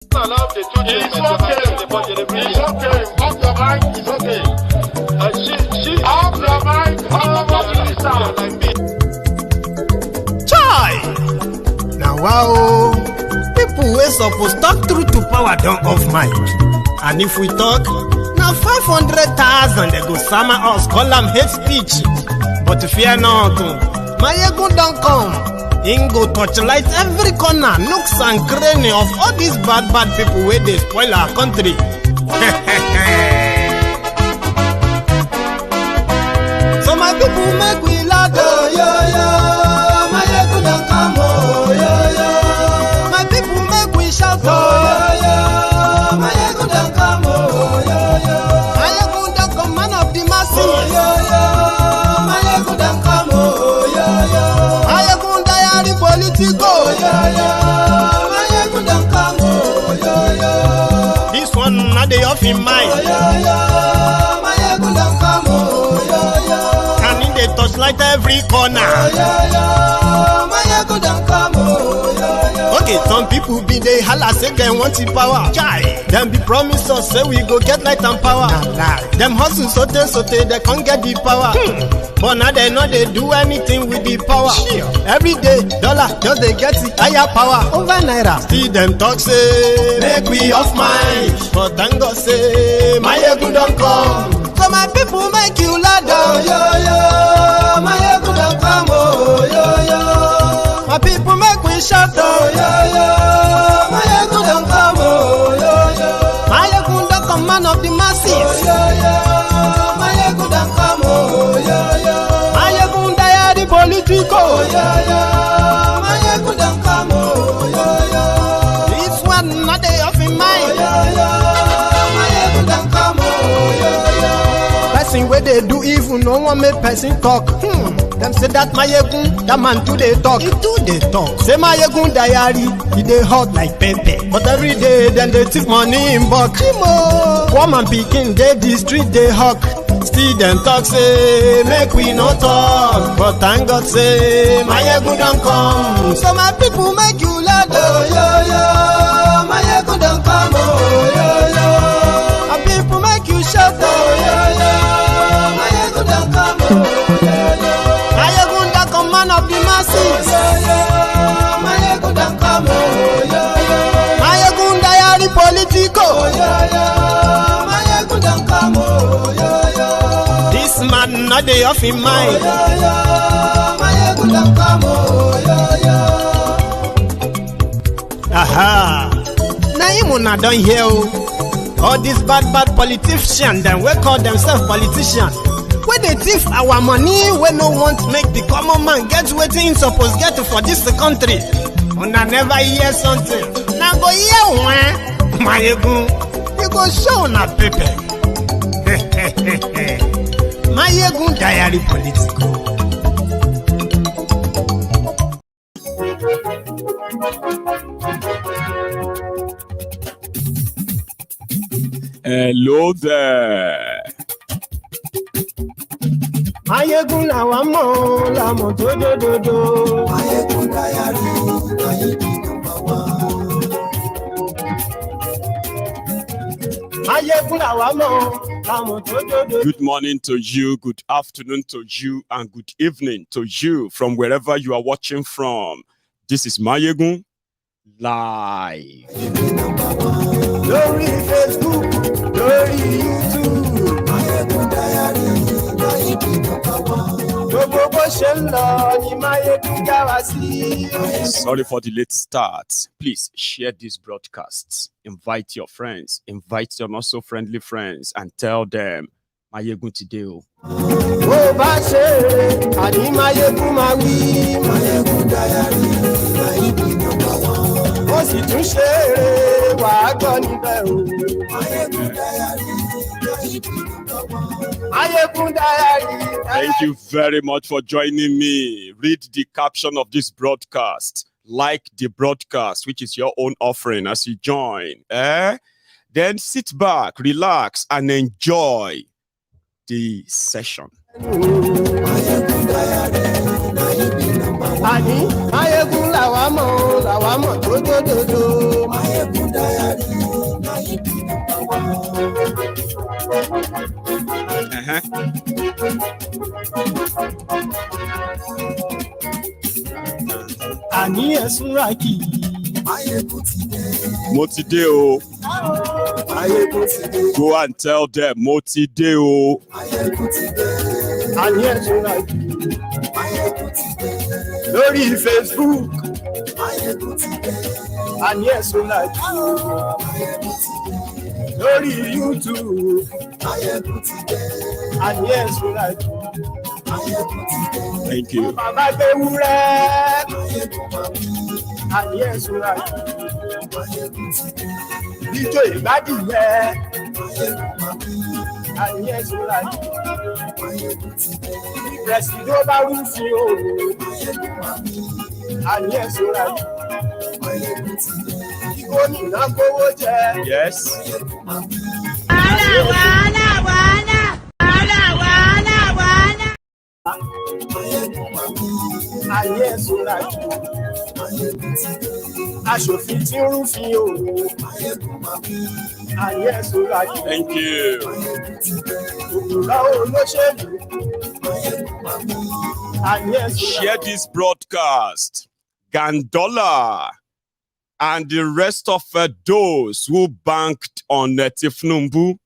Allowed the two it's okay. Off your mind, it's okay. Off your mind, Chai! Now wow, people wey suppose talk truth to power don't off mic. And if we talk, now 500,000 they go summer us, call them hate speech. But fear not, my ego don't come. Ingo torchlight every corner, nooks and cranny of all these bad people where they spoil our country. So my people make we laugh, oh, yo. My ego don't come, oh, yo. My people make we shout, oh, yo. My ego don't come, oh, yo. My ego don't come, man of the masses, oh, yo. My ego don't come, oh, yo. My ego politico, my ego don't come, oh, this one not the off in mind, my ego don't come, oh, and in the touchlight every corner, my ego don't come, oh, okay, some people be they holla say they want the power, chai, them be promise us say we go get light and power, them hustle sote they can't get the power. But now they know they do anything with the power. Every day, dollar just they get the higher power over naira. Still them talk say make we off mind, but thank God say my ego don't come. So my people make you loud, oh, yo. My ego don't come, oh, yo. My people make we shout, oh, yo. My ego don't come, oh, yo. My ego don't come, man of the masses, oh, yo. My ego don't come, oh, yo. Politico, my ego don't come, oh, this one not the off in mind, my ego don't come, oh, person where they do even no one make person talk. Them say that my ego, that man too they talk. He too they talk. Say my ego diary, he they hot like pepper. But every day then they take money in bulk. Woman picking they the street they hawk. Still them talk say make we no talk, but thank God say my ego don't come. So my people make you loud, oh, yo. My ego don't come, oh, yo. My people make you shout, oh, yo. My ego don't come, oh, yo. My ego don't come, man of the masses, oh, yo. My ego don't come, oh, yo. My ego diary politico, oh, yo. My ego don't come, oh, yo. This man not the off in mind. My ego don't come, aha. Now you not done here. All these bad politicians, them we call themselves politicians. When they thief our money, we no want make the common man get waiting supposed get for this country. And I never hear something. Now go hear one. My ego, you go show na paper. My ego diary political. Hello there. My ego na wamo la mo do. My ego diary, my ego number one. My ego na wamo. Good morning to you, good afternoon to you, and good evening to you from wherever you are watching from. This is Mayegun Live. Glory Facebook, glory YouTube. Mayegun Diary, Sorry for the late start. Please share these broadcasts. Invite your friends. Invite your not so friendly friends and tell them Mayegun today. Thank you very much for joining me. Read the caption of this broadcast. Like the broadcast, which is your own offering as you join. Then sit back, relax, and enjoy the session. làwa mọ̀ dódódódó. Máyégún dáyàrí Máyégún bàbá. Àní ẹ̀sùn rákì. Máyégún ti dé. Mo ti dé o. Máyégún ti dé. Go and tell them mo ti dé o. Máyégún ti dé. Àní ẹ̀sùn rákì. Máyégún ti dé. Lórí Facebook. Máyégún ti dé. Àní ẹ̀sùn rákì. Máyégún ti dé. Lórí YouTube. Máyégún ti dé. Àní ẹ̀sùn rákì. Máyégún ti dé. Thank you. Bàbá Gbéwúrẹ́. Máyégún mami. Àní ẹ̀sùn rákì. Máyégún ti dé. Ijó ìgbádìyẹ. Máyégún mami. Àní ẹ̀sùn rákì. Máyégún ti dé. Pẹ̀sìdó bá rúfin o. Máyégún mami. Àní ẹ̀sùn rákì. Máyégún ti dé. Gómìnà kówó jẹ. Yes. Máyégún mami. Wàhálà. Máyégún mami. Àní ẹ̀sùn rákì. Máyégún ti dé. Aṣòfin tí ń rúfin o. Máyégún mami. Àní ẹ̀sùn rákì. Thank you. Máyégún ti dé. Òkúra olóṣèlú. Máyégún mami. Àní ẹ̀sùn rákì. Share this broadcast. Gandollar and the rest of those who banked on Tinubu,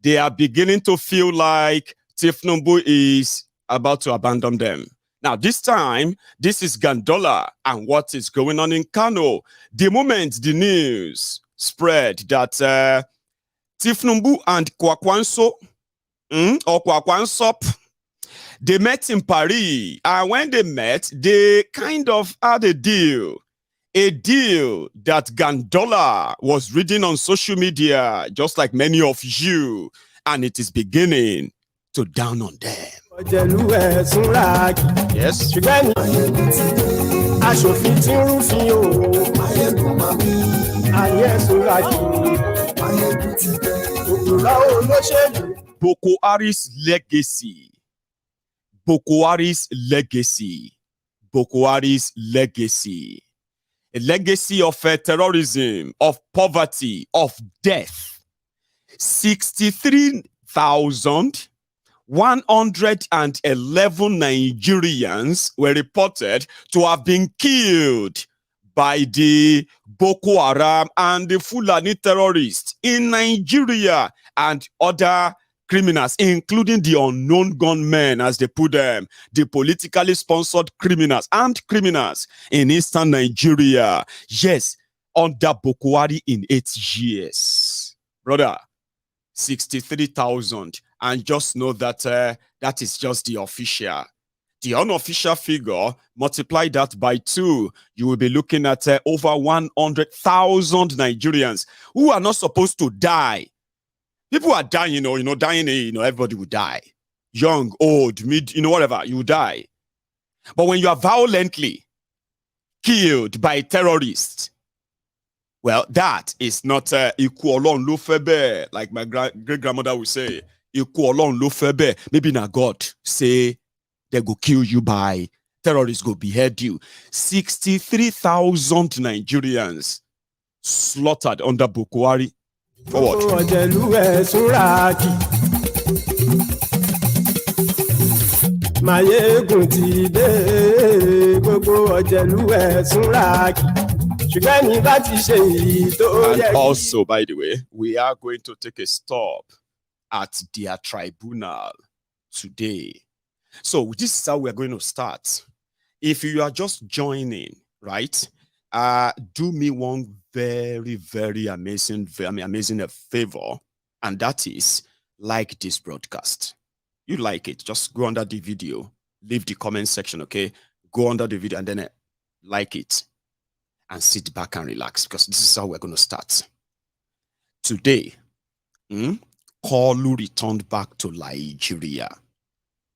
they are beginning to feel like Tinubu is about to abandon them. Now, this time, this is Gandollar and what is going on in Kano. The moment the news spread that Tinubu and Kwakwanso, or Kwakwansop, they met in Paris. And when they met, they kind of had a deal that Gandollar was reading on social media, just like many of you, and it is beginning to down on them. Yes. Aṣòfin tí ń rúfin o. Máyégún mami. Àní ẹ̀sùn rákì. Máyégún ti dé. Òkúra olóṣèlú. Boko Haram's legacy. Boko Haram's legacy. Boko Haram's legacy. A legacy of terrorism, of poverty, of death. 63,111 Nigerians were reported to have been killed by the Boko Haram and the Fulani terrorists in Nigeria and other criminals, including the unknown gunmen, as they put them, the politically sponsored criminals and criminals in eastern Nigeria. Yes, under Boko Haram in 8 years. Brother, 63,000. And just know that that is just the official. The unofficial figure, multiply that by 2, you will be looking at over 100,000 Nigerians who are not supposed to die. People are dying, dying, everybody will die. Young, old, mid, whatever, you die. But when you are violently killed by terrorists, well, that is not Ikuolon Lufebe, like my great-grandmother would say. Ikuolon Lufebe. Maybe na God say they go kill you by terrorists, go behead you. 63,000 Nigerians slaughtered under Boko Haram. Forward. Máyégún ti dé, gbogbo ọ̀jẹ̀lú ẹ̀sùn rákì. Ṣùgbọ́n ní bá ti ṣe èyí tó yẹ. And also, by the way, we are going to take a stop at their tribunal today. So this is how we're going to start. If you are just joining, right, do me one very, very amazing favor, and that is like this broadcast. You like it, just go under the video, leave the comment section, okay? Go under the video and then like it and sit back and relax, because this is how we're going to start. Today, Kalu returned back to Nigeria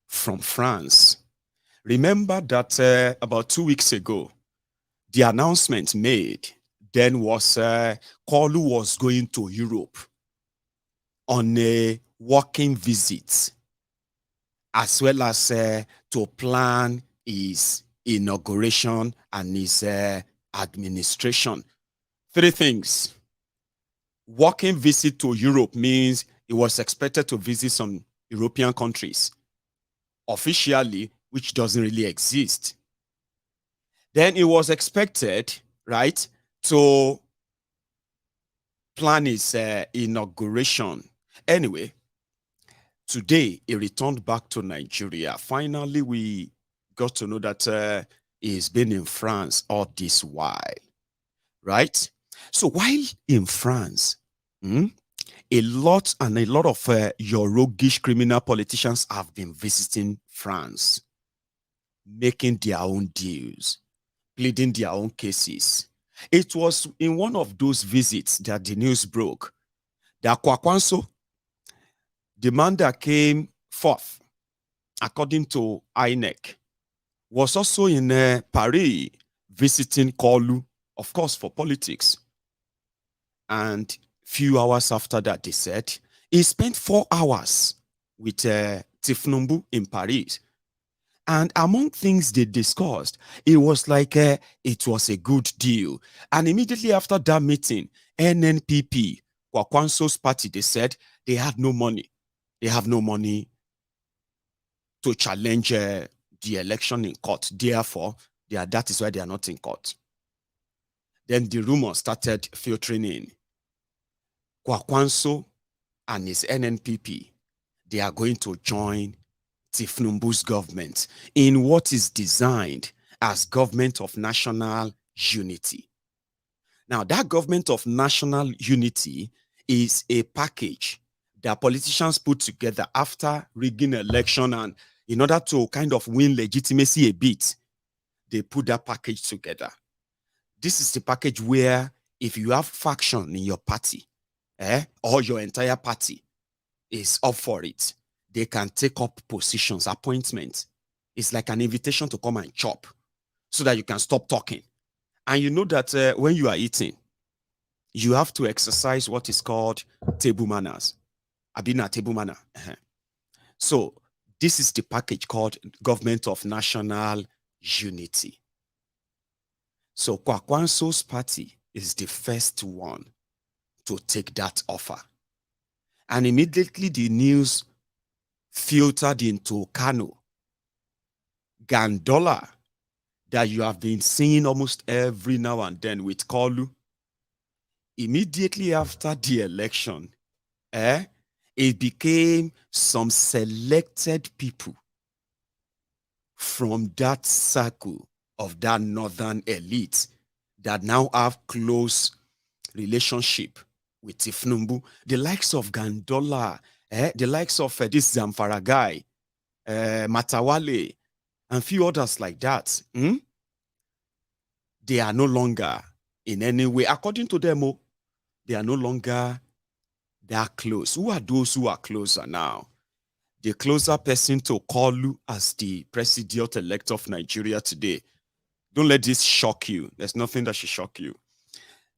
from France. Remember that about 2 weeks ago, the announcement made then was Kalu was going to Europe on a working visit, as well as to plan his inauguration and his administration. Three things. Working visit to Europe means he was expected to visit some European countries officially, which doesn't really exist. Then he was expected, right, to plan his inauguration. Anyway, today he returned back to Nigeria. Finally, we got to know that he's been in France all this while, right? So while in France, a lot of your roguish criminal politicians have been visiting France, making their own deals, pleading their own cases. It was in one of those visits that the news broke that Kwakwanso, the man that came fourth, according to INEC, was also in Paris visiting Kolu, of course, for politics. And few hours after that, they said, he spent 4 hours with Tinubu in Paris. And among things they discussed, it was like it was a good deal. And immediately after that meeting, NNPP, Kwakwanso's party, they said they had no money. They have no money to challenge the election in court. Therefore, that is why they are not in court. Then the rumor started filtering in. Kwakwanso and his NNPP, they are going to join Tinubu's government in what is designed as government of national unity. Now, that government of national unity is a package that politicians put together after rigging election, and in order to kind of win legitimacy a bit, they put that package together. This is the package where if you have faction in your party, or your entire party is up for it, they can take up positions, appointments. It's like an invitation to come and chop so that you can stop talking. And you know that when you are eating, you have to exercise what is called table manners. I've been at table manner. So this is the package called Government of National Unity. So Kwakwanso's party is the first one to take that offer. And immediately the news filtered into Kano, Gandollar, that you have been seeing almost every now and then with Kolu. Immediately after the election, it became some selected people from that circle of that northern elite that now have close relationship with Tinubu, the likes of Gandollar, the likes of this Zamfara guy, Matawale, and few others like that. They are no longer in any way, according to them, they are no longer that close. Who are those who are closer now? The closer person to Kolu as the president-elect of Nigeria today. Don't let this shock you. There's nothing that should shock you.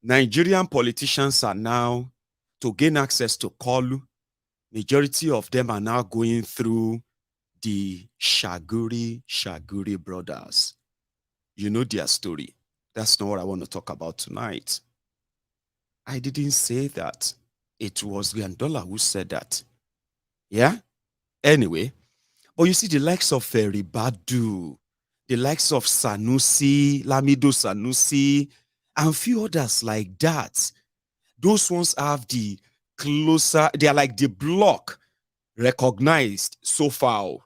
Nigerian politicians are now, to gain access to Kolu, majority of them are now going through the Shaguri brothers. You know their story. That's not what I want to talk about tonight. I didn't say that. It was Gandollar who said that. Yeah? Anyway, but you see the likes of Ribadu, the likes of Sanusi, Lamido Sanusi, and few others like that. Those ones have the closer, they are like the block recognized so far.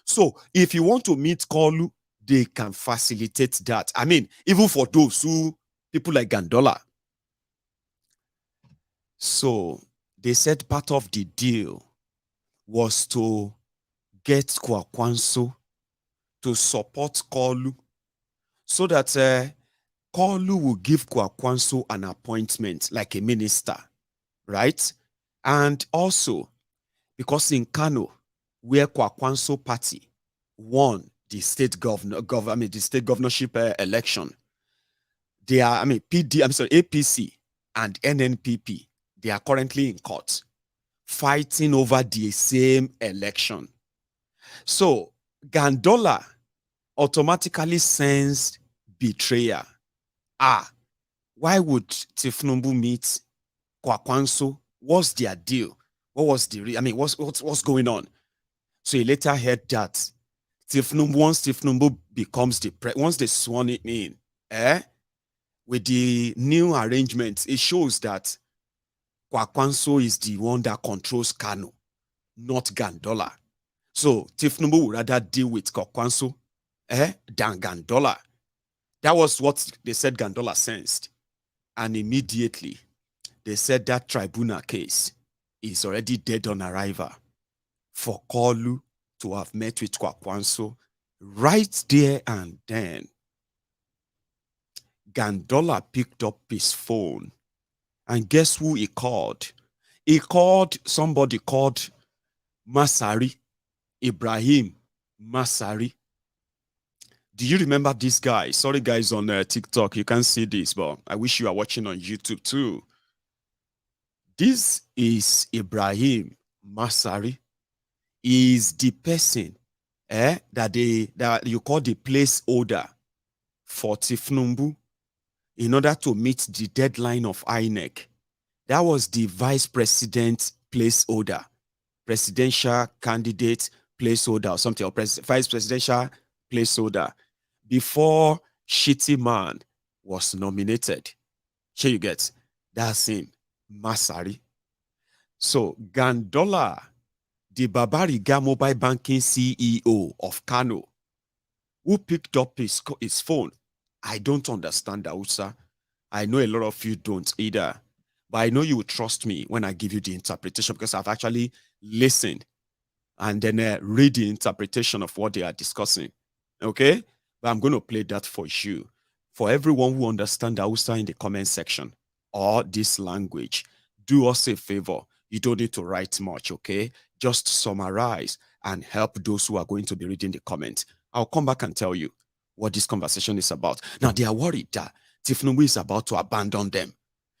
So if you want to meet Kolu, they can facilitate that. I mean, even for those who, people like Gandollar. So they said part of the deal was to get Kwakwanso to support Kolu so that Kolu will give Kwakwanso an appointment like a minister, right? And also, because in Kano, where Kwakwanso party won the state the state governorship election, they are, APC and NNPP, they are currently in court fighting over the same election. So Gandollar automatically sensed betrayal why would Tinubu meet Kwakwanso? What's their deal? What was what's going on? So he later heard that once Tinubu becomes once they sworn it in, with the new arrangements, it shows that Kwakwanso is the one that controls Kano, not Gandollar. So Tinubu would rather deal with Kwakwanso than Gandollar. That was what they said Gandollar sensed. And immediately, they said that tribunal case is already dead on arrival for Kolu to have met with Kwakwanso right there and then. Gandollar picked up his phone, and guess who he called? He called somebody called Masari, Ibrahim Masari. Do you remember this guy? Sorry, guys, on TikTok, you can't see this, but I wish you are watching on YouTube too. This is Ibrahim Masari. He is the person that you call the placeholder for Tinubu in order to meet the deadline of INEC. That was the vice president placeholder, presidential candidate placeholder or something, or vice presidential placeholder before Shitty Man was nominated. Here you get, that's him, Masari. So Gandollar, the Babariga mobile banking CEO of Kano, who picked up his phone. I don't understand Hausa. I know a lot of you don't either. But I know you will trust me when I give you the interpretation, because I've actually listened and then read the interpretation of what they are discussing. Okay? But I'm going to play that for you. For everyone who understands Hausa in the comment section or this language, do us a favor. You don't need to write much, okay? Just summarize and help those who are going to be reading the comments. I'll come back and tell you what this conversation is about. Now, they are worried that Tinubu is about to abandon them.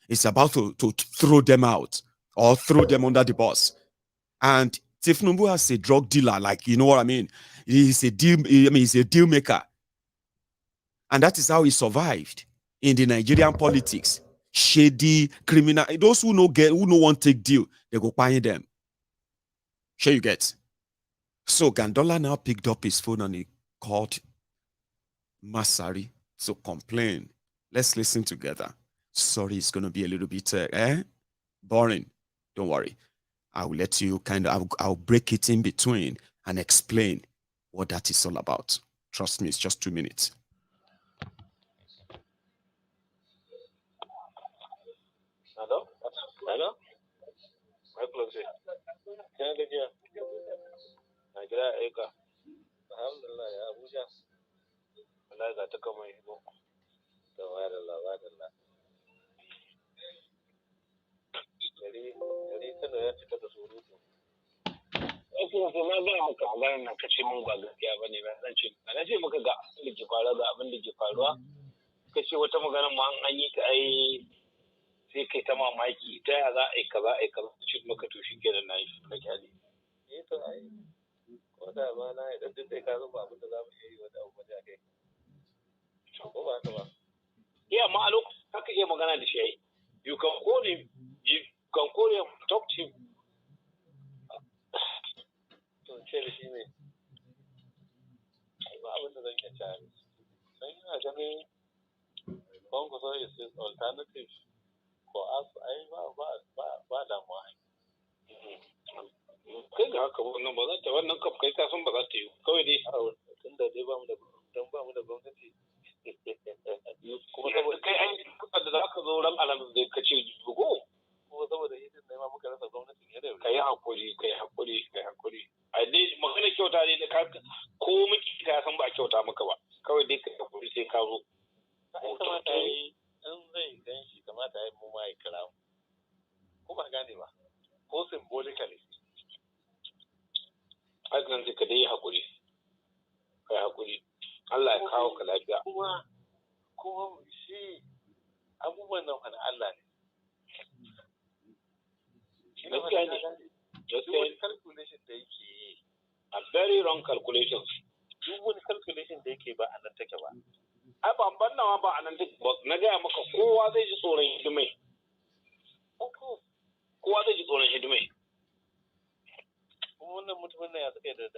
It's about to throw them out or throw them under the bus. And Tinubu has a drug dealer, like, you know what I mean? He's a deal maker. And that is how he survived in the Nigerian politics. Shady, criminal. Those who no one take deal, they go buy them. Sure you get. So Gandollar now picked up his phone and he called Masari to complain. Let's listen together. Sorry, it's going to be a little bit boring. Don't worry. I will let you I'll break it in between and explain what that is all about. Trust me, it's just 2 minutes. Hello? Hello? My close it. Can I get you? Nigeria Eka. Alhamdulillah, ya Abuja. Allah za ta kama yi ko. Da wa da Allah. Gari Kano ya cika da surutu. Wasu na gaya maka maganar nan kace mun ba gaskiya bane ba na ce maka ga abin da ke faruwa ga abin da ke faruwa. Kace wata magana ma an yi ta ai sai kai ta mamaki ta ya za a yi kaza shi maka to shi kenan na yi ka kyale. To ai ko da ma na yi duk sai ka zo ba abin da za mu yi wata abu da kai. Ko ba haka ba. Amma a lokacin haka iya magana da shi ai. You can call him, talk to him. To ce da shi ne. Ba abin da zan iya cari. Sai ina ganin Kwankwaso is his alternative for us. Ai ba damuwa. Kai ga haka wannan ba za ta wannan kaf kai ka san ba za ta yi. Kawai dai tun da dai ba mu da gwamnati. Kuma saboda kai ai da za ka zo ran alamin zai kace bugo. Kuma saboda hidin ne ma muka rasa gwamnati ne da kai hakuri. A dai magana kyauta ne da ka ko miki ka san ba kyauta maka ba. Kawai dai kai hakuri sai ka zo. Kamata yi in zai gan shi kamata yi mu ma ya kira mu. Kuma gane ba. Ko symbolically. Hakan sai ka dai hakuri. Kai hakuri. Allah ya kawo ka lafiya. Kuma shi abubuwan nan wani Allah ne. Gaskiya ne. Wani calculation da yake yi. A very wrong calculations. Duk wani calculation da yake ba a nan take ba. ai ban nawa ba anan duk na ga maka kowa zai ji tsoron hidimai kowa zai ji tsoron hidimai wannan mutumin ne ya suka da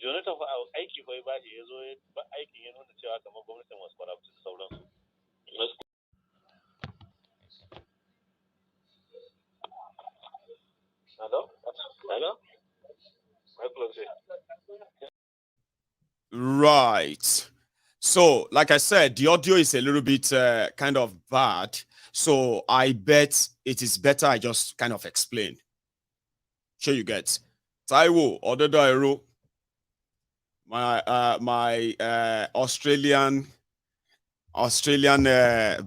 Jonathan fa aiki fa ba shi yazo ba aikin ya nuna cewa kamar gwamnatin wasu corrupt da sauransu Hello? Right. So, like I said, the audio is a little bit kind of bad. So, I bet it is better I just kind of explain. Sure you get. Taiwo, Ododairo, my Australian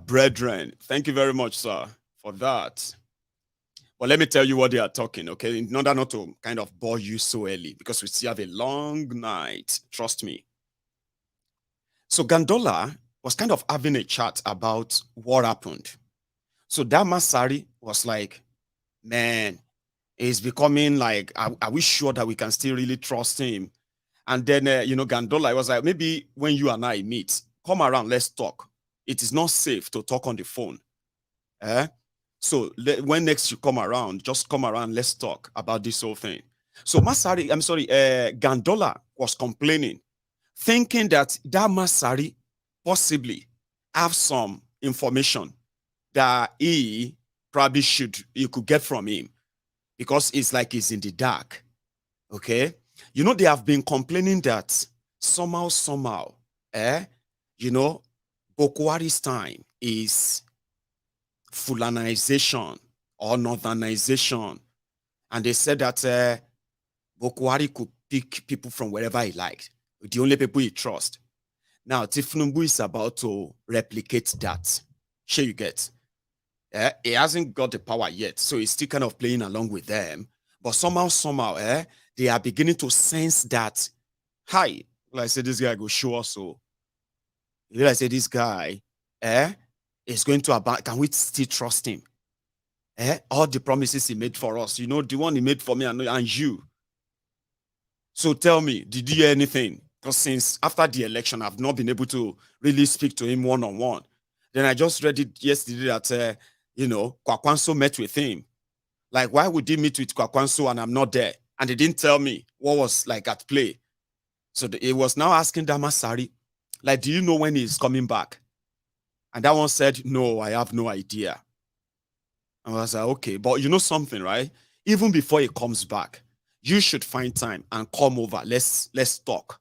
brethren. Thank you very much, sir, for that. But let me tell you what they are talking, okay? In order not to kind of bore you so early, because we still have a long night, trust me. So Gandollar was kind of having a chat about what happened. So that Masari was like, man, it's becoming like, are we sure that we can still really trust him? And then, Gandollar was like, maybe when you and I meet, come around, let's talk. It is not safe to talk on the phone. So when next you come around, just come around, let's talk about this whole thing. So Gandollar was complaining, thinking that Masari possibly have some information that he probably you could get from him, because it's like he's in the dark. Okay? They have been complaining that somehow, Buhari's time is Fulanization or Northernization. And they said that Buhari could pick people from wherever he liked, the only people he trusts. Now, Tinubu is about to replicate that. Sure you get. He hasn't got the power yet, so he's still kind of playing along with them. But somehow, they are beginning to sense that, like I said, this guy go show us. So, I say this guy, is going to abandon. Can we still trust him? All the promises he made for us, the one he made for me and you. So tell me, did you hear anything? Because since after the election, I've not been able to really speak to him one-on-one. Then I just read it yesterday that, Kwakwanso met with him. Like, why would he meet with Kwakwanso and I'm not there? And they didn't tell me what was like at play. So he was now asking Damasari, like, do you know when he's coming back? And that one said, no, I have no idea. And I was like, okay, but you know something, right? Even before he comes back, you should find time and come over. Let's talk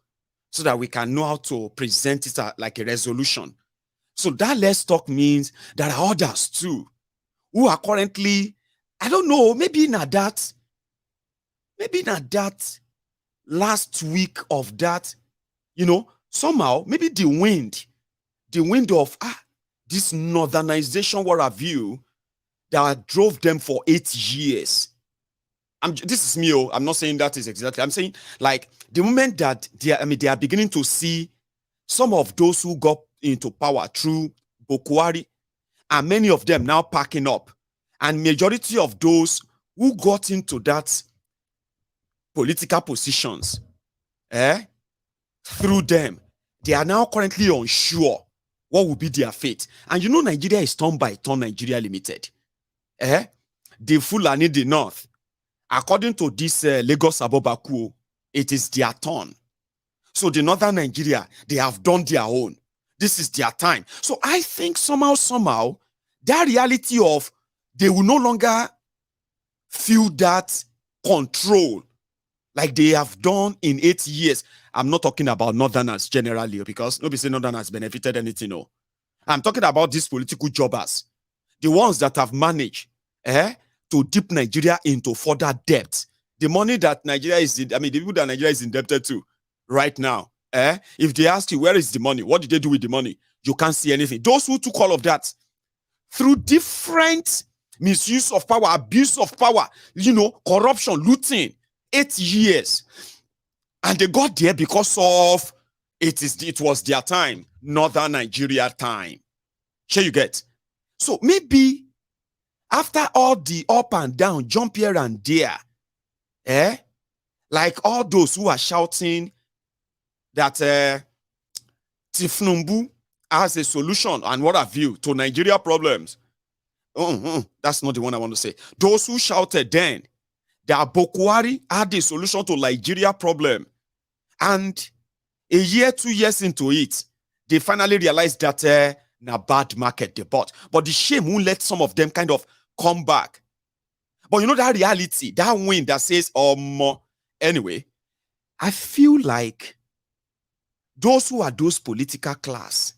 so that we can know how to present it like a resolution. So that let's talk means there are others too who are currently, I don't know, maybe not that last week of that, somehow, maybe the wind of this northernization, what have you, that drove them for 8 years. This is me. I'm not saying that is exactly. I'm saying like the moment that they are beginning to see some of those who got into power through Buhari, and many of them now packing up, and majority of those who got into that political positions, through them, they are now currently unsure what will be their fate. And Nigeria is turn by turn Nigeria Limited. The Fulani, the North, according to this Lagos Abobaku, it is their turn. So the Northern Nigeria, they have done their own. This is their time. So I think somehow, that reality of they will no longer feel that control like they have done in 8 years. I'm not talking about Northerners generally, because nobody say Northerners benefited anything. No, I'm talking about these political jobbers, the ones that have managed to dip Nigeria into further debt. The money that Nigeria is, the people that Nigeria is indebted to right now. If they ask you, where is the money? What did they do with the money? You can't see anything. Those who took all of that through different misuse of power, abuse of power, corruption, looting, 8 years. And they got there because of it was their time, Northern Nigeria time. Sure you get. So maybe after all the up and down, jump here and there, like all those who are shouting that Tinubu has a solution and what have you to Nigeria problems. That's not the one I want to say. Those who shouted then that Buhari had a solution to Nigeria problem, and a year, 2 years into it, they finally realized that na bad market they bought. But the shame won't let some of them kind of come back. But you know that reality, that wind that says, anyway, I feel like those who are those political class,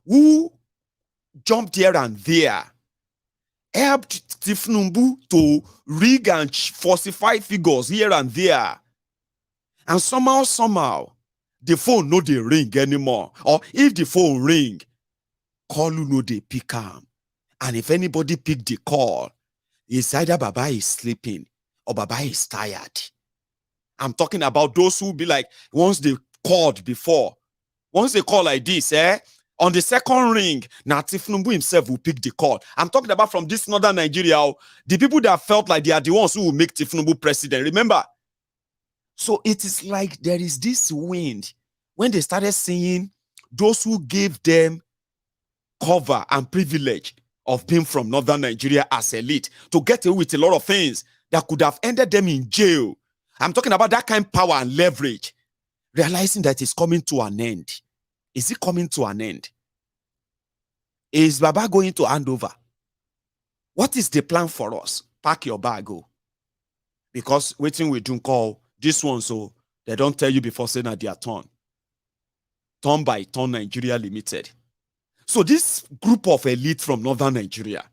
who jumped here and there, helped Tinubu to rig and falsify figures here and there. And somehow, the phone no dey ring anymore. Or if the phone ring, call no dey pick am. And if anybody pick the call, it's either Baba is sleeping or Baba is tired. I'm talking about those who be like, once they called before, once they call like this, on the second ring, now Tinubu himself will pick the call. I'm talking about from this northern Nigeria, the people that felt like they are the ones who will make Tinubu president. Remember? So it is like there is this wind when they started seeing those who gave them cover and privilege of being from northern Nigeria as elite to get away with a lot of things that could have ended them in jail. I'm talking about that kind of power and leverage, realizing that it's coming to an end. Is it coming to an end? Is Baba going to hand over? What is the plan for us? Pack your bag, go. Because waiting we do call this one, so they don't tell you before saying that they are turn. Turn by Turn Nigeria Limited. So this group of elite from northern Nigeria,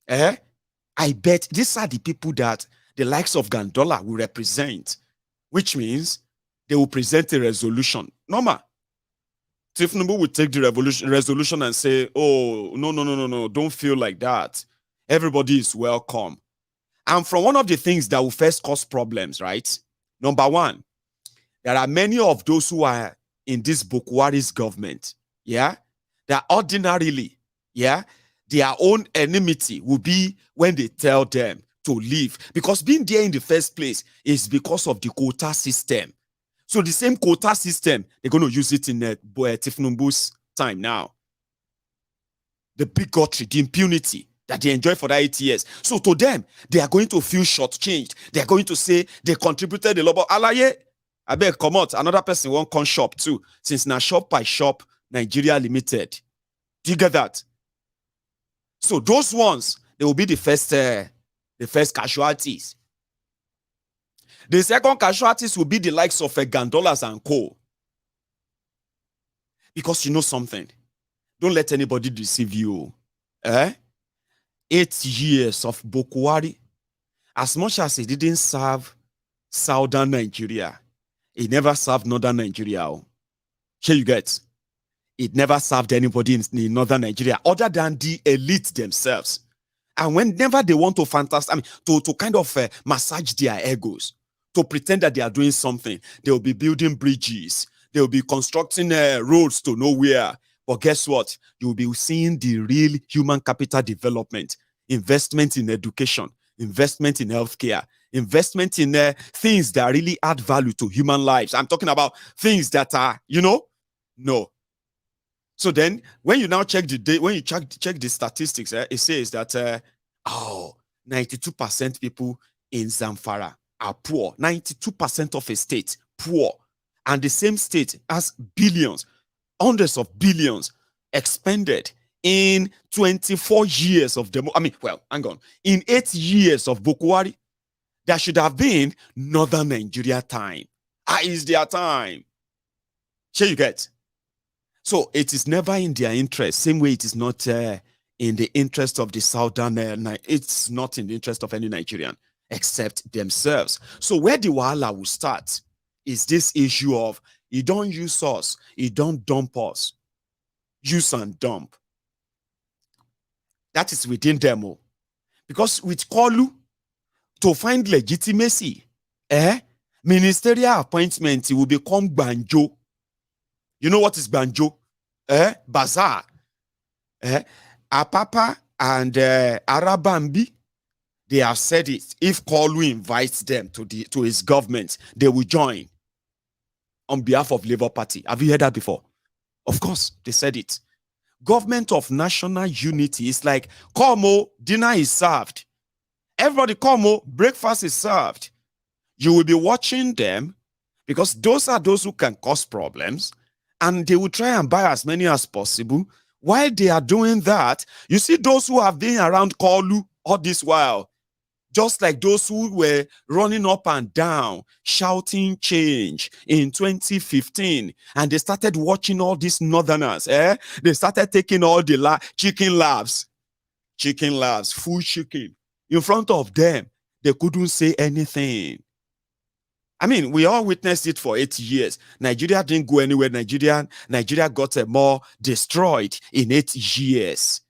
I bet these are the people that the likes of Gandollar will represent, which means they will present a resolution. Normal. Tinubu will take the resolution and say, oh, no, don't feel like that. Everybody is welcome. And from one of the things that will first cause problems, right? Number one, there are many of those who are in this Buhari's government, that ordinarily, their own enmity will be when they tell them to leave. Because being there in the first place is because of the quota system. So the same quota system, they're going to use it in Tinubu's time now. The bigotry, the impunity that they enjoy for that 8 years. So to them, they are going to feel shortchanged. They are going to say they contributed a lot. But Alaye, I beg, come out. Another person won't come shop too. Since now shop by shop, Nigeria Limited. Do you get that? So those ones, they will be the first casualties. The second casualties will be the likes of Gandollar and co. Because you know something. Don't let anybody deceive you. 8 years of Buhari, as much as he didn't serve southern Nigeria, he never served northern Nigeria. Sure you get? It never served anybody in northern Nigeria other than the elite themselves. And whenever they want to to kind of massage their egos, to pretend that they are doing something, they will be building bridges, they will be constructing roads to nowhere. But guess what? You will be seeing the real human capital development, investment in education, investment in healthcare, investment in things that really add value to human lives. I'm talking about things that are, no. So then, when you now check check the statistics, it says that 92% people in Zamfara are poor. 92% of a state poor, and the same state has billions, hundreds of billions expended in 24 years of in 8 years of Buhari. There should have been northern Nigeria time. Is their time. Sure you get? So it is never in their interest, same way it is not in the interest of the southern, it's not in the interest of any Nigerian except themselves. So where the wahala will start is this issue of, you don't use us, you don't dump us. Use and dump. That is within them. Because with Kolu, to find legitimacy, ministerial appointment will become banjo. You know what is banjo? Bazaar. Apapa and Arabambi, they have said it. If Kolu invites them to his government, they will join. on behalf of Labour Party. Have you heard that before? Of course, they said it. Government of national unity is like, come, dinner is served. Everybody come, breakfast is served. You will be watching them because those are those who can cause problems, and they will try and buy as many as possible. While they are doing that, you see those who have been around Kolu all this while, just like those who were running up and down, shouting change in 2015, and they started watching all these northerners. They started taking all the chicken labs, full chicken in front of them. They couldn't say anything. I mean, we all witnessed it for 8 years. Nigeria didn't go anywhere. Nigeria got more destroyed in 8 years.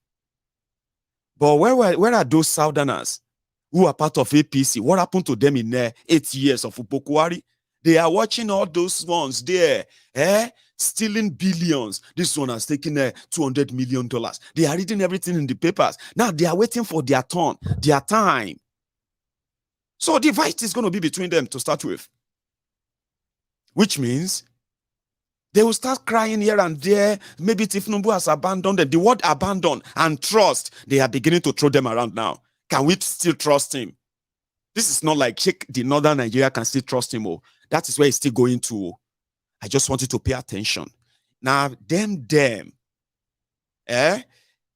But where are those Southerners who are part of APC? What happened to them in 8 years of Buhari? They are watching all those ones there, stealing billions. This one has taken $200 million. They are reading everything in the papers. Now they are waiting for their turn, their time. So the fight is going to be between them to start with. Which means they will start crying here and there. Maybe Tinubu has abandoned them. The word abandon and trust, they are beginning to throw them around now. Can we still trust him? This is not like the northern Nigeria can still trust him. Oh, that is where he's still going to. I just want you to pay attention. Now,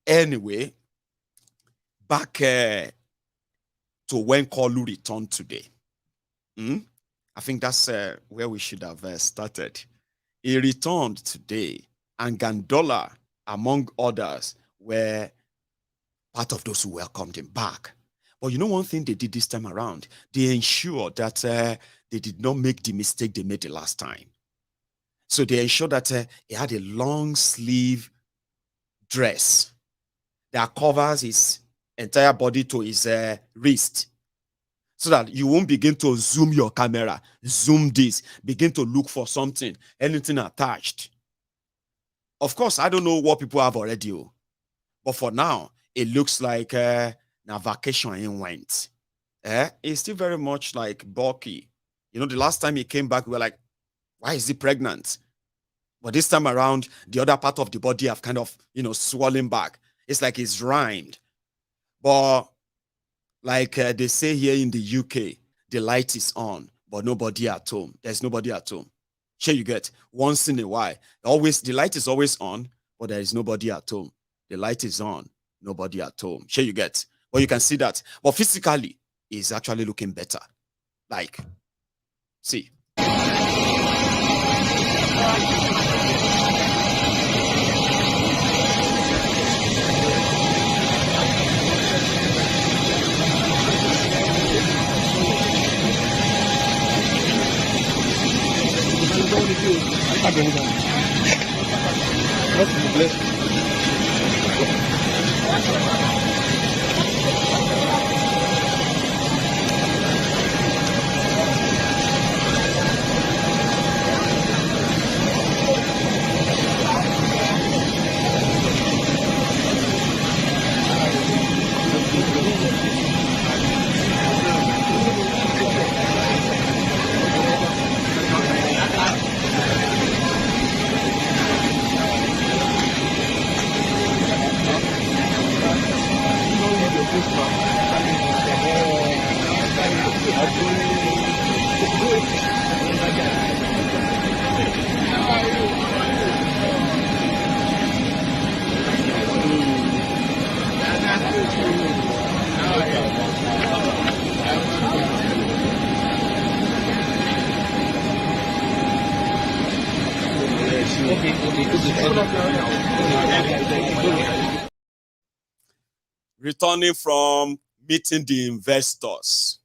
anyway, back to when Kolu returned today. I think that's where we should have started. He returned today, and Gandollar, among others, were part of those who welcomed him back. But you know one thing they did this time around? They ensured that they did not make the mistake they made the last time. So they ensured that he had a long sleeve dress that covers his entire body to his wrist, so that you won't begin to zoom your camera, zoom this, begin to look for something, anything attached. Of course, I don't know what people have already, but for now, it looks like na vacation he went. It's still very much like bulky. You know, the last time he came back, we were like, why is he pregnant? But this time around, the other part of the body have kind of, swollen back. It's like it's rhymed. But like they say here in the UK, the light is on, but nobody at home. There's nobody at home. Sure, you get once in a while. The light is always on, but there is nobody at home. The light is on, nobody at home. Sure, you get. But you can see that. But physically, it's actually looking better. Like, see. Returning from meeting the investors.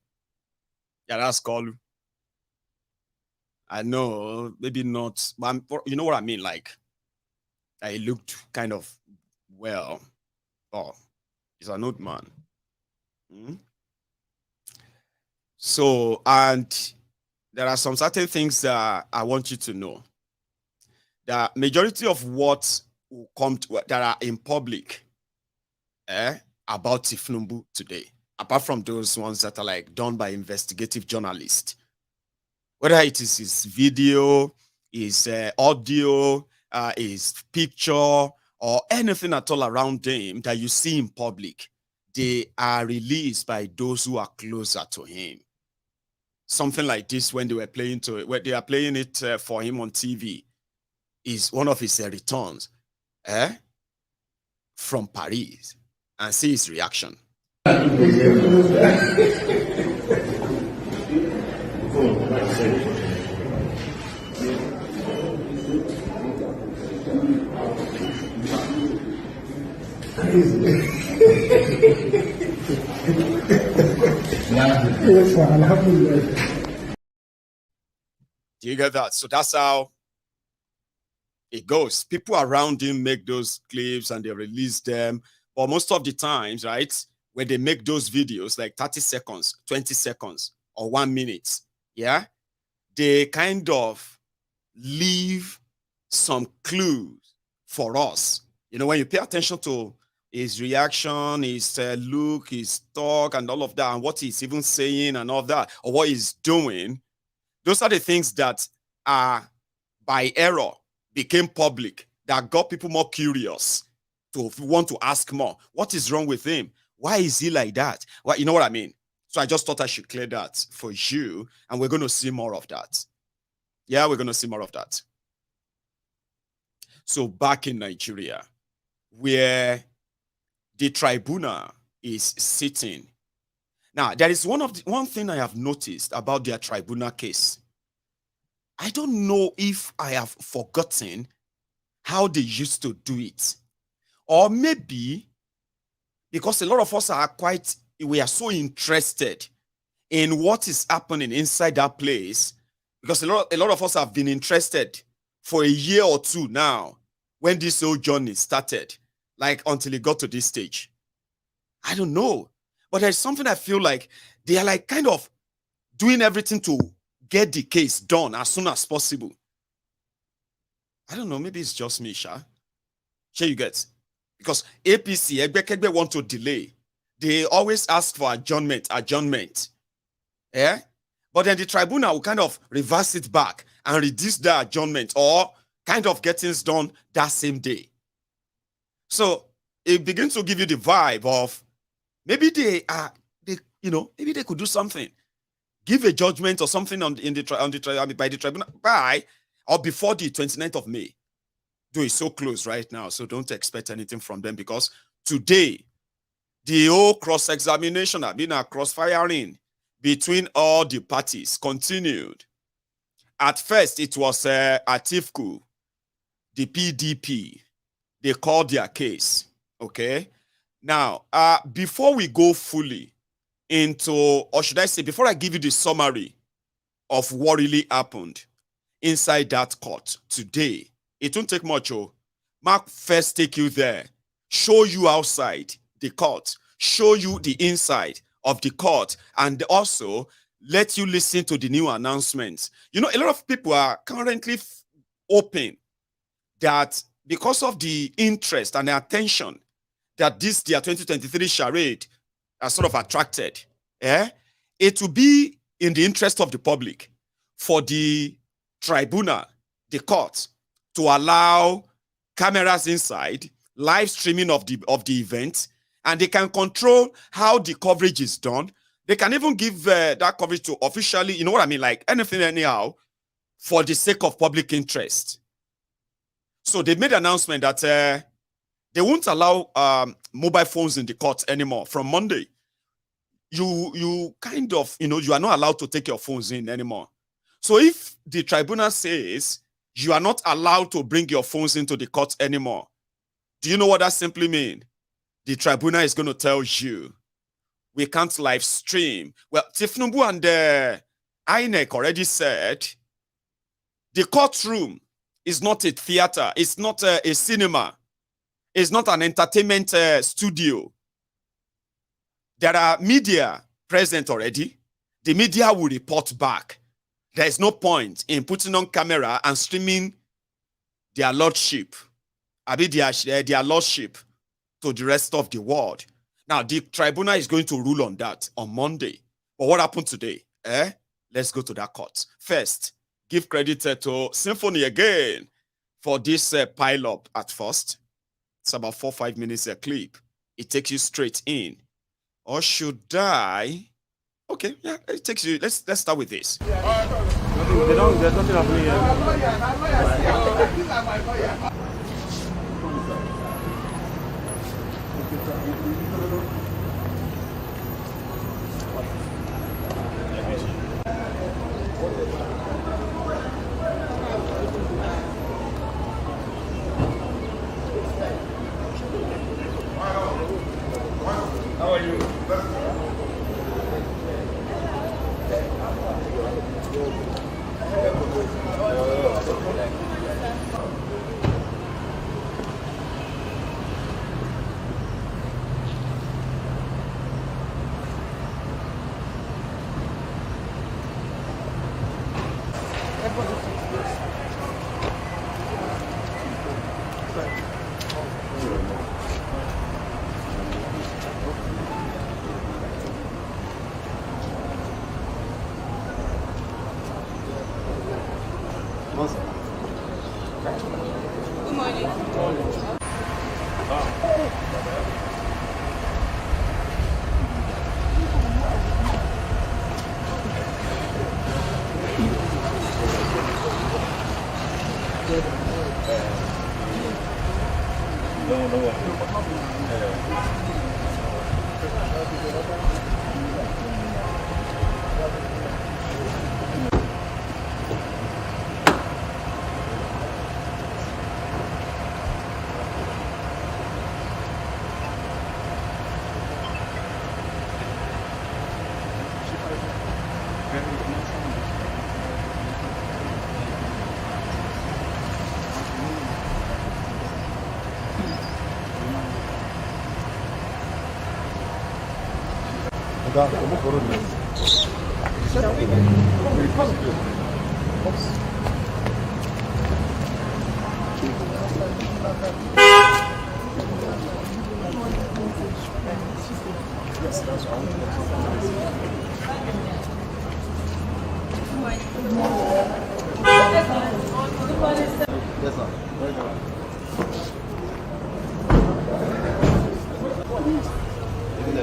Yeah, that's called. I know, maybe not, but you know what I mean? Like, I looked kind of well. Oh, he's an old man. So, and there are some certain things that I want you to know. The majority of what will come to that are in public about Tinubu today, apart from those ones that are like done by investigative journalists, whether it is his video, his audio, his picture, or anything at all around him that you see in public, they are released by those who are closer to him. Something like this when they were playing when they are playing it for him on TV is one of his returns from Paris, and see his reaction. Do you get that? So that's how it goes. People around him make those clips and they release them. But most of the times, right, when they make those videos, like 30 seconds, 20 seconds, or 1 minute, yeah, they kind of leave some clues for us. You know, when you pay attention to his reaction, his look, his talk, and all of that, and what he's even saying and all of that, or what he's doing, those are the things that are by error became public, that got people more curious to want to ask more. What is wrong with him? Why is he like that? Well, you know what I mean? So I just thought I should clear that for you, and we're going to see more of that. Yeah, we're going to see more of that. So back in Nigeria, where the tribunal is sitting. Now, there is one thing I have noticed about their tribunal case. I don't know if I have forgotten how they used to do it. Or maybe because a lot of us we are so interested in what is happening inside that place, because a lot of us have been interested for a year or two now when this whole journey started, like until it got to this stage. I don't know. But there's something I feel like they are like kind of doing everything to get the case done as soon as possible. I don't know. Maybe it's just me, Sha. Sure, you get. Because APC, Egbekegbe want to delay. They always ask for adjournment. Yeah? But then the tribunal will kind of reverse it back and reduce the adjournment, or kind of get things done that same day. So it begins to give you the vibe of maybe maybe they could do something, give a judgment or something by the tribunal by or before the 29th of May. Though it's so close right now, so don't expect anything from them, because today the whole cross-examination, cross-firing between all the parties continued. At first, it was Atifku, the PDP. They called their case. Okay. Now, before we go fully into, or should I say, before I give you the summary of what really happened inside that court today, it won't take much. Mark first take you there, show you outside the court, show you the inside of the court, and also let you listen to the new announcements. You know, a lot of people are currently open that because of the interest and the attention that this their 2023 charade has sort of attracted, it will be in the interest of the public for the tribunal, the court, to allow cameras inside, live streaming of the event, and they can control how the coverage is done. They can even give that coverage to officially, you know what I mean, like anything anyhow, for the sake of public interest. So they made an announcement that they won't allow mobile phones in the court anymore from Monday. You kind of, you are not allowed to take your phones in anymore. So if the tribunal says you are not allowed to bring your phones into the court anymore, do you know what that simply means? The tribunal is going to tell you, we can't live stream. Well, Tinubu and INEC already said the courtroom is not a theater. It's not a cinema. It's not an entertainment studio. There are media present already. The media will report back. There is no point in putting on camera and streaming their lordship, their lordship to the rest of the world. Now, the tribunal is going to rule on that on Monday. But what happened today? Let's go to that court. First, give credit to Symphony again for this pile-up at first. It's about 4 or 5 minutes a clip. It takes you straight in. Or should I? Okay, yeah, it takes you. Let's start with this. There's nothing happening here. How are you?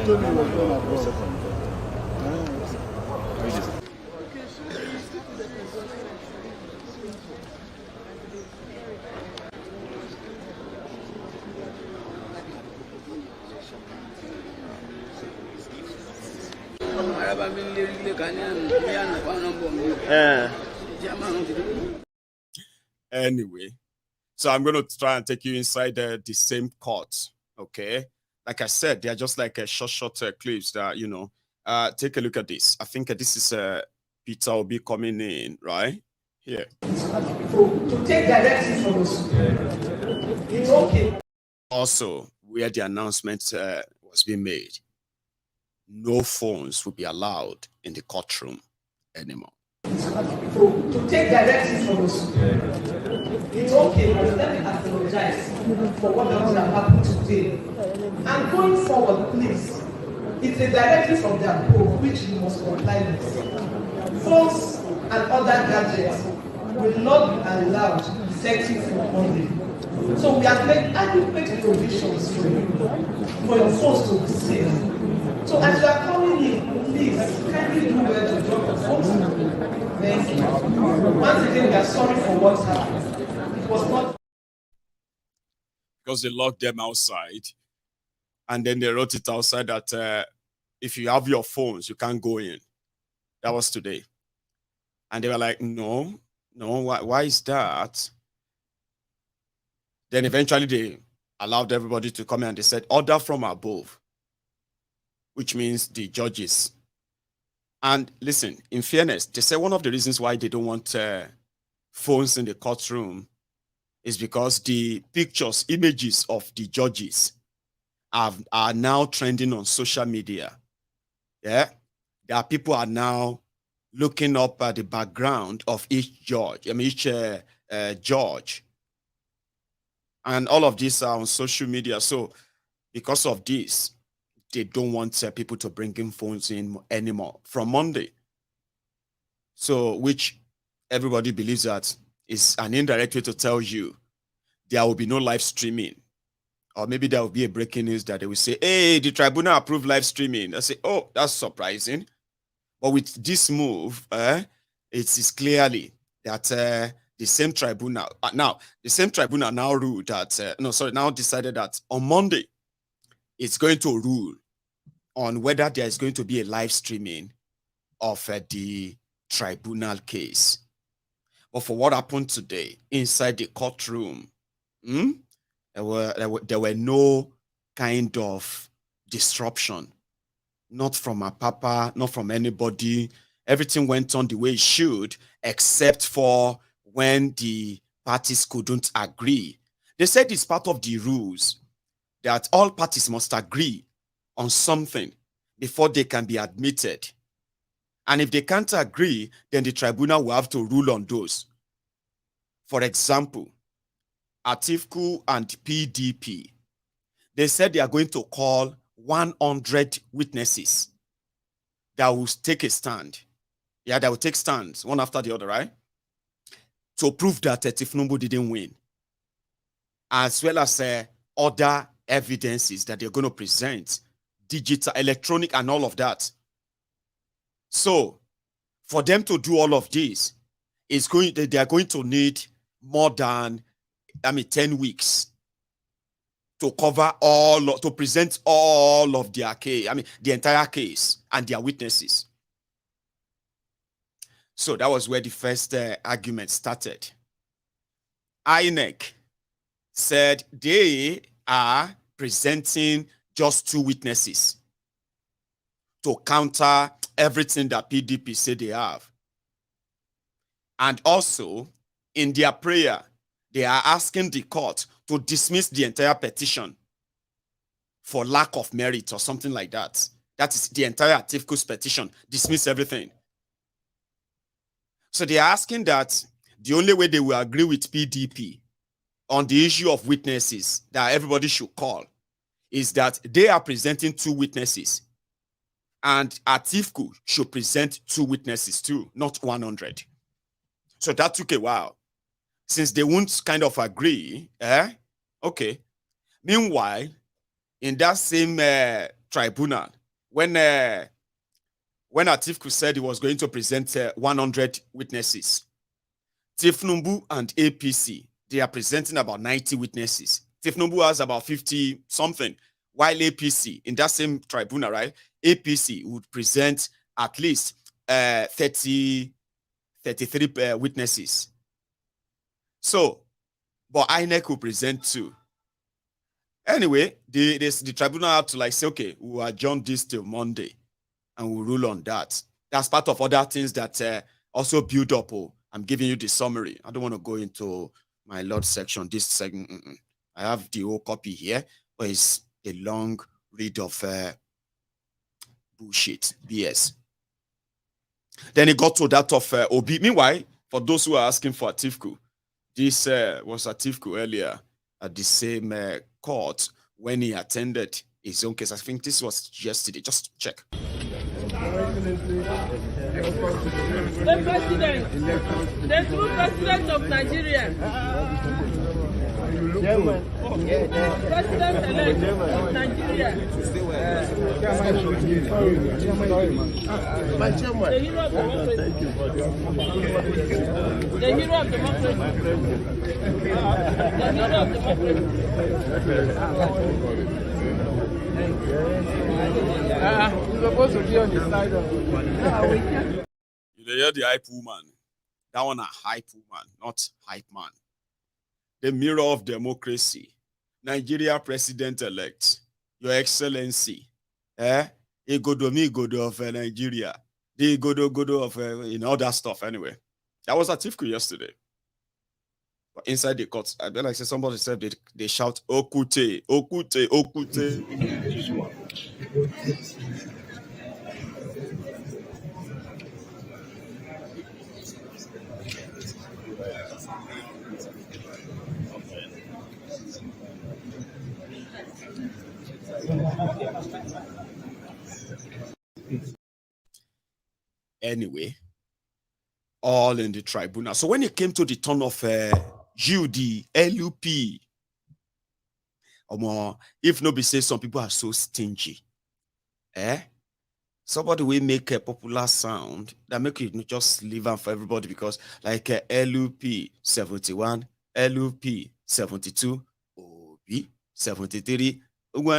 Good morning. Anyway, so I'm going to try and take you inside the same court, okay? Like I said, they're just like a short clips that, you know, take a look at this. I think this is Peter will be coming in, right? Here. To take directives from us. It's okay. Also, where the announcement was being made, no phones will be allowed in the courtroom anymore. To take directives from us. It's okay, but let me apologize for what has happened today. And going forward, please, it's a directive from the above which you must comply with. Phones and other gadgets will not be allowed effective from Monday. So we have made adequate provisions for you, for your phones to be safe. So as you are coming in, please kindly do well to drop your phones. Thank you. Once again, we are sorry for what happened. It was not because they locked them outside, and then they wrote it outside that if you have your phones, you can't go in. That was today. And they were like, no, why is that? Then eventually they allowed everybody to come in and they said, order from above, which means the judges. And listen, in fairness, they say one of the reasons why they don't want phones in the courtroom is because the pictures, images of the judges are now trending on social media. Yeah, there are people are now looking up at the background of each judge. I mean, each judge, and all of these are on social media. So, because of this, they don't want people to bring in phones in anymore from Monday. So, which everybody believes that it's an indirect way to tell you there will be no live streaming. Or maybe there will be a breaking news that they will say, hey, the tribunal approved live streaming. I say, oh, that's surprising. But with this move, it is clearly that the same tribunal, now ruled that, now decided that on Monday, it's going to rule on whether there is going to be a live streaming of the tribunal case. But for what happened today inside the courtroom, there were no kind of disruption, not from a papa, not from anybody. Everything went on the way it should, except for when the parties couldn't agree. They said it's part of the rules that all parties must agree on something before they can be admitted. And if they can't agree, then the tribunal will have to rule on those. For example, Atiku and PDP, they said they are going to call 100 witnesses that will take a stand. Yeah, that will take stands, one after the other, right? To prove that Tinubu didn't win. As well as other evidences that they're going to present, digital, electronic, and all of that. So, for them to do all of this, they are going to need more than 10 weeks to cover to present all of their case, the entire case and their witnesses. So that was where the first argument started. INEC said they are presenting just 2 witnesses to counter everything that PDP said they have. And also, in their prayer, they are asking the court to dismiss the entire petition for lack of merit or something like that. That is the entire Atiku's petition. Dismiss everything. So they are asking that the only way they will agree with PDP on the issue of witnesses that everybody should call is that they are presenting 2 witnesses and Atiku should present 2 witnesses too, not 100. So that took a while. Since they won't kind of agree, okay. Meanwhile, in that same tribunal, when Atiku said he was going to present 100 witnesses, Tinubu and APC, they are presenting about 90 witnesses. Tinubu has about 50 something, while APC, in that same tribunal, right, APC would present at least 33 witnesses. So, but INEC will present 2. Anyway, the tribunal had to say, okay, we'll adjourn this till Monday and we'll rule on that. That's part of other things that also build up. I'm giving you the summary. I don't want to go into my Lord section, this segment. I have the whole copy here, but it's a long read of bullshit, BS. Then it got to that of Obi. Meanwhile, for those who are asking for Atiku, this was Atiku earlier at the same court when he attended his own case. I think this was yesterday. Just check. The president, the true president of Nigeria. President-elect of Nigeria. The hero of democracy. The hero of democracy. The hero of democracy. You're supposed to be on the side of You hear the hype woman. That one a hype woman, not hype man. The mirror of democracy. Nigeria president-elect. Your Excellency. Igodo of Nigeria. The Igodo of all that stuff anyway. That was Atiku yesterday. But inside the court, I like somebody said they shout Okute, Okute, Okute. Anyway, all in the tribunal. So when it came to the turn of you, the LUP, if nobody says some people are so stingy, somebody will make a popular sound that make it just leave them for everybody, because like LUP 71, LUP 72, OB 73,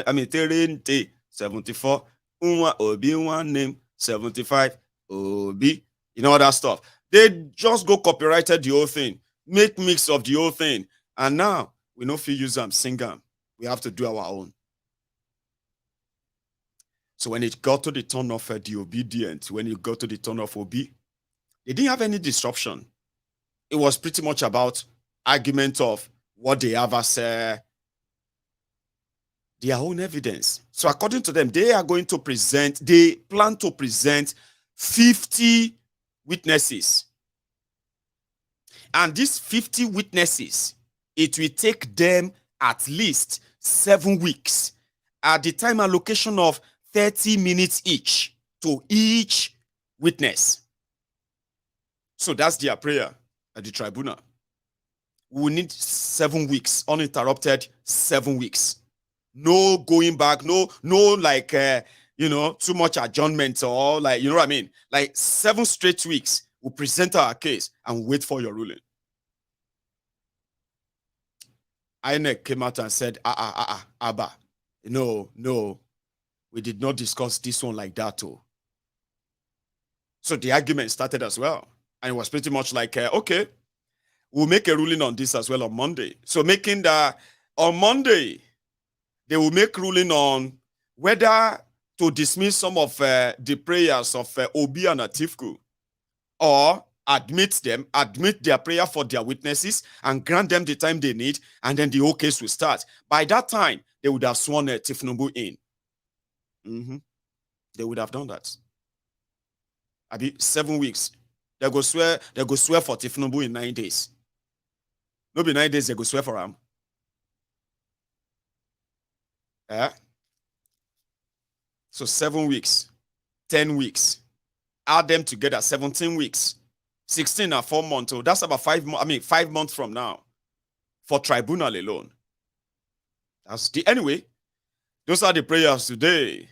I mean 30, 74, OB one name 75, OB, you know, all that stuff. They just go copyrighted the whole thing, make mix of the whole thing, and now we no feel use them, sing them. We have to do our own. So when it got to the turn of the obedient, when it got to the turn of OB, they didn't have any disruption. It was pretty much about argument of what they have as their own evidence. So according to them, they are going to present, they plan to present 50 witnesses. And these 50 witnesses, it will take them at least 7 weeks at the time allocation of 30 minutes each to each witness. So that's their prayer at the tribunal. We need 7 weeks, uninterrupted 7 weeks. No going back, no like, too much adjournment or like, you know what I mean? Like 7 straight weeks, we'll present our case and wait for your ruling. INEC came out and said, Abba, no, we did not discuss this one like that, too. So the argument started as well. And it was pretty much like, okay, we'll make a ruling on this as well on Monday. So making that on Monday, they will make ruling on whether to dismiss some of the prayers of Obi and Atifku, or admit their prayer for their witnesses and grant them the time they need, and then the whole case will start. By that time, they would have sworn Tinubu in. They would have done that. 7 weeks. They go swear for Tinubu in 9 days. No be 9 days, they go swear for him. So 7 weeks, 10 weeks. Add them together, 17 weeks. 16 and 4 months. So that's about 5 months. 5 months from now for tribunal alone. Anyway, those are the prayers today.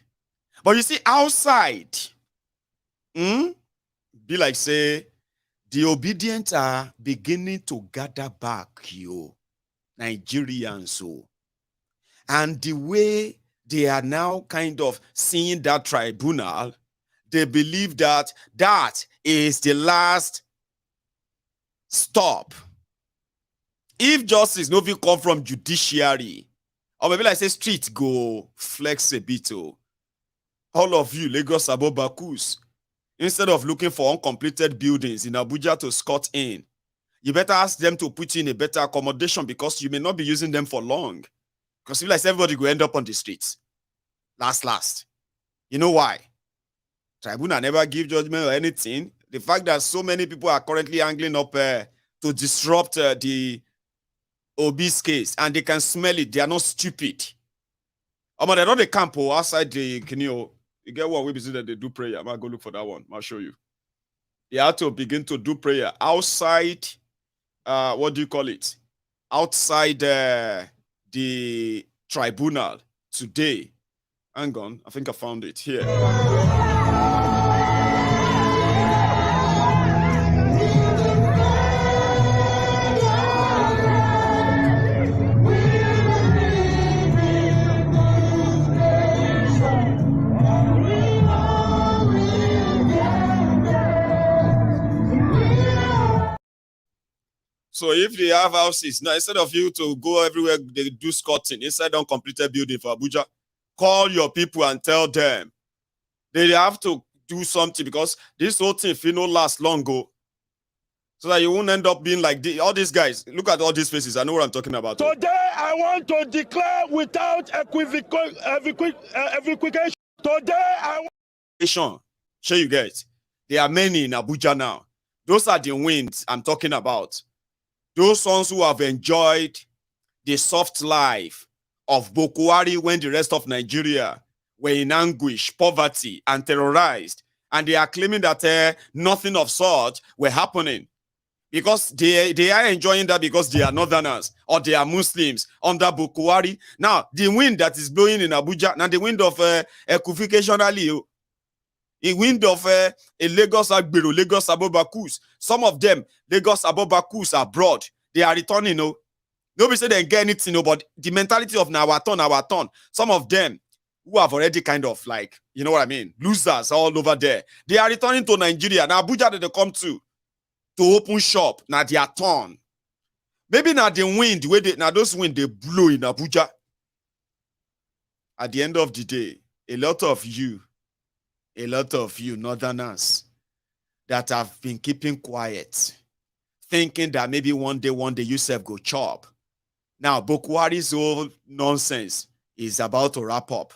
But you see, outside, be like say, the obedient are beginning to gather back, Nigerians, and the way they are now kind of seeing that tribunal, they believe that is the last stop. If justice no fit come from judiciary, or maybe like say street go flex a bit, all of you Lagos Abobakus, instead of looking for uncompleted buildings in Abuja to scot in, you better ask them to put you in a better accommodation, because you may not be using them for long. Because like everybody will end up on the streets. Last. You know why? Tribunal never give judgment or anything. The fact that so many people are currently angling up to disrupt the OB's case, and they can smell it. They are not stupid. They're not the camp outside the you get what we busy that they do prayer. I'm gonna go look for that one. I'll show you. They have to begin to do prayer outside. What do you call it? Outside the tribunal today. Hang on, I think I found it here. So if they have houses, now instead of you to go everywhere, they do scotting inside uncompleted building for Abuja, call your people and tell them they have to do something, because this whole thing will not last long ago. So that you won't end up being like all these guys. Look at all these faces. I know what I'm talking about. Today, I want to declare without equivocation. Today, I want. Sure, you guys. There are many in Abuja now. Those are the wins I'm talking about. Those ones who have enjoyed the soft life of Buhari when the rest of Nigeria were in anguish, poverty, and terrorized. And they are claiming that nothing of such were happening. Because they are enjoying that because they are northerners or they are Muslims under Buhari. Now, the wind that is blowing in Abuja, now the wind of occasionally, a wind of a Lagos Agbero, Lagos Abobakus. Some of them, Lagos Abobakus abroad, they are returning. Nobody say they get anything, but the mentality of our turn. Some of them who have already kind of like, you know what I mean, losers all over there. They are returning to Nigeria. Now, Abuja that they come to open shop. Now their turn. Maybe now the wind, now those wind they blow in Abuja. At the end of the day, a lot of you northerners that have been keeping quiet, thinking that maybe one day yourself go chop. Now, Buhari's whole nonsense is about to wrap up.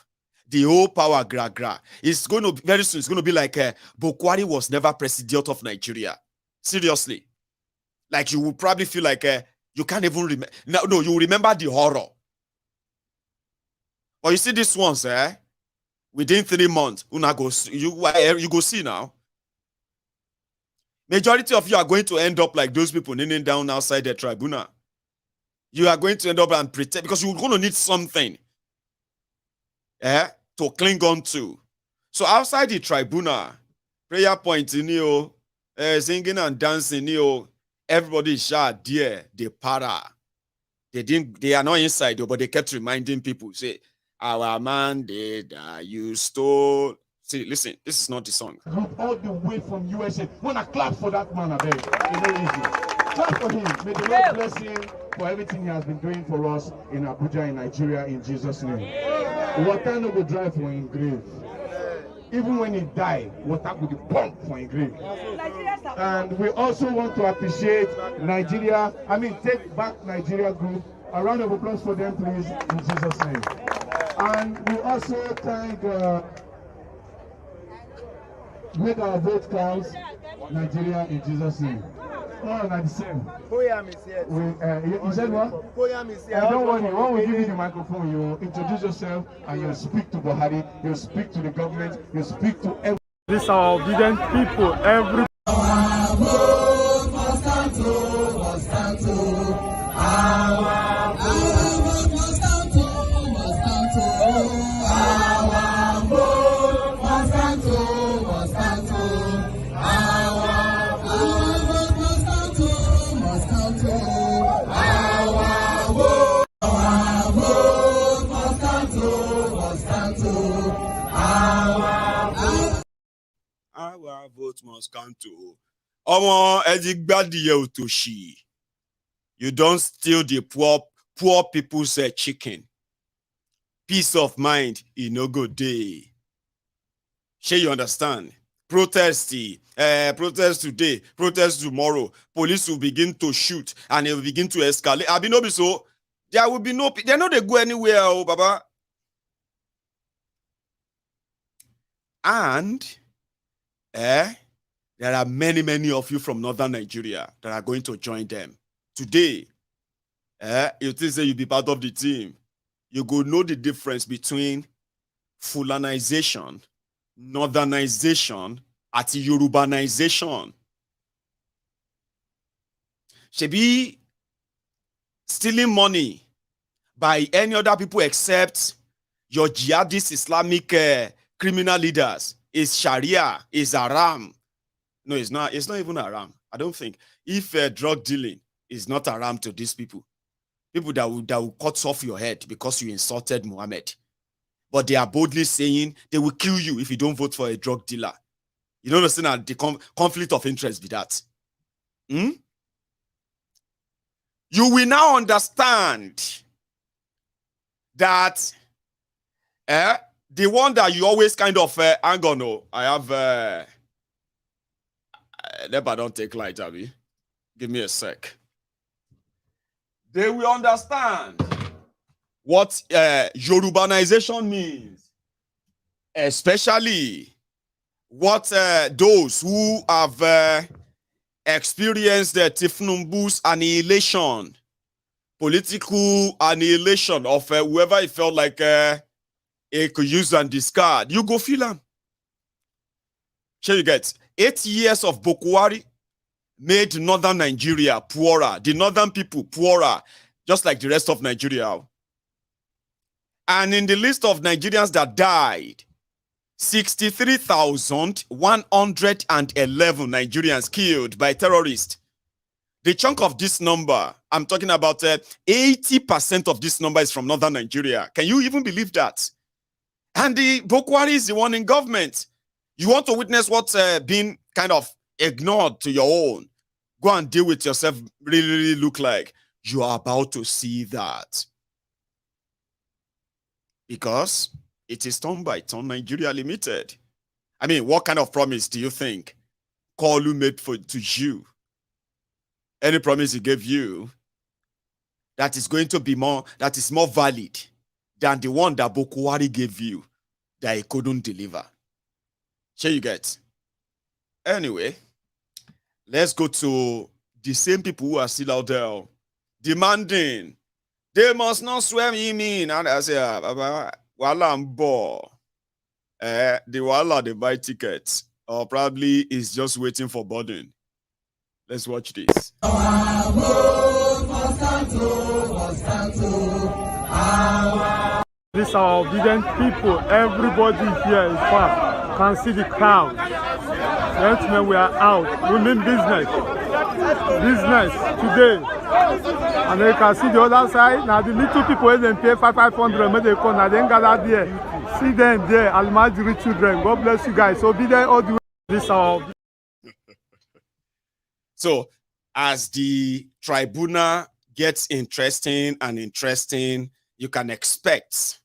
The whole power gra. It's going to very soon. It's going to be like Buhari was never president of Nigeria. Seriously, like you will probably feel like you can't even remember. No, you remember the horror. But you see this ones, within 3 months, you go see now. Majority of you are going to end up like those people kneeling down outside the tribunal. You are going to end up and pretend because you're going to need something to cling on to. So outside the tribunal, prayer point in you. Singing and dancing, everybody is shot there. They para. They are not inside, but they kept reminding people, say, our man did, you stole. See, listen, this is not the song. All the way from USA. Wanna clap for that man, I beg. It's not easy. Clap for him. May the Lord bless him for everything he has been doing for us in Abuja, in Nigeria, in Jesus' name. Water no go dry for him grave. Even when he died, water would be pumped for his grave. And we also want to appreciate Nigeria, take back Nigeria group. A round of applause for them, please, in Jesus' name. And we also thank, make our vote count, Nigeria, in Jesus' name. Oh, not the same. You said what? Don't worry, when we give you the microphone, you introduce yourself and you speak to Buhari, you speak to the government, you speak to everyone. These are obedient people. Every our vote must count to. You don't steal the poor people's chicken. Peace of mind in no good day. Shall you understand? Protest today, protest tomorrow. Police will begin to shoot and it will begin to escalate. I be so there will be no. They're not they go anywhere, oh Baba. And there are many of you from northern Nigeria that are going to join them today. You think say you be part of the team. You go know the difference between Fulanization, northernization, and Yorubanization. Shebi stealing money by any other people except your jihadist Islamic criminal leaders is Sharia, is haram. No, it's not. It's not even haram. I don't think. If drug dealing is not haram to these people that will cut off your head because you insulted Muhammad, but they are boldly saying they will kill you if you don't vote for a drug dealer. You don't understand the conflict of interest with that. You will now understand that the one that you always kind of hang on. No, I have never don't take light, Abby. Give me a sec. They will understand what Yorubanization means, especially what those who have experienced the Tinubu's annihilation, political annihilation of whoever it felt like it could use and discard. You go feel them. Sure you get 8 years of Buhari made northern Nigeria poorer, the northern people poorer, just like the rest of Nigeria. And in the list of Nigerians that died, 63,111 Nigerians killed by terrorists. The chunk of this number, I'm talking about 80% of this number is from northern Nigeria. Can you even believe that? And the Buhari is the one in government. You want to witness what's being kind of ignored to your own. Go and deal with yourself. Really look like you are about to see that. Because it is turn by turn Nigeria Limited. I mean, what kind of promise do you think Kolu made to you? Any promise he gave you that is going to be more valid than the one that Buhari gave you that he couldn't deliver. Sure you get. Anyway, let's go to the same people who are still out there demanding they must not swear him in. And I say, wala ambo. The wala they buy tickets, or probably is just waiting for boarding. Let's watch this. These are obedient people. Everybody here is far. Can see the crowd. Gentlemen, we are out. We mean business. Business today. And then you can see the other side. Now the little people when they pay 500 when they come, now they gather there. See them there. Almajiri children. God bless you guys. Obedient all the way. This are so as the tribunal gets interesting, you can expect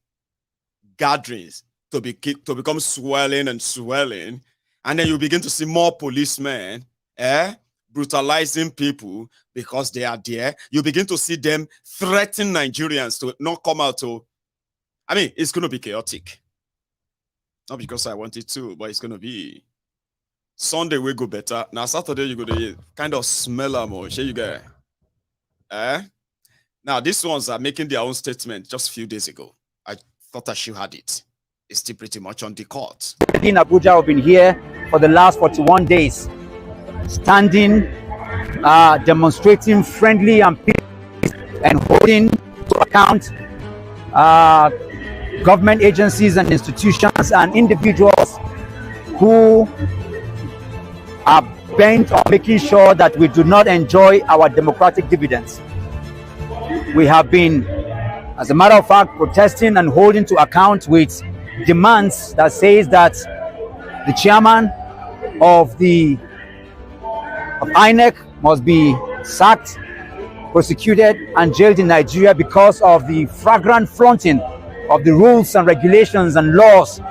gatherings to become swelling, and then you begin to see more policemen brutalizing people because they are there. You begin to see them threaten Nigerians to not come out. I mean, it's going to be chaotic. Not because I want it to, but it's going to be. Sunday will go better. Now Saturday you go to kind of smell them more. Sure you get. Now these ones are making their own statement just a few days ago. I thought I should had it. It's still pretty much on the court. In Abuja, I've been here for the last 41 days, standing, demonstrating friendly and peace, and holding to account government agencies and institutions and individuals who are bent on making sure that we do not enjoy our democratic dividends. We have been, as a matter of fact, protesting and holding to account with demands that says that the chairman of INEC must be sacked, prosecuted, and jailed in Nigeria because of the flagrant flaunting of the rules and regulations and laws,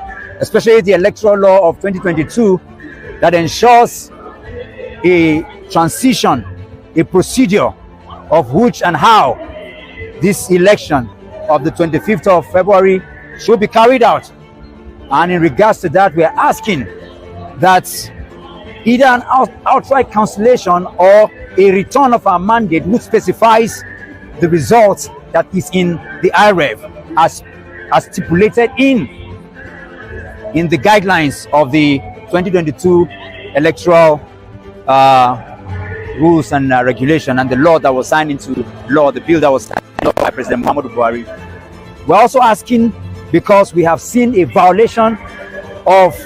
especially the electoral law of 2022, that ensures a transition, a procedure of which and how this election of the 25th of February should be carried out. And in regards to that, we are asking that either an outright cancellation or a return of our mandate which specifies the results that is in the IREV as stipulated in the guidelines of the 2022 electoral rules and regulation and the law that was signed into law, the bill that was signed by President Muhammadu Buhari. We're also asking because we have seen a violation of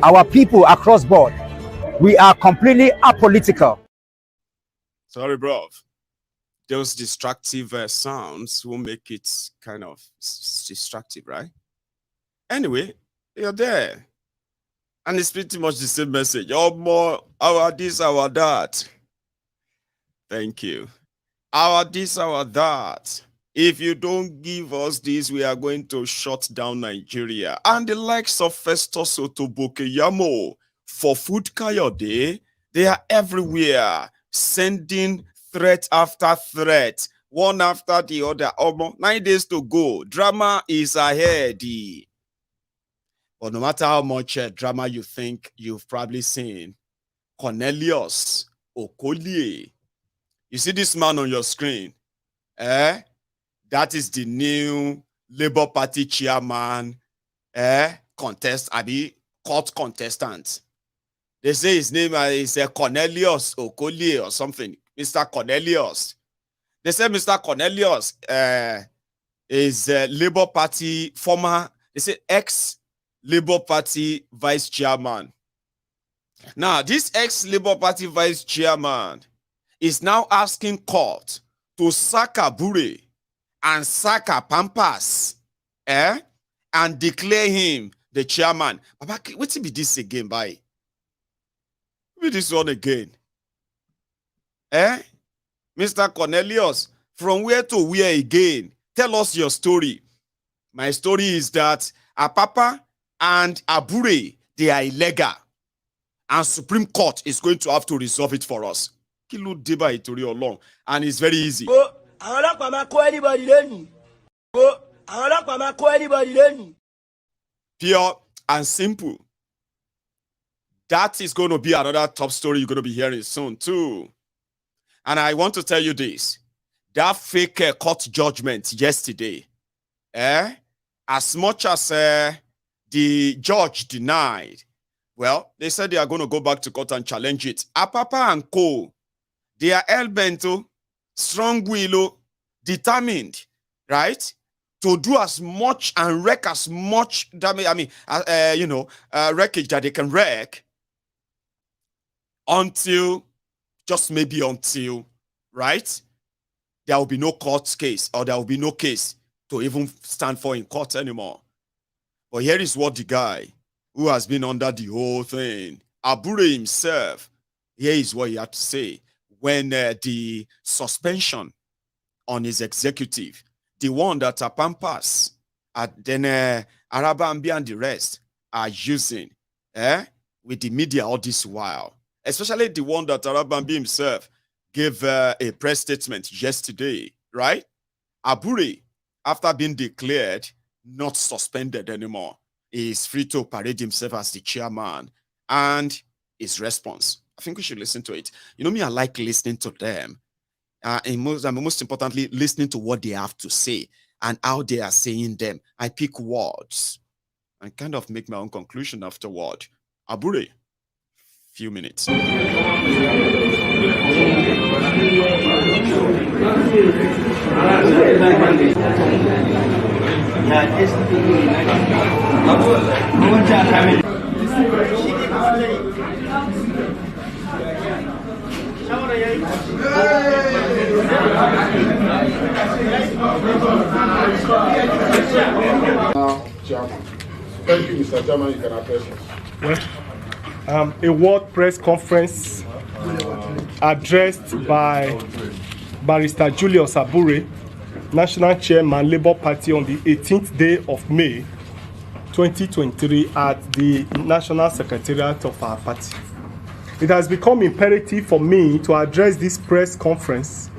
our people across board. We are completely apolitical. Sorry, bro. Those distractive sounds will make it kind of distractive, right? Anyway, you're there. And it's pretty much the same message. Oh, more, our this, our that. Thank you. Our this, our that. If you don't give us this, we are going to shut down Nigeria. And the likes of Festus Otobokeyamo for Food Kayode, they are everywhere, sending threat after threat, one after the other. Almost 9 days to go. Drama is ahead. But no matter how much drama you think you've probably seen, Cornelius Okolie, you see this man on your screen? That is the new Labour Party chairman court contestant. They say his name is Cornelius Okolie or something. Mr. Cornelius. They say Mr. Cornelius is Labour Party former, they say ex-Labour Party vice chairman. Now, this ex-Labour Party vice chairman is now asking court to sack Abure and sack Pampas, and declare him the chairman. Baba, what be this again, by? Be this one again. Mr. Cornelius, from where to where again? Tell us your story. My story is that Apapa and Abure, they are illegal. And Supreme Court is going to have to resolve it for us. Kilo deba itori olong. And it's very easy. Pure and simple. That is going to be another top story you're going to be hearing soon too. And I want to tell you this. That fake court judgment yesterday, as much as the judge denied, well, they said they are going to go back to court and challenge it. Apapa and Co, they are hell-bent, strong-willed, determined, right, to do as much and wreck as much damage, wreckage that they can wreck until, just maybe until, right, there will be no court case, or there will be no case to even stand for in court anymore. But here is what the guy who has been under the whole thing, Abure himself, here is what he had to say when the suspension on his executive, the one that Pampas, then Arabambi and the rest are using with the media all this while, especially the one that Arabambi himself gave a press statement yesterday, right? Abure, after being declared not suspended anymore, is free to parade himself as the chairman, and his response, I think we should listen to it. You know me, I like listening to them. And most importantly, listening to what they have to say and how they are saying them. I pick words and kind of make my own conclusion afterward. Abure, few minutes. Thank you, Mr. Chairman. You can address us. Well, a World Press Conference addressed by Barrister Julius Abure, National Chairman, Labour Party, on the 18th day of May 2023 at the National Secretariat of our party. It has become imperative for me to address this press conference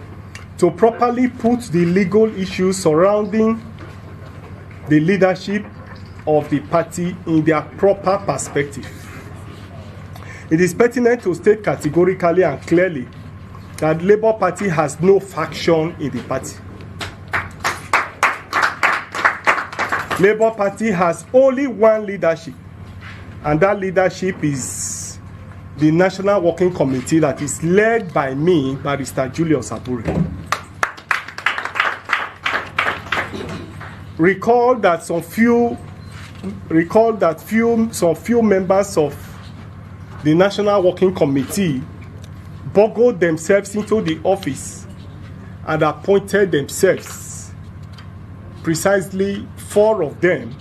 to properly put the legal issues surrounding the leadership of the party in their proper perspective. It is pertinent to state categorically and clearly that the Labour Party has no faction in the party. Labour Party has only one leadership, and that leadership is the National Working Committee that is led by me, Barrister Julius Abure. Recall that some few members of the National Working Committee boggled themselves into the office and appointed themselves, precisely 4 of them,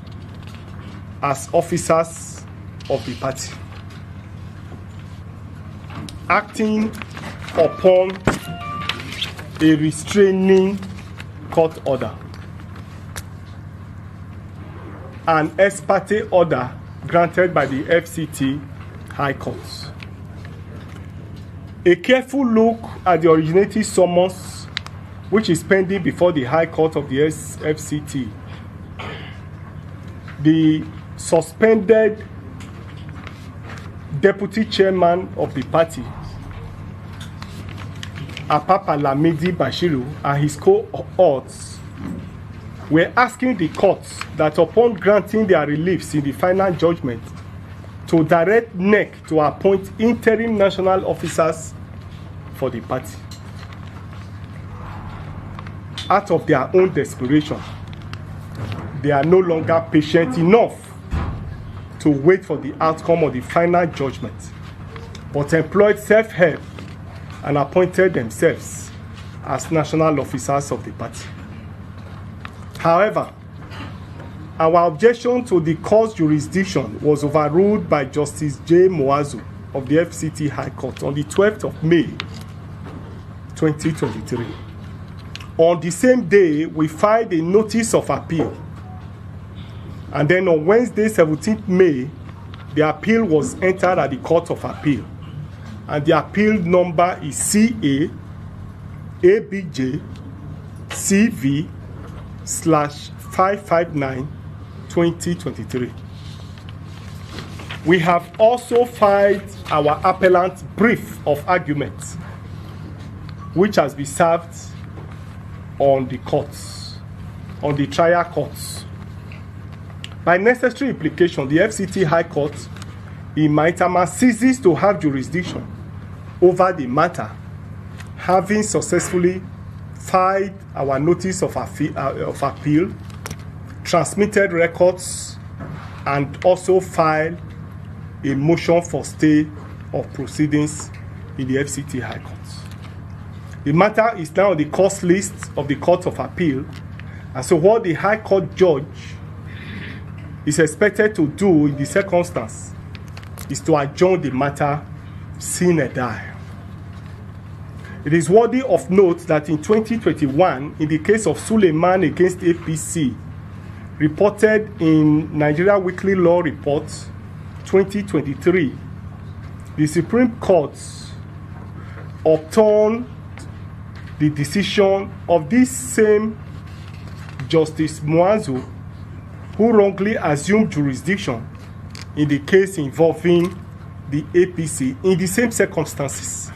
as officers of the party, acting upon a restraining court order, an ex parte order granted by the FCT High Court. A careful look at the originating summons, which is pending before the High Court of the FCT, the suspended deputy chairman of the party, Apapa Lamidi Bashiru, and his cohorts were asking the courts that upon granting their reliefs in the final judgment, to to direct INEC to appoint interim national officers for the party. Out of their own desperation, they are no longer patient enough to wait for the outcome of the final judgment, but employed self-help and appointed themselves as national officers of the party. However, our objection to the court's jurisdiction was overruled by Justice J. Moazu of the FCT High Court on the 12th of May, 2023. On the same day, we filed a notice of appeal. And then on Wednesday, 17th May, the appeal was entered at the Court of Appeal. And the appeal number is CA ABJ CV/559/2023. We have also filed our appellant brief of argument, which has been served on the courts, on the trial courts. By necessary implication, the FCT High Court in Maitama ceases to have jurisdiction over the matter, having successfully filed our notice of appeal, transmitted records, and also filed a motion for stay of proceedings in the FCT High Court. The matter is now on the course list of the Court of Appeal, and so what the High Court judge is expected to do in the circumstance is to adjourn the matter sine die. It is worthy of note that in 2021, in the case of Suleiman against APC, reported in Nigeria Weekly Law Report 2023, the Supreme Court overturned the decision of this same Justice Moazu, who wrongly assumed jurisdiction in the case involving the APC in the same circumstances,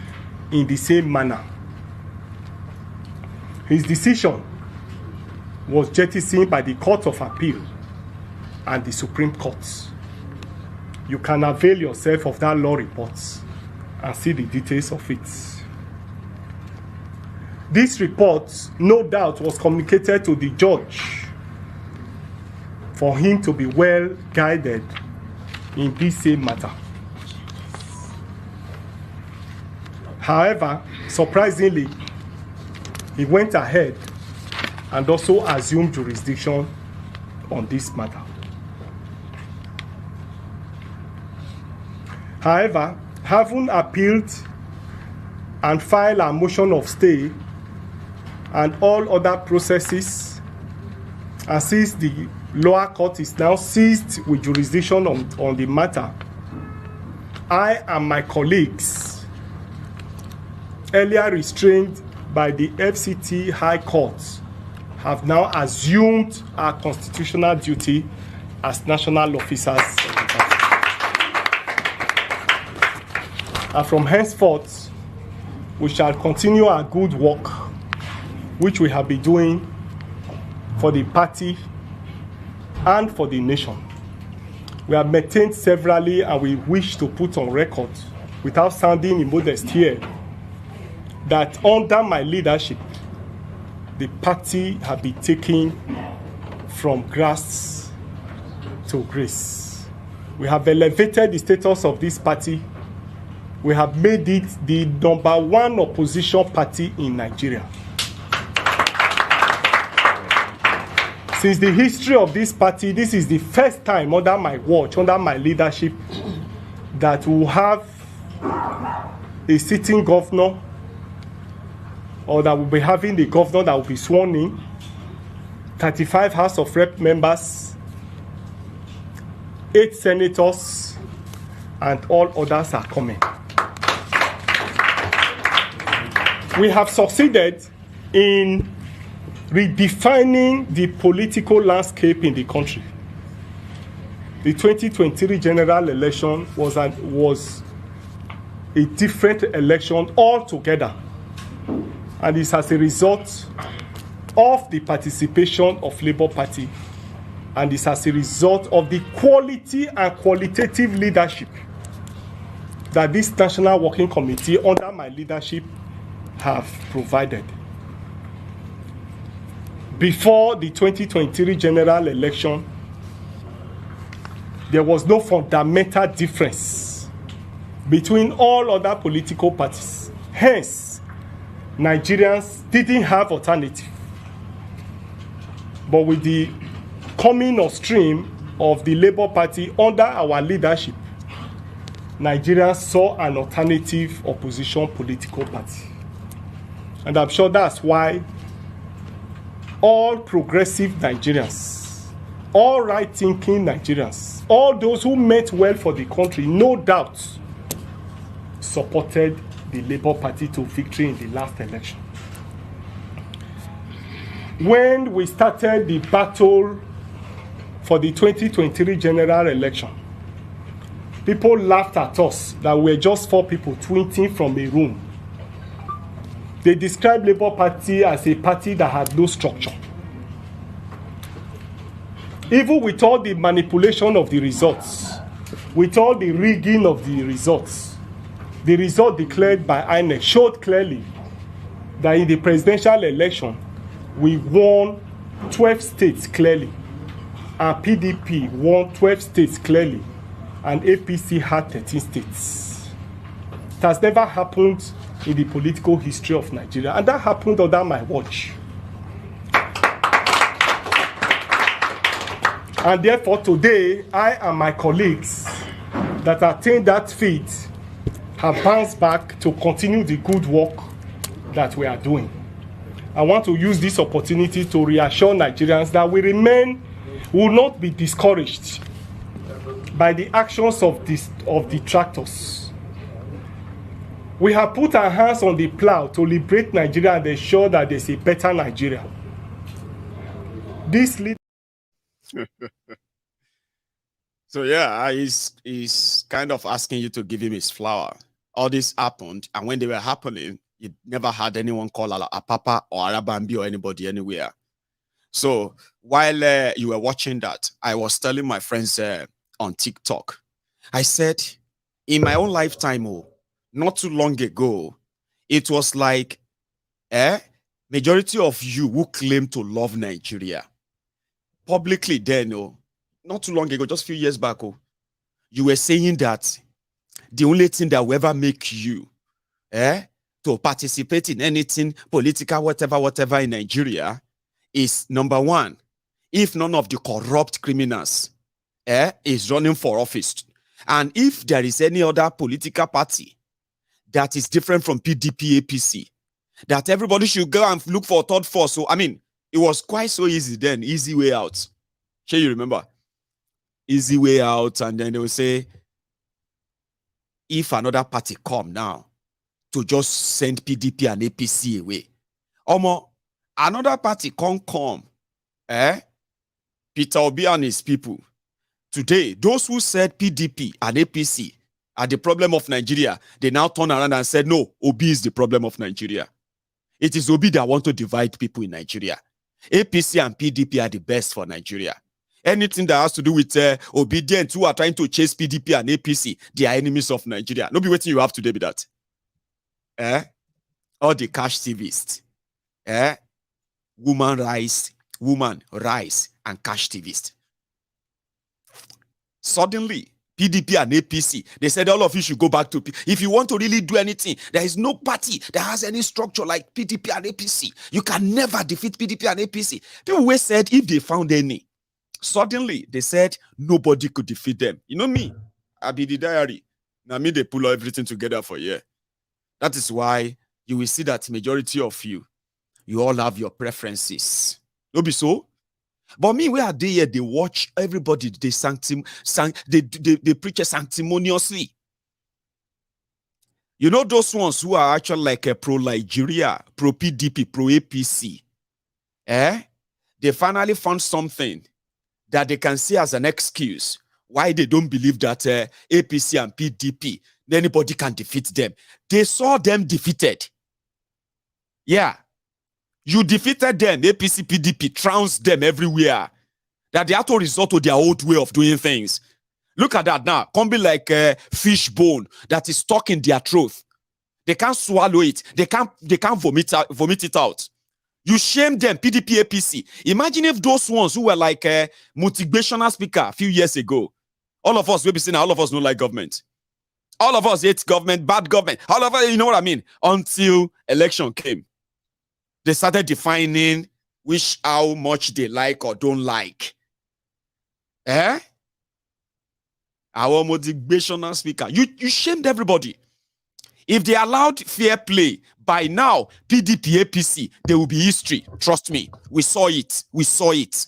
in the same manner. His decision was jettisoned by the Court of Appeal and the Supreme Court. You can avail yourself of that law report and see the details of it. This report, no doubt, was communicated to the judge for him to be well guided in this same matter. However, surprisingly, he went ahead and also assumed jurisdiction on this matter. However, having appealed and filed a motion of stay and all other processes, and since the lower court is now seized with jurisdiction on the matter, I and my colleagues, earlier restrained by the FCT High Court, have now assumed our constitutional duty as national officers. And from henceforth, we shall continue our good work, which we have been doing for the party and for the nation. We have maintained severally, and we wish to put on record, without sounding immodest here, that under my leadership, the party has been taken from grass to grace. We have elevated the status of this party. We have made it the #1 opposition party in Nigeria. Since the history of this party, this is the first time under my watch, under my leadership, that we will have a sitting governor, or that we'll be having the governor that will be sworn in, 35 House of Rep members, 8 senators, and all others are coming. We have succeeded in redefining the political landscape in the country. The 2023 general election was a different election altogether, and it's as a result of the participation of Labour Party And it's as a result of the quality and qualitative leadership that this National Working Committee under my leadership have provided. Before the 2023 general election, there was no fundamental difference between all other political parties. Hence, Nigerians didn't have alternative. But with the coming on stream of the Labour Party under our leadership, Nigerians saw an alternative opposition political party. And I'm sure that's why all progressive Nigerians, all right-thinking Nigerians, all those who meant well for the country, no doubt, supported the Labour Party to victory in the last election. When we started the battle for the 2023 general election, people laughed at us that we were just 4 people tweeting from a room. They described Labour Party as a party that had no structure. Even with all the manipulation of the results, with all the rigging of the results, the result declared by INEC showed clearly that in the presidential election, we won 12 states clearly, and PDP won 12 states clearly, and APC had 13 states. It has never happened in the political history of Nigeria, and that happened under my watch. And therefore today, I and my colleagues that attained that feat have bounced back to continue the good work that we are doing. I want to use this opportunity to reassure Nigerians that we will not be discouraged by the actions of detractors. We have put our hands on the plow to liberate Nigeria and ensure that there's a better Nigeria. This So yeah, he's kind of asking you to give him his flower. All this happened, and when they were happening, you never had anyone call Apapa or Arabambi or anybody anywhere. So while you were watching that, I was telling my friends on TikTok, I said, in my own lifetime, not too long ago, it was like majority of you who claim to love Nigeria publicly then, not too long ago, just a few years back, you were saying that the only thing that will ever make you to participate in anything political, whatever in Nigeria is, number one, if none of the corrupt criminals is running for office, and if there is any other political party that is different from PDP, APC, that everybody should go and look for a third force. So, I mean, it was quite so easy then, easy way out. Sure, you remember? Easy way out, and then they will say, if another party come now to just send PDP and APC away, another party can't come, Peter Obi and his people. Today, those who said PDP and APC are the problem of Nigeria, they now turn around and said, no, Obi is the problem of Nigeria. It is Obi that want to divide people in Nigeria. APC and PDP are the best for Nigeria. Anything that has to do with obedience who are trying to chase PDP and APC, they are enemies of Nigeria. No be waiting you have today be that. All the cash TVists. Woman rice, and cash TVists. Suddenly, PDP and APC, they said all of you should go back to if you want to really do anything, there is no party that has any structure like PDP and APC. You can never defeat PDP and APC. People always said if they found any, suddenly they said nobody could defeat them. You know me, I be the diary. Now me, they pull everything together for you. That is why you will see that majority of you all have your preferences. No be so? But me, where are they here? They watch everybody, they preach sanctimoniously. You know those ones who are actually like a pro-Nigeria, pro-PDP, pro-APC. They finally found something that they can see as an excuse why they don't believe that APC and PDP, anybody can defeat them. They saw them defeated. Yeah. You defeated them, APC, PDP, trounced them everywhere. that they have to resort to their old way of doing things. Look at that now. Come be like a fish bone that is stuck in their throat. They can't swallow it. They can't vomit it out. You shame them, PDP, APC. Imagine if those ones who were like a motivational speaker a few years ago, all of us will be saying, all of us don't like government. All of us hate government, bad government. All of us, you know what I mean? Until election came. They started defining how much they like or don't like. Our motivational speaker. You shamed everybody. If they allowed fair play, by now, PDP, APC, there will be history. Trust me. We saw it. We saw it.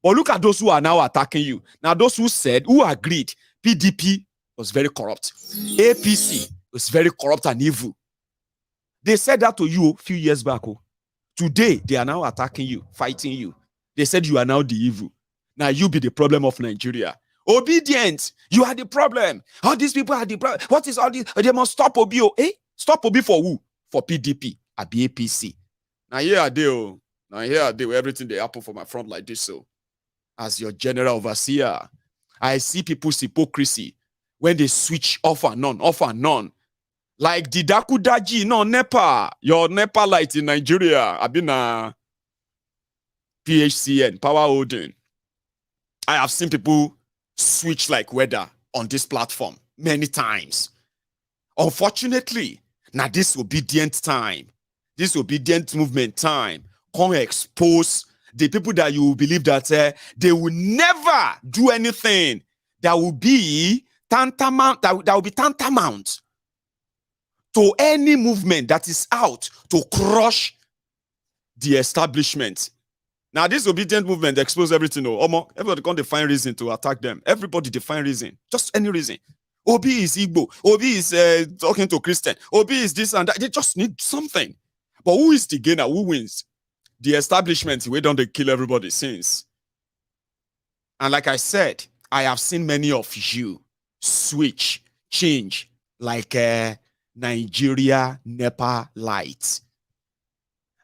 But look at those who are now attacking you. Now, those who agreed, PDP was very corrupt. APC was very corrupt and evil. They said that to you a few years back. Oh. Today, they are now attacking you, fighting you. They said you are now the evil. Now you be the problem of Nigeria. Obedient, you are the problem. All these people are the problem. What is all this? They must stop Obi. Stop Obi for who? For PDP, Abi APC. Now here are they. Oh. Now here are they. Everything they happen for my front like this. So, as your general overseer, I see people's hypocrisy when they switch off and on. Like the Dakudaji, no NEPA, your NEPA light in Nigeria. I've been a PHCN, power holding. I have seen people switch like weather on this platform many times. Unfortunately, now this obedient time, this obedient movement time, come expose the people that you believe that they will never do anything that will be tantamount, that will be tantamount to any movement that is out to crush the establishment. Now, this obedient movement expose everything. Everybody can't define reason to attack them. Everybody define reason. Just any reason. Obi is Igbo. Obi is talking to Christian. Obi is this and that. They just need something. But who is the gainer? Who wins? The establishment. We don't kill everybody since. And like I said, I have seen many of you switch, change, like Nigeria NEPA lights.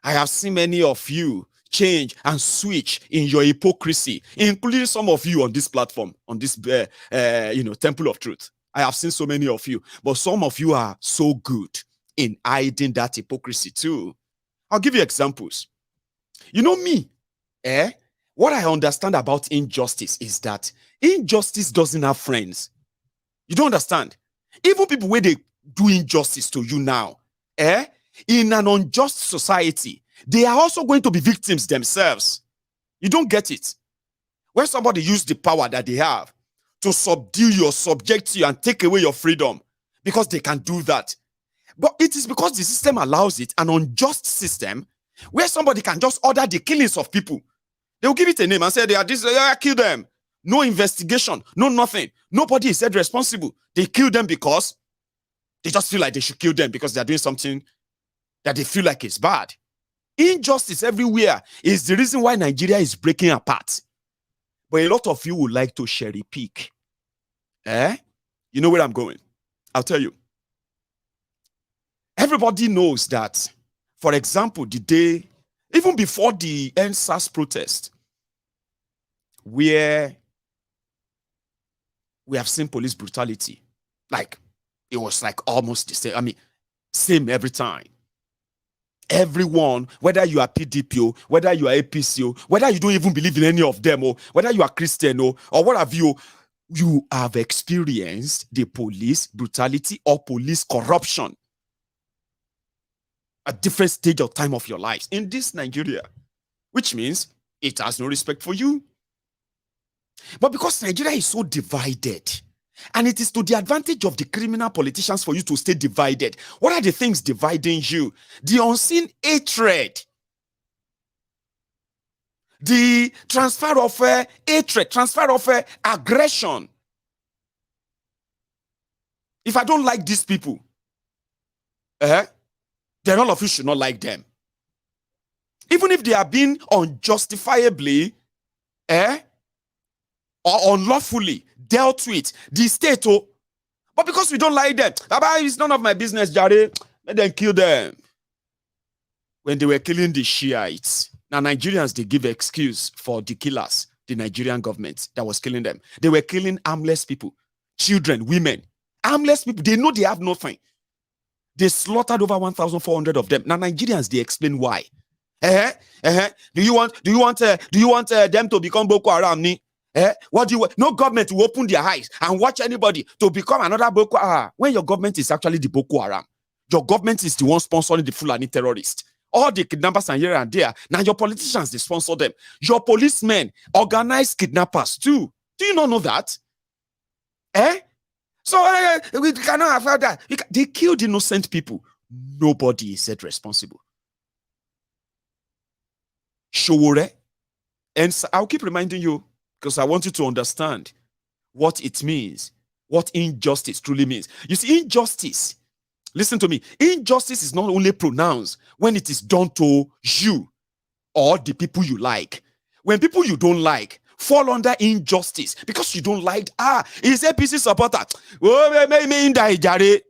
I have seen many of you change and switch in your hypocrisy, including some of you on this platform, on this Temple of Truth. I have seen so many of you, but some of you are so good in hiding that hypocrisy too. I'll give you examples. You know me, what I understand about injustice is that injustice doesn't have friends. You don't understand? Even people where they do injustice to you now, in an unjust society, they are also going to be victims themselves. You don't get it. When somebody uses the power that they have to subdue you, subject you, and take away your freedom, because they can do that. But it is because the system allows it, an unjust system, where somebody can just order the killings of people. They will give it a name and say, they are this, kill them. No investigation, no nothing. Nobody is said responsible. They kill them because they just feel like they should kill them because they are doing something that they feel like is bad. Injustice everywhere is the reason why Nigeria is breaking apart. But a lot of you would like to cherry pick. You know where I'm going? I'll tell you. Everybody knows that, for example, the day, even before the NSAS protest, where we have seen police brutality. Like, it was like almost the same. I mean, same every time. Everyone, whether you are PDP, whether you are APC, whether you don't even believe in any of them, or whether you are Christian, or what have you have experienced the police brutality or police corruption at different stage of time of your lives in this Nigeria, which means it has no respect for you. But because Nigeria is so divided, and it is to the advantage of the criminal politicians for you to stay divided. What are the things dividing you? The unseen hatred. The transfer of hatred, transfer of aggression. If I don't like these people, then all of you should not like them. Even if they are being unjustifiably or unlawfully dealt with, the state, but because we don't like them, it's none of my business, Jare, let them kill them. When they were killing the Shiites, now Nigerians, they give excuse for the killers. the Nigerian government that was killing them. They were killing armless people, children, women, armless people. They know they have nothing. They slaughtered over 1,400 of them. Now Nigerians, they explain why. Do you want them to become Boko Haram? What do you want? No government will open their eyes and watch anybody to become another Boko Haram. When your government is actually the Boko Haram, your government is the one sponsoring the Fulani terrorists. All the kidnappers are here and there. Now your politicians, they sponsor them. Your policemen organize kidnappers too. Do you not know that? So we cannot afford that. They killed innocent people. Nobody is said responsible. Showore. And so I'll keep reminding you because I want you to understand what it means, what injustice truly means. You see, injustice, listen to me, injustice is not only pronounced when it is done to you or the people you like. When people you don't like fall under injustice because you don't like, he's a APC supporter. Oh, me in die, Jare.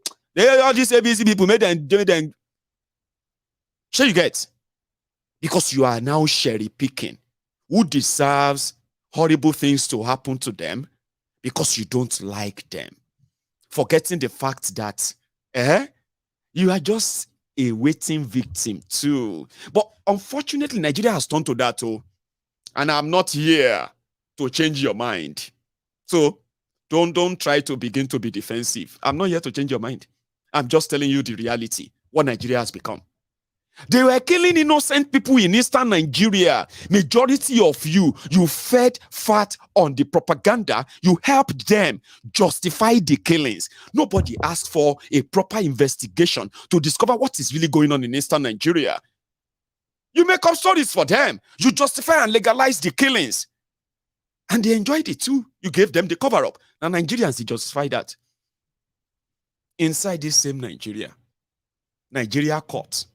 All these APC people made them. Sure you get? Because you are now cherry picking who deserves horrible things to happen to them because you don't like them. Forgetting the fact that you are just a waiting victim too. But unfortunately, Nigeria has turned to that too. And I'm not here to change your mind. So don't try to begin to be defensive. I'm not here to change your mind. I'm just telling you the reality, what Nigeria has become. They were killing innocent people in eastern Nigeria. Majority of you fed fat on the propaganda. You helped them justify the killings. Nobody asked for a proper investigation to discover what is really going on in eastern Nigeria. You make up stories for them. You justify and legalize the killings. And they enjoyed it too. You gave them the cover-up. Now Nigerians, they justify that. Inside this same Nigeria court,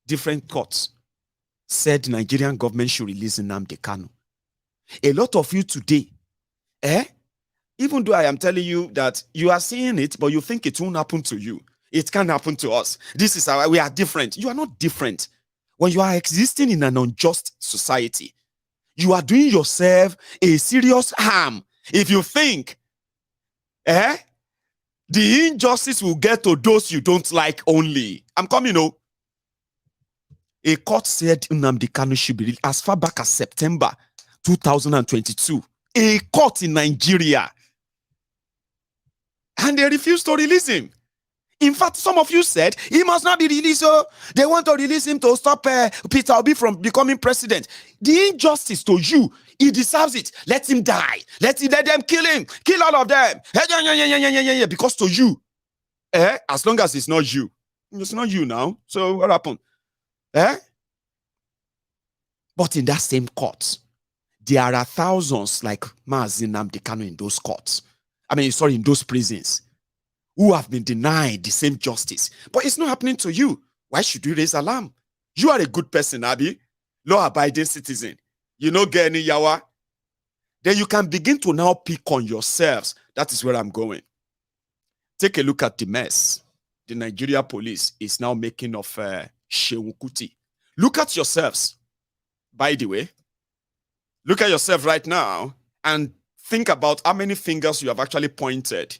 different courts said Nigerian government should release Nnamdi Kanu. A lot of you today, even though I am telling you that you are seeing it, but you think it won't happen to you. It can happen to us. This is how we are different. You are not different. When you are existing in an unjust society, you are doing yourself a serious harm. If you think, the injustice will get to those you don't like only. I'm coming, A court said Nnamdi Kanu should be released as far back as September 2022. A court in Nigeria. And they refused to release him. In fact, some of you said he must not be released. So they want to release him to stop Peter Obi from becoming president. The injustice to you, he deserves it. Let him die. Let them kill him. Kill all of them. Because to you, as long as it's not you now. So what happened? But in that same court, there are thousands like Mazi Nnamdi Kanu in those courts. In those prisons, who have been denied the same justice. But it's not happening to you. Why should you raise alarm? You are a good person, Abi. Law-abiding citizen. You know, get any yawa. Then you can begin to now pick on yourselves. That is where I'm going. Take a look at the mess the Nigeria police is now making of Shehu Kuti. Look at yourselves, by the way. Look at yourself right now and think about how many fingers you have actually pointed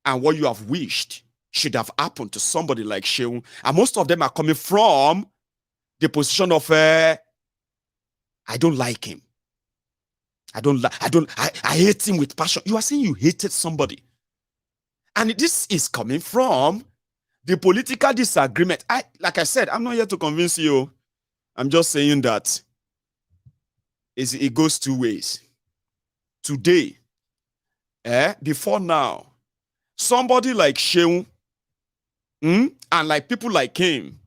and what you have wished should have happened to somebody like Shehu. And most of them are coming from the position of, I don't like him. I hate him with passion. You are saying you hated somebody. And this is coming from the political disagreement. Like I said, I'm not here to convince you. I'm just saying that it goes two ways. Today, before now, somebody like Shehu, and like people like him,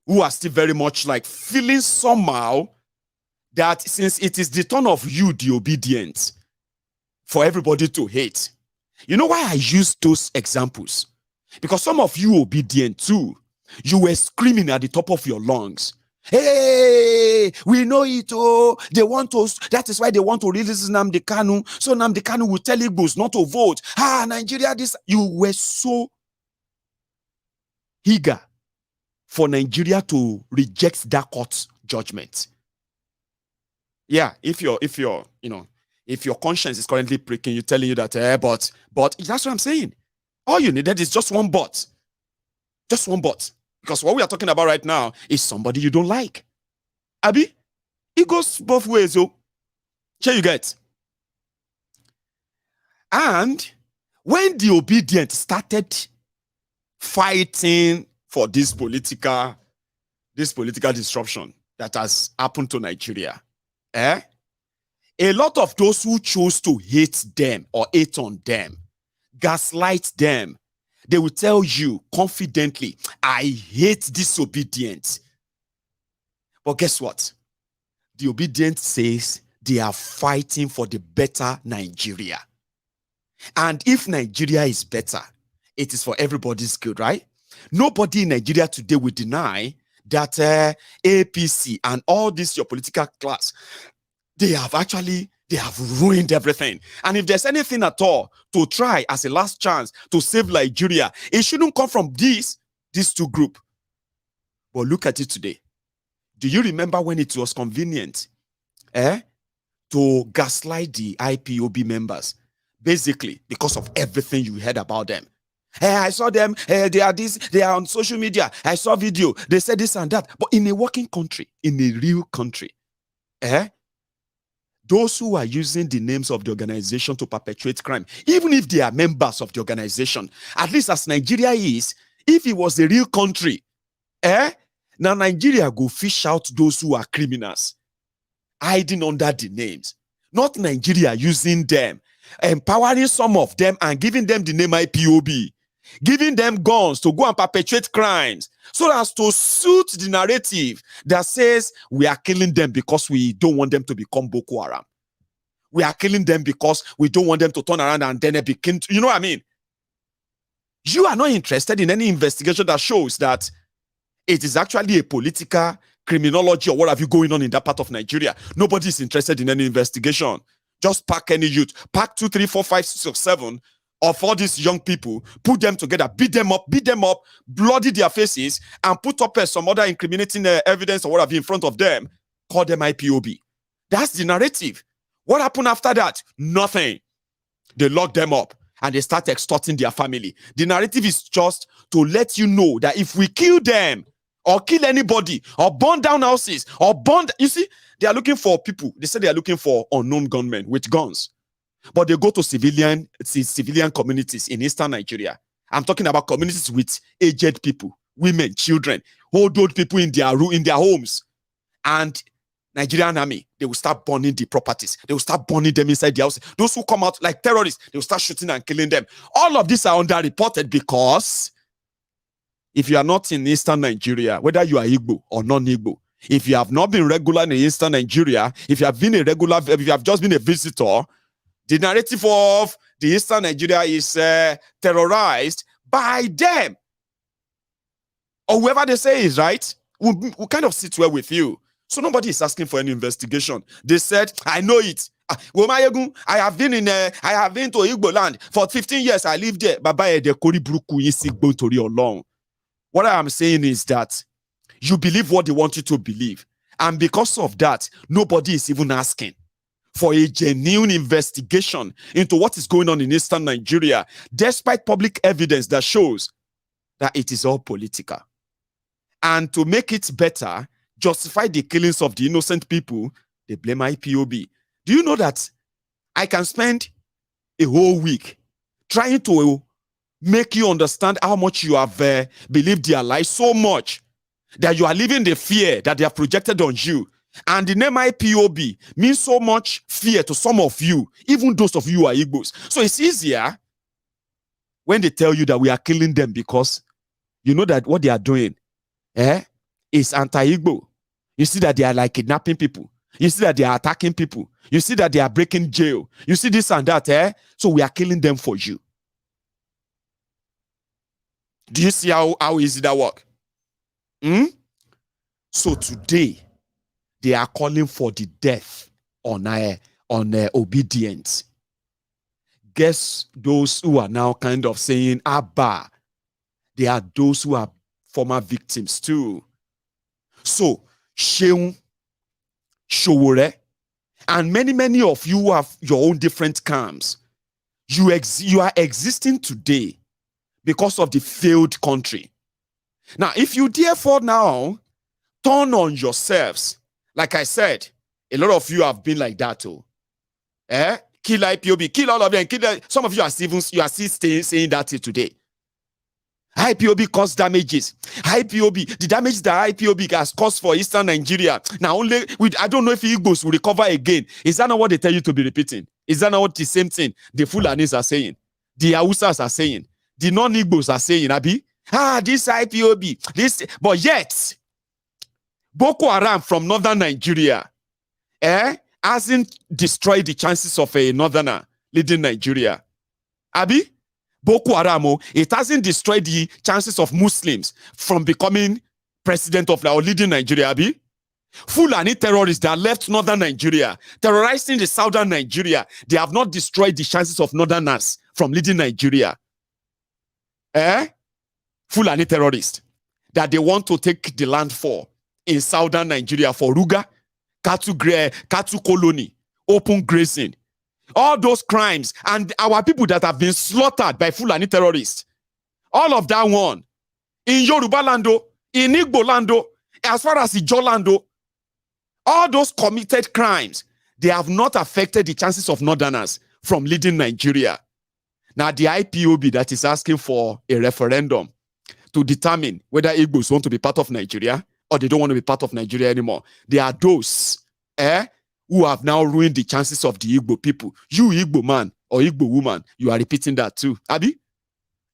who are still very much like feeling somehow that since it is the turn of you, the obedient, for everybody to hate. You know why I use those examples? Because some of you obedient too, you were screaming at the top of your lungs. Hey, we know it. Oh, they want us. That is why they want to release Nnamdi Kanu. So Nnamdi Kanu will tell Igbos not to vote. Nigeria, this. You were so eager for Nigeria to reject that court judgment. Yeah, if your conscience is currently pricking you, telling you that, but that's what I'm saying. All you needed is just one but. Just one but. Because what we are talking about right now is somebody you don't like. Abi, it goes both ways, oh. Sure you get. And when the obedient started fighting for this political disruption that has happened to Nigeria, a lot of those who chose to hate them or hate on them, gaslight them, they will tell you confidently, I hate disobedient. But guess what? The obedient says they are fighting for the better Nigeria. And if Nigeria is better, it is for everybody's good, right? Nobody in Nigeria today will deny that APC and all this your political class, they have ruined everything. And if there's anything at all to try as a last chance to save Nigeria, it shouldn't come from these two groups. But look at it today. Do you remember when it was convenient to gaslight the IPOB members? Basically, because of everything you heard about them. Hey, I saw them, they are on social media. I saw video, they said this and that. But in a working country, in a real country, those who are using the names of the organization to perpetuate crime, even if they are members of the organization, at least as Nigeria is, if it was a real country, now Nigeria go fish out those who are criminals, hiding under the names. Not Nigeria using them, empowering some of them and giving them the name IPOB, giving them guns to go and perpetuate crimes, so as to suit the narrative that says we are killing them because we don't want them to become Boko Haram. We are killing them because we don't want them to turn around and then become, you know what I mean? You are not interested in any investigation that shows that it is actually a political criminology or what have you going on in that part of Nigeria. Nobody is interested in any investigation. Just pack any youth, pack 2, 3, 4, 5, 6, or 7 of all these young people, put them together, beat them up, bloody their faces, and put up some other incriminating evidence or what have you in front of them, call them IPOB. That's the narrative. What happened after that? Nothing. They lock them up and they start extorting their family. The narrative is just to let you know that if we kill them, or kill anybody, or burn down houses, or you see, they are looking for people. They say they are looking for unknown gunmen with guns. But they go to civilian communities in eastern Nigeria. I'm talking about communities with aged people, women, children, old people in their homes. And Nigerian army, they will start burning the properties. They will start burning them inside the house. Those who come out like terrorists, they will start shooting and killing them. All of these are underreported because if you are not in eastern Nigeria, whether you are Igbo or non-Igbo, if you have not been regular in eastern Nigeria, if you have just been a visitor, the narrative of the eastern Nigeria is terrorized by them. Or whoever they say is right, will kind of sit well with you. So nobody is asking for any investigation. They said, I know it. I have been to Igbo land for 15 years. I lived there. What I am saying is that you believe what they want you to believe. And because of that, nobody is even asking for a genuine investigation into what is going on in eastern Nigeria, despite public evidence that shows that it is all political. And to make it better, justify the killings of the innocent people, they blame IPOB. Do you know that I can spend a whole week trying to make you understand how much you have believed their lies so much that you are living the fear that they have projected on you. And the name IPOB means so much fear to some of you, even those of you who are Igbos. So it's easier when they tell you that we are killing them because you know that what they are doing is anti-Igbo. You see that they are like kidnapping people. You see that they are attacking people. You see that they are breaking jail. You see this and that. So we are killing them for you. Do you see how easy that work? So today, they are calling for the death on obedience. Guess those who are now kind of saying, Abba, they are those who are former victims too. So, Sheun, Showore, And many of you have your own different camps. You are existing today because of the failed country. Now, if you therefore now turn on yourselves, like I said, a lot of you have been like that too. Kill IPOB, kill all of them, some of you are still saying that today. IPOB caused damages. IPOB, the damage that IPOB has caused for Eastern Nigeria. Now I don't know if Igbos will recover again. Is that not what they tell you to be repeating? Is that not what the same thing the Fulanis are saying? The Hausas are saying? The non-Igbos are saying, Abi? This IPOB, this, but yet, Boko Haram from northern Nigeria, hasn't destroyed the chances of a northerner leading Nigeria. Abi? Boko Haram, it hasn't destroyed the chances of Muslims from becoming president of or leading Nigeria. Abi? Fulani terrorists that left northern Nigeria, terrorizing the southern Nigeria, they have not destroyed the chances of northerners from leading Nigeria. Fulani terrorists that they want to take the land for in southern Nigeria for Ruga, Katu colony, open grazing. All those crimes and our people that have been slaughtered by Fulani terrorists. All of that one. In Yoruba lando, in Igbo lando, as far as Ijo lando, all those committed crimes, they have not affected the chances of northerners from leading Nigeria. Now the IPOB that is asking for a referendum to determine whether Igbos want to be part of Nigeria or they don't want to be part of Nigeria anymore. They are those, who have now ruined the chances of the Igbo people. You Igbo man or Igbo woman, you are repeating that too, Abi?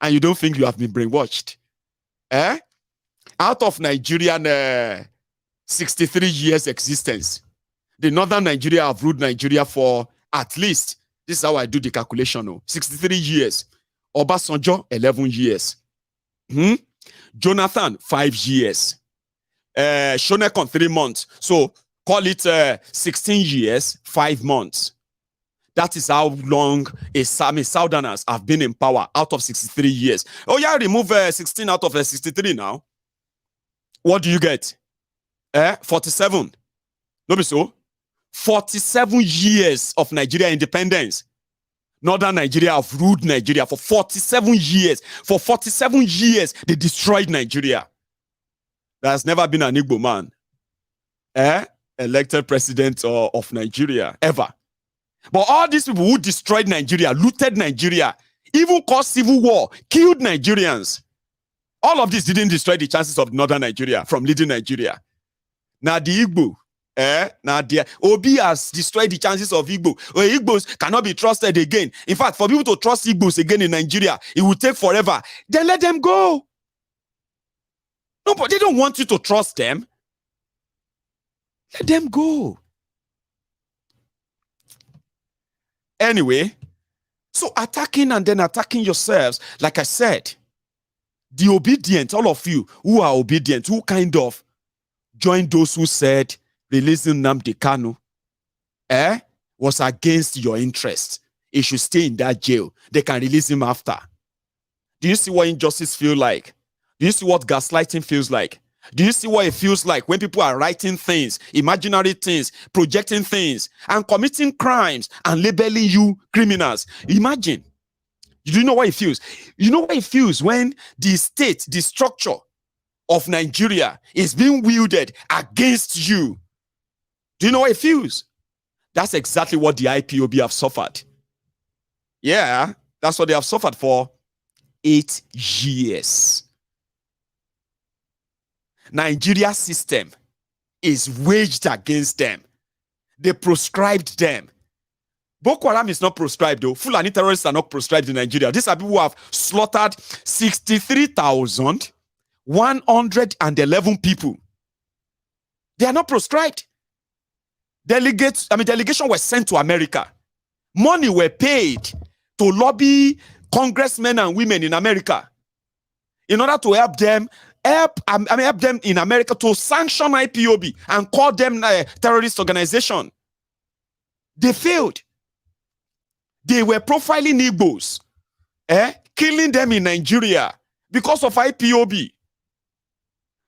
And you don't think you have been brainwashed? Out of Nigerian 63 years existence, the northern Nigeria have ruled Nigeria for at least, this is how I do the calculation, 63 years. Obasanjo, 11 years. Jonathan, 5 years. Shonekon, 3 months. So, call it 16 years, 5 months. That is how long Southerners have been in power out of 63 years. Oh yeah, remove 16 out of 63 now. What do you get? 47. No be so? 47 years of Nigeria independence. Northern Nigeria have ruled Nigeria for 47 years. For 47 years, they destroyed Nigeria. There has never been an Igbo man elected president of Nigeria, ever. But all these people who destroyed Nigeria, looted Nigeria, even caused civil war, killed Nigerians. All of this didn't destroy the chances of northern Nigeria from leading Nigeria. Now the Igbo, now the Obi has destroyed the chances of Igbo. Igbos cannot be trusted again. In fact, for people to trust Igbos again in Nigeria, it will take forever. Then let them go. No, but they don't want you to trust them. Let them go. Anyway, so attacking and then attacking yourselves, like I said, the obedient, all of you who are obedient, who kind of joined those who said releasing Nnamdi Kanu was against your interest. He should stay in that jail. They can release him after. Do you see what injustice feels like? Do you see what gaslighting feels like? Do you see what it feels like when people are writing things, imaginary things, projecting things, and committing crimes and labeling you criminals? Imagine. Do you know what it feels? You know what it feels when the state, the structure of Nigeria is being wielded against you? Do you know what it feels? That's exactly what the IPOB have suffered. Yeah, that's what they have suffered for 8 years. Nigeria's system is waged against them. They proscribed them. Boko Haram is not proscribed though. Fulani terrorists are not proscribed in Nigeria. These are people who have slaughtered 63,111 people. They are not proscribed. Delegation was sent to America. Money were paid to lobby congressmen and women in America in order to help them in America to sanction IPOB and call them a terrorist organization. They failed. They were profiling Igbos, killing them in Nigeria because of IPOB.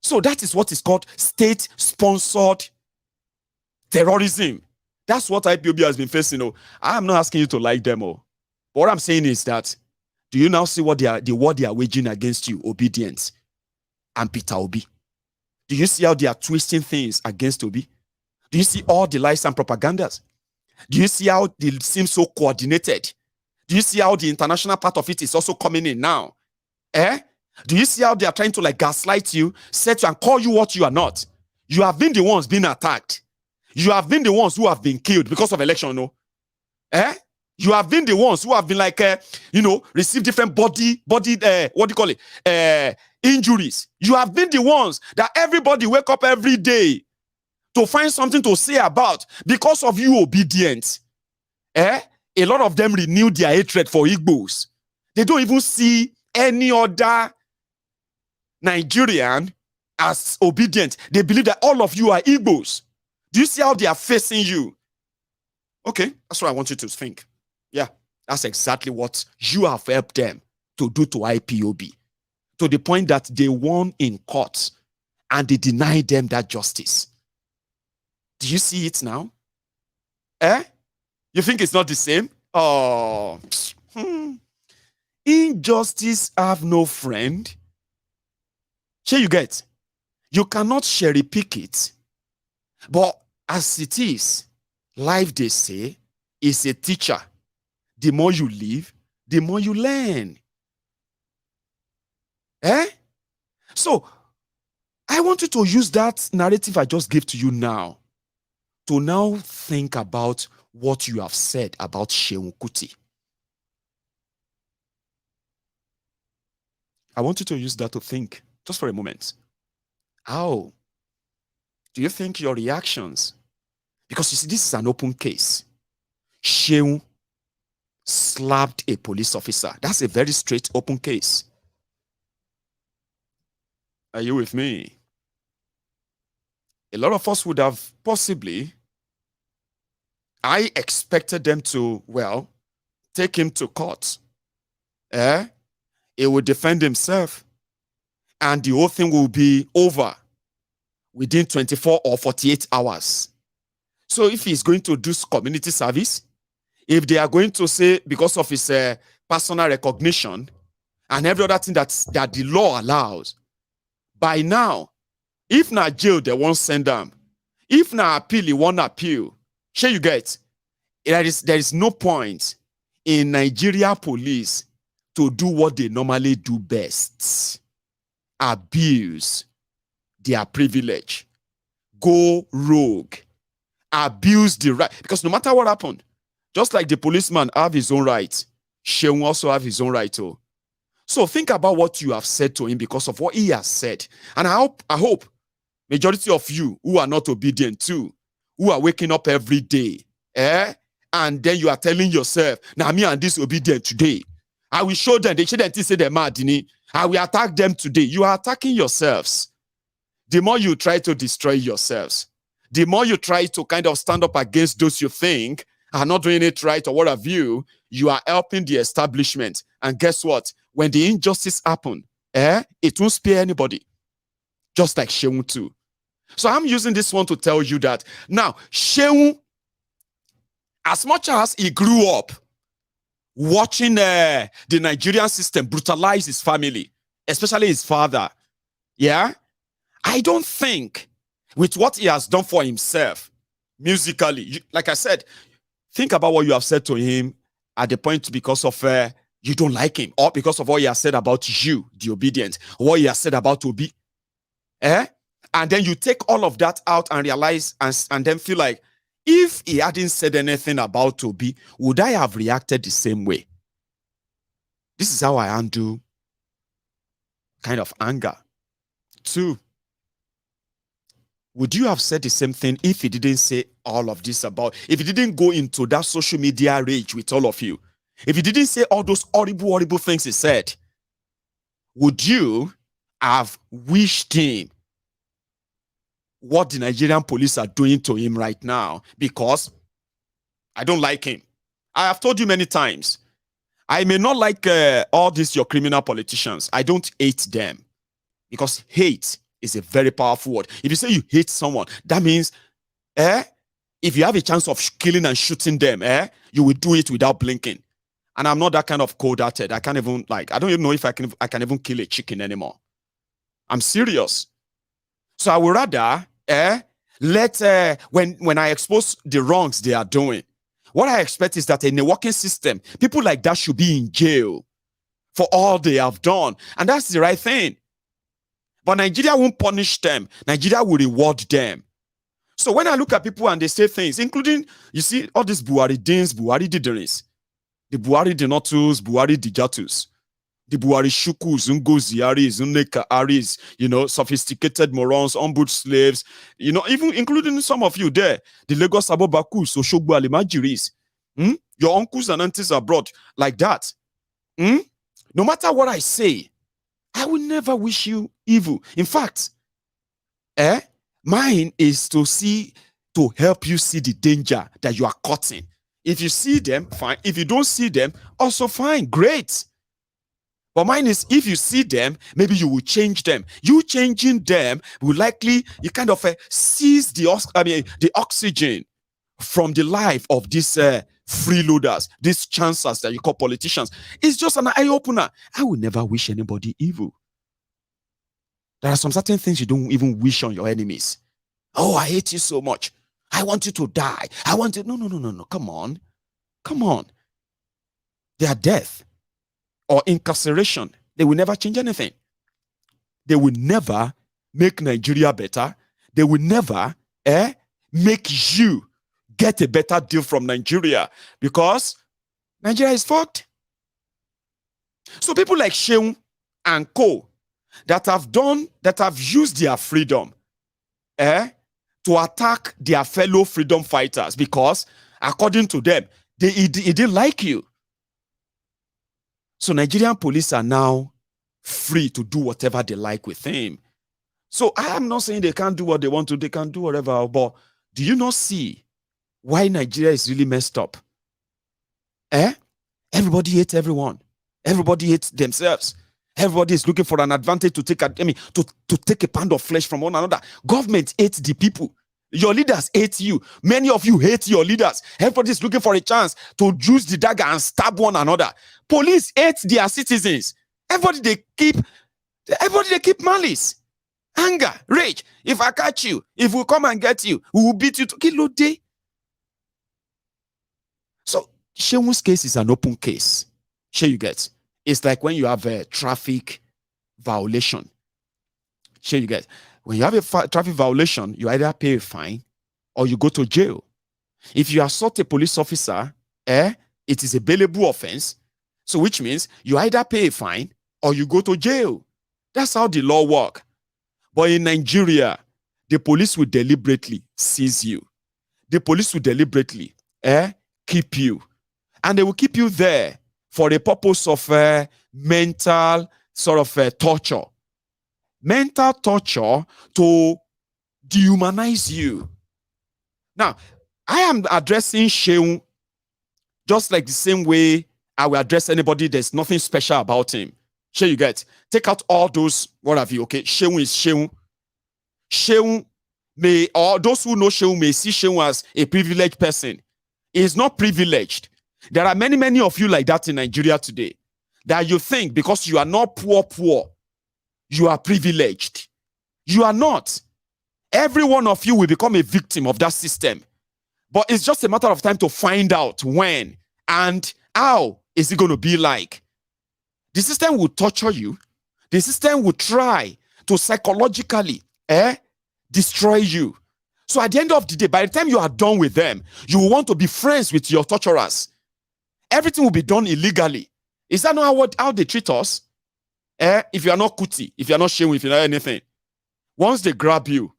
So that is what is called state-sponsored terrorism. That's what IPOB has been facing. Oh, I'm not asking you to like them. Oh, but what I'm saying is that, do you now see what the war they are waging against you, Obedience and Peter Obi? Do you see how they are twisting things against Obi? Do you see all the lies and propagandas? Do you see how they seem so coordinated? Do you see how the international part of it is also coming in now? Do you see how they are trying to like gaslight you, set you and call you what you are not? You have been the ones being attacked. You have been the ones who have been killed because of election, no? You have been the ones who have been like, received different body, what do you call it? Injuries. You have been the ones that everybody wake up every day to find something to say about because of you obedient. A lot of them renew their hatred for Igbos. They don't even see any other Nigerian as obedient. They believe that all of you are Igbos. Do you see how they are facing you? Okay, that's what I want you to think. Yeah, that's exactly what you have helped them to do to IPOB. To the point that they won in court and they denied them that justice. Do you see it now? You think it's not the same? Oh, injustice have no friend. Here you get. You cannot cherry pick it. But as it is, life, they say, is a teacher. The more you live, the more you learn. So, I want you to use that narrative I just gave to you now to now think about what you have said about Seun Kuti. I want you to use that to think, just for a moment. How do you think your reactions, because you see, this is an open case. Seun slapped a police officer. That's a very straight, open case. Are you with me? A lot of us would have possibly, I expected them to, well, take him to court. He would defend himself and the whole thing will be over within 24 or 48 hours. So if he's going to do community service, if they are going to say because of his personal recognition and every other thing that the law allows, by now, if na jail, they won't send them. If na appeal, he won't appeal. Sure you get? There is no point in Nigeria police to do what they normally do best. Abuse their privilege. Go rogue. Abuse the right. Because no matter what happened, just like the policeman have his own right, Seun also have his own right too. So think about what you have said to him because of what he has said. And I hope majority of you who are not obedient too, who are waking up every day, and then you are telling yourself, now me and this obedient today, I will show them, they shouldn't say they're mad, I will attack them today. You are attacking yourselves. The more you try to destroy yourselves, the more you try to kind of stand up against those you think are not doing it right or what have you, you are helping the establishment. And guess what? When the injustice happen, it won't spare anybody. Just like Seun too. So I'm using this one to tell you that now, Seun, as much as he grew up watching the Nigerian system brutalize his family, especially his father, I don't think with what he has done for himself musically, like I said, think about what you have said to him at the point because of you don't like him, or because of what he has said about you, the obedient, what he has said about Obi. And then you take all of that out and realize and then feel like, if he hadn't said anything about Obi, would I have reacted the same way? This is how I handle kind of anger. 2, would you have said the same thing if he didn't say all of this about, if he didn't go into that social media rage with all of you? If he didn't say all those horrible, horrible things he said, would you have wished him what the Nigerian police are doing to him right now? Because I don't like him. I have told you many times, I may not like all these your criminal politicians. I don't hate them. Because hate is a very powerful word. If you say you hate someone, that means if you have a chance of killing and shooting them, you will do it without blinking. And I'm not that kind of cold-hearted. I can't even, I don't even know if I can even kill a chicken anymore. I'm serious. So I would rather, when I expose the wrongs they are doing, what I expect is that in a working system, people like that should be in jail for all they have done. And that's the right thing. But Nigeria won't punish them. Nigeria will reward them. So when I look at people and they say things, including, you see, all these Buhari Dins, Buhari Diderins, the Buhari Dinotus, Buhari Dijatus, the Buhari Shukus, Ngoziaris, Uneka Aris, sophisticated morons, ombud slaves, even including some of you there, the Lagos Abobakus, Oshogbo Alimajiris, your uncles and aunties abroad, like that. No matter what I say, I will never wish you evil. In fact, mine is to help you see the danger that you are caught in. If you see them, fine. If you don't see them, also fine, great. But mine is, if you see them, maybe you will change them. You changing them will likely, you kind of seize the oxygen from the life of these freeloaders, these chancers that you call politicians. It's just an eye-opener. I will never wish anybody evil. There are some certain things you don't even wish on your enemies. Oh, I hate you so much. I want you to die. I want you. No. Come on. Their death or incarceration, they will never change anything. They will never make Nigeria better. They will never make you get a better deal from Nigeria, because Nigeria is fucked. So people like Sheung and Co that have used their freedom to attack their fellow freedom fighters, because according to them, he didn't like you. So Nigerian police are now free to do whatever they like with him. So I am not saying they can't do what they want to, they can do whatever, but do you not see why Nigeria is really messed up? Everybody hates everyone. Everybody hates themselves. Everybody is looking for an advantage to take a pound of flesh from one another. Government hates the people. Your leaders hate you. Many of you hate your leaders. Everybody is looking for a chance to use the dagger and stab one another. Police hate their citizens. Everybody they keep malice, anger, rage. If I catch you, if we come and get you, we will beat you to kill day. So Sheung's case is an open case. Sure, you get. It's like when you have a traffic violation. Sure, you get. When you have a traffic violation, you either pay a fine or you go to jail. If you assault a police officer, it is a bailable offense. So which means you either pay a fine or you go to jail. That's how the law works. But in Nigeria, the police will deliberately seize you. The police will deliberately keep you. And they will keep you there for the purpose of mental sort of torture. Mental torture to dehumanize you. Now, I am addressing Sheung just like the same way I will address anybody. There's nothing special about him. Sure, you get. Take out all those, what have you, okay? Sheung is Sheung. Sheung may, or those who know Sheung may see Sheung as a privileged person. He is not privileged. There are many, many of you like that in Nigeria today, that you think because you are not poor, you are privileged. You are not. Every one of you will become a victim of that system. But it's just a matter of time to find out when and how is it going to be like. The system will torture you. The system will try to psychologically destroy you. So at the end of the day, by the time you are done with them, you will want to be friends with your torturers. Everything will be done illegally. Is that not how they treat us? If you are not Kuti, if you are not Sheung, if you are not anything, once they grab you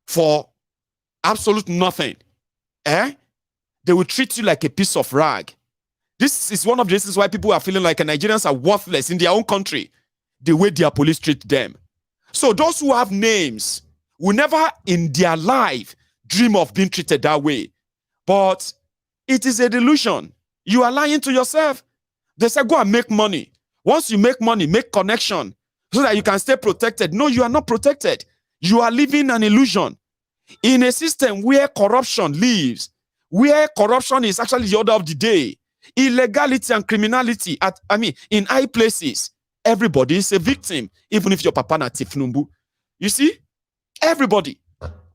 for absolute nothing, they will treat you like a piece of rag. This is one of the reasons why people are feeling like Nigerians are worthless in their own country, the way their police treat them. So those who have names will never in their life dream of being treated that way. But it is a delusion. You are lying to yourself. They say, go and make money. Once you make money, make connection so that you can stay protected. No, you are not protected. You are living an illusion. In a system where corruption lives, where corruption is actually the order of the day, illegality and criminality in high places, everybody is a victim, even if your papa na Tinubu. You see, everybody.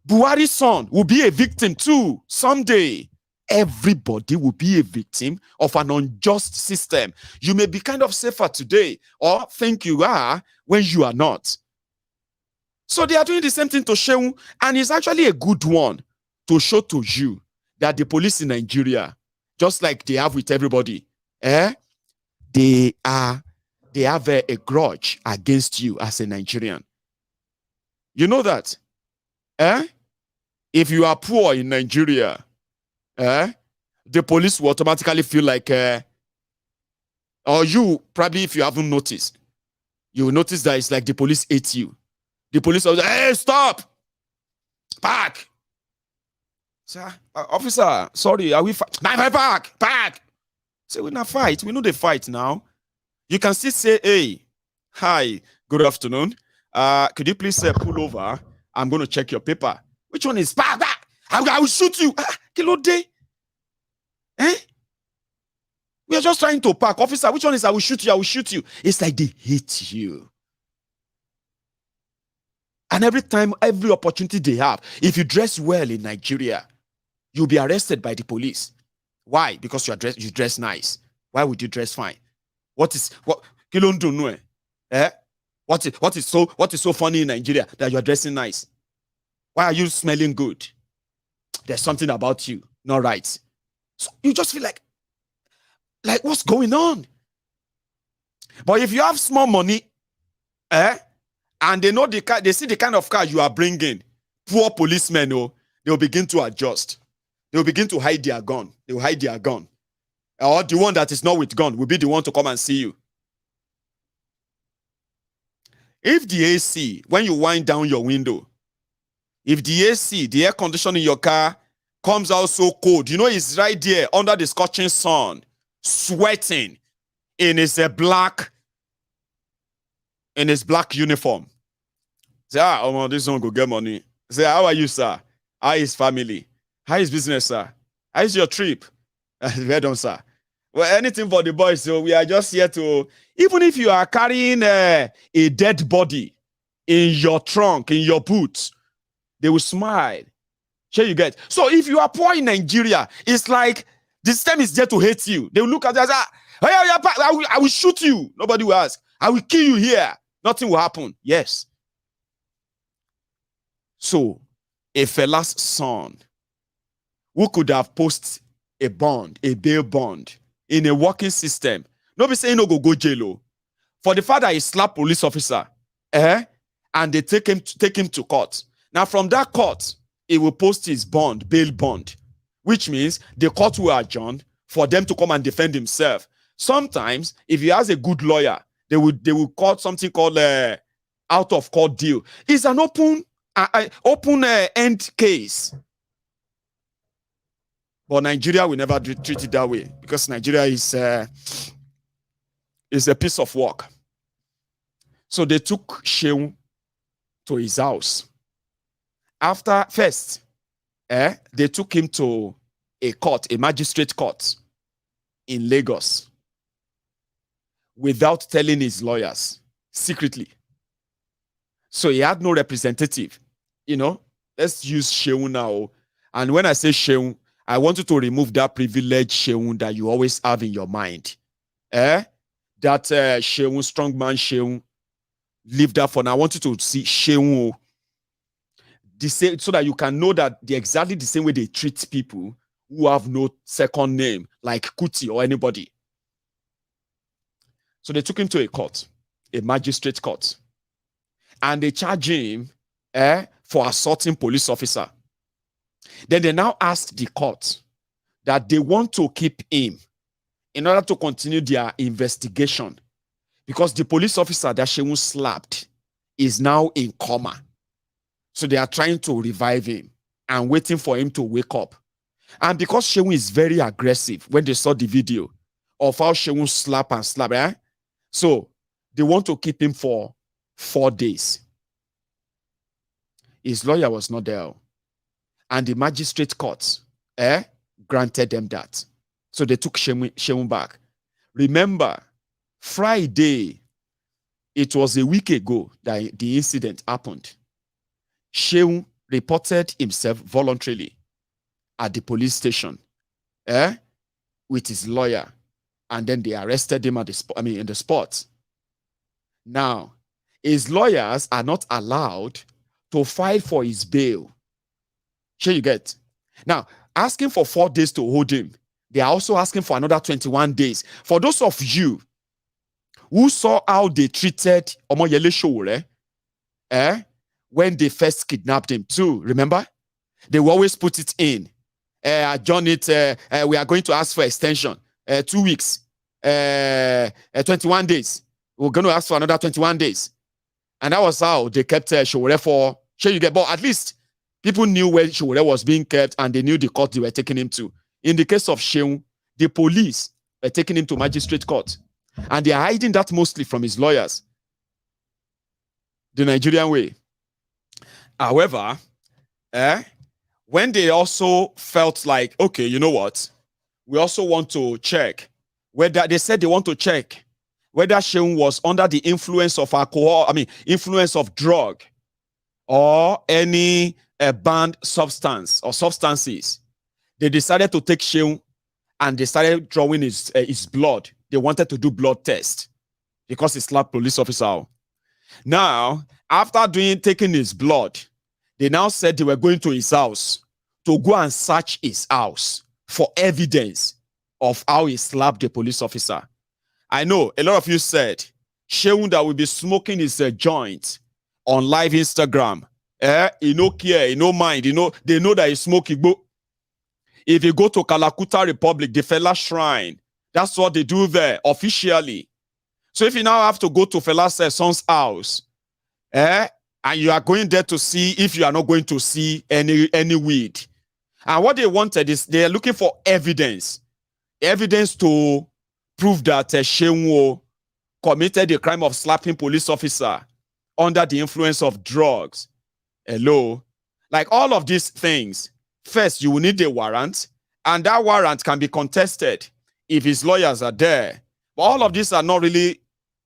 Buhari's son will be a victim too someday. Everybody will be a victim of an unjust system. You may be kind of safer today or think you are when you are not. So they are doing the same thing to Shehu, and it's actually a good one to show to you that the police in Nigeria, just like they have with everybody, they have a grudge against you as a Nigerian. You know that? If you are poor in Nigeria, the police will automatically feel like, or you probably, if you haven't noticed, you will notice that it's like the police hate you. The police will say, hey, stop! Back! Sir, officer, sorry, are we back! Say, we're not fight. We know the fight now. You can still say, hey, hi, good afternoon. Could you please pull over? I'm going to check your paper. Which one is back? I will shoot you. Kilo day. We are just trying to park. Officer, which one is I will shoot you? I will shoot you. It's like they hate you. And every time, every opportunity they have, if you dress well in Nigeria, you'll be arrested by the police. Why? Because you dress nice. Why would you dress fine? What is so funny in Nigeria that you're dressing nice? Why are you smelling good? There's something about you not right. So you just feel like what's going on? But if you have small money, and they know they see the kind of car you are bringing, poor policemen, they'll begin to adjust. They'll begin to hide their gun. They will hide their gun. Or the one that is not with gun will be the one to come and see you. If the AC, when you wind down your window, if the AC, the air conditioning in your car comes out so cold, it's right there under the scorching sun, sweating in his black uniform. Say, this one go get money. Say, how are you, sir? How is family? How is business, sir? How is your trip? Well done, sir. Well, anything for the boys, so we are just here to, even if you are carrying a dead body in your trunk, in your boots, they will smile. Sure you get. So if you are poor in Nigeria, it's like the system is there to hate you. They will look at you and say, hey, I will shoot you. Nobody will ask. I will kill you here. Nothing will happen. Yes. So a fella's son who could have posted a bond, a bail bond in a working system, nobody saying no go jail. For the father, he slapped police officer, and they take him to court. Now from that court, he will post his bond, bail bond, which means the court will adjourn for them to come and defend himself. Sometimes, if he has a good lawyer, they will call something called out of court deal. It's an open end case. But Nigeria will never treat it that way because Nigeria is a piece of work. So they took Shehu to his house. After first, they took him to a court, a magistrate court in Lagos, without telling his lawyers, secretly. So he had no representative. Let's use Shehu now. And when I say Shehu, I want you to remove that privilege Shehu that you always have in your mind. That Shehu, strongman Shehu, leave that for now. I want you to see Shehu so that you can know that they're exactly the same way they treat people who have no second name, like Kuti or anybody. So they took him to a court, a magistrate court, and they charged him for assaulting police officer. Then they now asked the court that they want to keep him in order to continue their investigation because the police officer that Shehu slapped is now in coma. So they are trying to revive him and waiting for him to wake up. And because Shehu is very aggressive, when they saw the video of how Shehu slap, so they want to keep him for 4 days. His lawyer was not there. And the magistrate court granted them that. So they took Shehu back. Remember, Friday, it was a week ago that the incident happened. Shehu reported himself voluntarily at the police station with his lawyer, and then they arrested him at the in the spot. Now, his lawyers are not allowed to file for his bail. Sure you get? Now, asking for 4 days to hold him, they are also asking for another 21 days. For those of you who saw how they treated Omoyele Sowore when they first kidnapped him too, remember? They will always put it in. John, we are going to ask for extension. 2 weeks. 21 days. We're going to ask for another 21 days. And that was how they kept Sowore for. Sure you get? But at least people knew where Sowore was being kept, and they knew the court they were taking him to. In the case of Shehu, the police were taking him to magistrate court. And they are hiding that mostly from his lawyers. The Nigerian way. However, when they also felt like, okay, you know what? We also want to check whether, they said they want to check whether Shehu was under the influence of alcohol, influence of drug, or any banned substance or substances. They decided to take Shehu and they started drawing his blood. They wanted to do blood test because he slapped police officer out. Now, after taking his blood, they now said they were going to his house to go and search his house for evidence of how he slapped the police officer. I know a lot of you said Shehu that will be smoking his joint on live Instagram. He no care, he no mind, they know that he smoke Igbo. If you go to Kalakuta Republic, the Fela Shrine, that's what they do there officially. So if you now have to go to Fela's son's house, and you are going there to see if you are not going to see any weed. And what they wanted is they are looking for evidence to prove that Shehu committed the crime of slapping police officer under the influence of drugs. Hello? Like all of these things, first you will need a warrant, and that warrant can be contested if his lawyers are there. But all of these are not really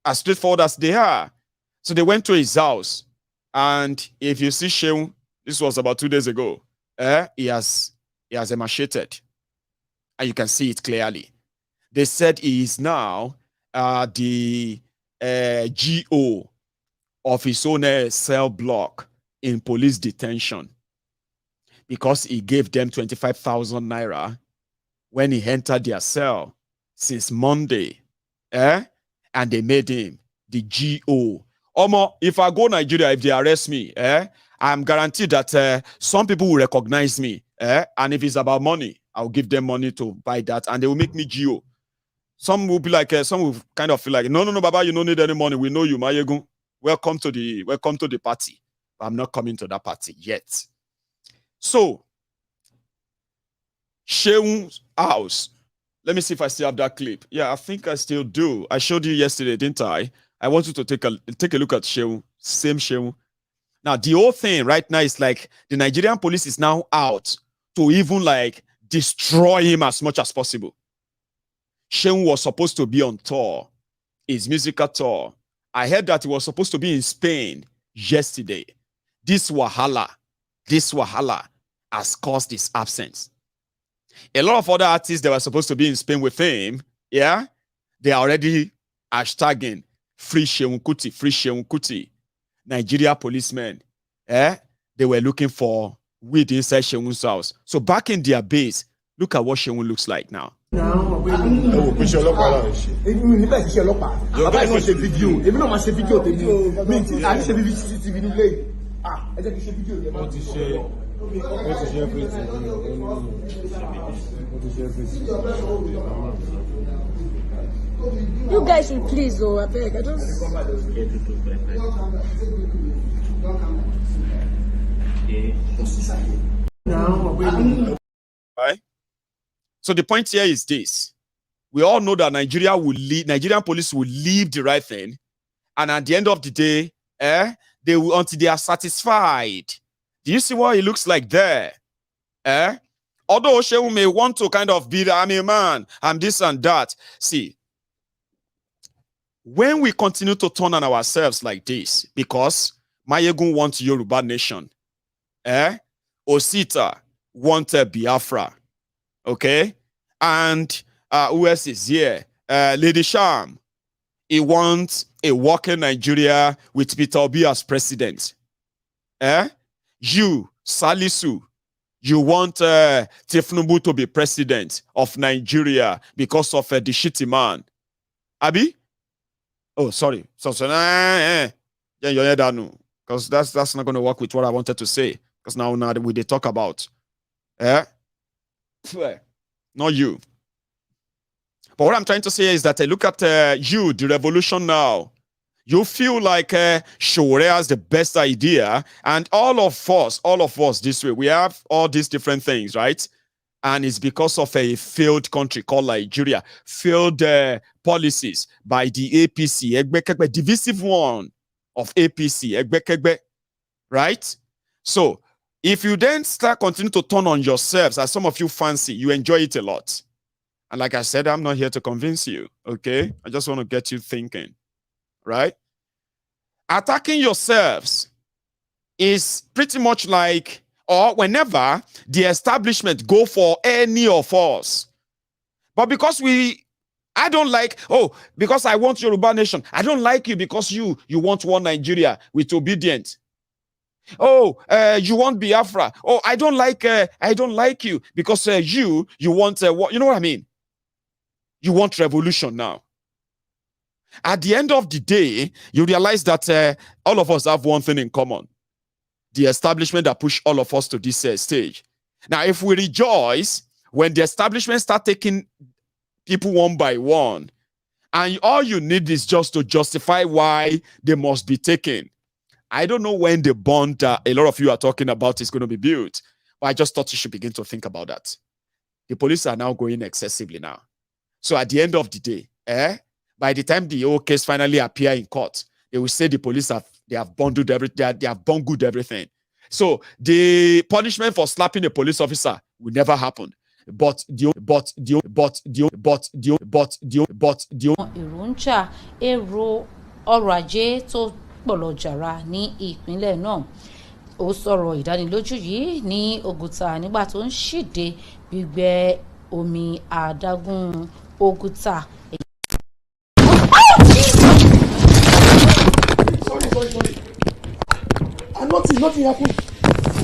as straightforward as they are. So they went to his house, and if you see Shehu, this was about 2 days ago, he has emaciated, and you can see it clearly. They said he is now the GO of his own cell block in police detention because he gave them 25,000 naira when he entered their cell since Monday. And they made him the GO. Omo, if I go Nigeria, if they arrest me, I'm guaranteed that some people will recognize me. And if it's about money, I'll give them money to buy that, and they will make me GO. Some will be like, some will kind of feel like, no, Baba, you don't need any money. We know you, Mayegun. Welcome to the party. But I'm not coming to that party yet. So, Shehu's house. Let me see if I still have that clip. Yeah, I think I still do. I showed you yesterday, didn't I? I want you to take a look at Shehu, same Shehu. Now, the whole thing right now is like the Nigerian police is now out to even like destroy him as much as possible. Shehu was supposed to be on tour, his musical tour. I heard that he was supposed to be in Spain yesterday. This wahala has caused his absence. A lot of other artists that were supposed to be in Spain with him, they are already hashtagging free Shehu Kuti, free Shehu Kuti. Nigeria policemen, they were looking for weed inside Shehu's house. So back in their base, look at what Shehu looks like now. You guys should please, I beg. I just. Right? So the point here is this. We all know that Nigerian police will leave the right thing, and at the end of the day, they will until they are satisfied. Do you see what it looks like there? Although Shehu may want to kind of be, I'm a man, I'm this and that. See, when we continue to turn on ourselves like this, because Mayegun wants Yoruba nation, Osita wants Biafra, okay? And who else is here? Lady Sham, he wants a working Nigeria with Peter Obi as president. You, Salisu, you want Tinubu to be president of Nigeria because of the shitty man. Abi? Oh, sorry. Yeah, because that's not going to work with what I wanted to say. Because now we they talk about. Not you. But what I'm trying to say is that look at you, the revolution now. You feel like Showore has the best idea, and all of us this way, we have all these different things, right? And it's because of a failed country called Nigeria, failed policies by the APC, divisive one of APC, right? So if you then continue to turn on yourselves, as some of you fancy, you enjoy it a lot. And like I said, I'm not here to convince you, okay? I just want to get you thinking. Right? Attacking yourselves is pretty much like, or whenever the establishment go for any of us. But because I don't like, because I want Yoruba nation. I don't like you because you want one Nigeria with obedience. You want Biafra. I don't like you because you want, you know what I mean? You want revolution now. At the end of the day, you realize that all of us have one thing in common. The establishment that pushed all of us to this stage. Now, if we rejoice when the establishment start taking people one by one, and all you need is just to justify why they must be taken. I don't know when the bond that a lot of you are talking about is going to be built, but I just thought you should begin to think about that. The police are now going excessively now. So at the end of the day, by the time the whole case finally appear in court, they will say the police have bungled everything. They have bungled everything. So the punishment for slapping a police officer will never happen. But èròǹjà èrò ọrọ̀ ajé tó pọ̀lọ̀jàrà ní ìpínlẹ̀ náà. Ó sọ̀rọ̀ ìdánilójú yìí ní Ògùtà nígbà tó ń ṣíde gbígbẹ omi adágún Ògùtà. Sorry. Nothing happened.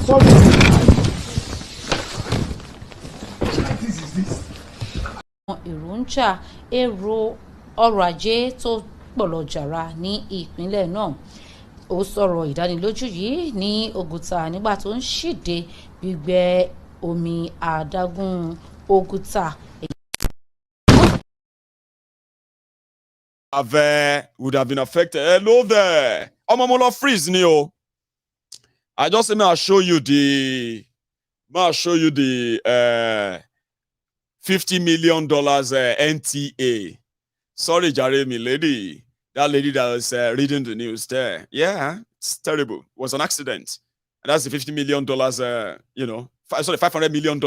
Sorry. This is this. Èròǹjà èrò ọrọ̀ ajé tó pọ̀lọ̀jàrà ní ìpínlẹ̀ náà. Ó sọ̀rọ̀ ìdánilójú yìí ní Ògùtà nígbà tó ń ṣíde gbígbẹ omi adágún Ògùtà. Would have been affected. Hello there. Omomolo freeze Neo. I just say I'll show you the $50 million NTA. Sorry, Jeremy lady. That lady that was reading the news there. Yeah, it's terrible. It was an accident. And that's the $50 million, $500 million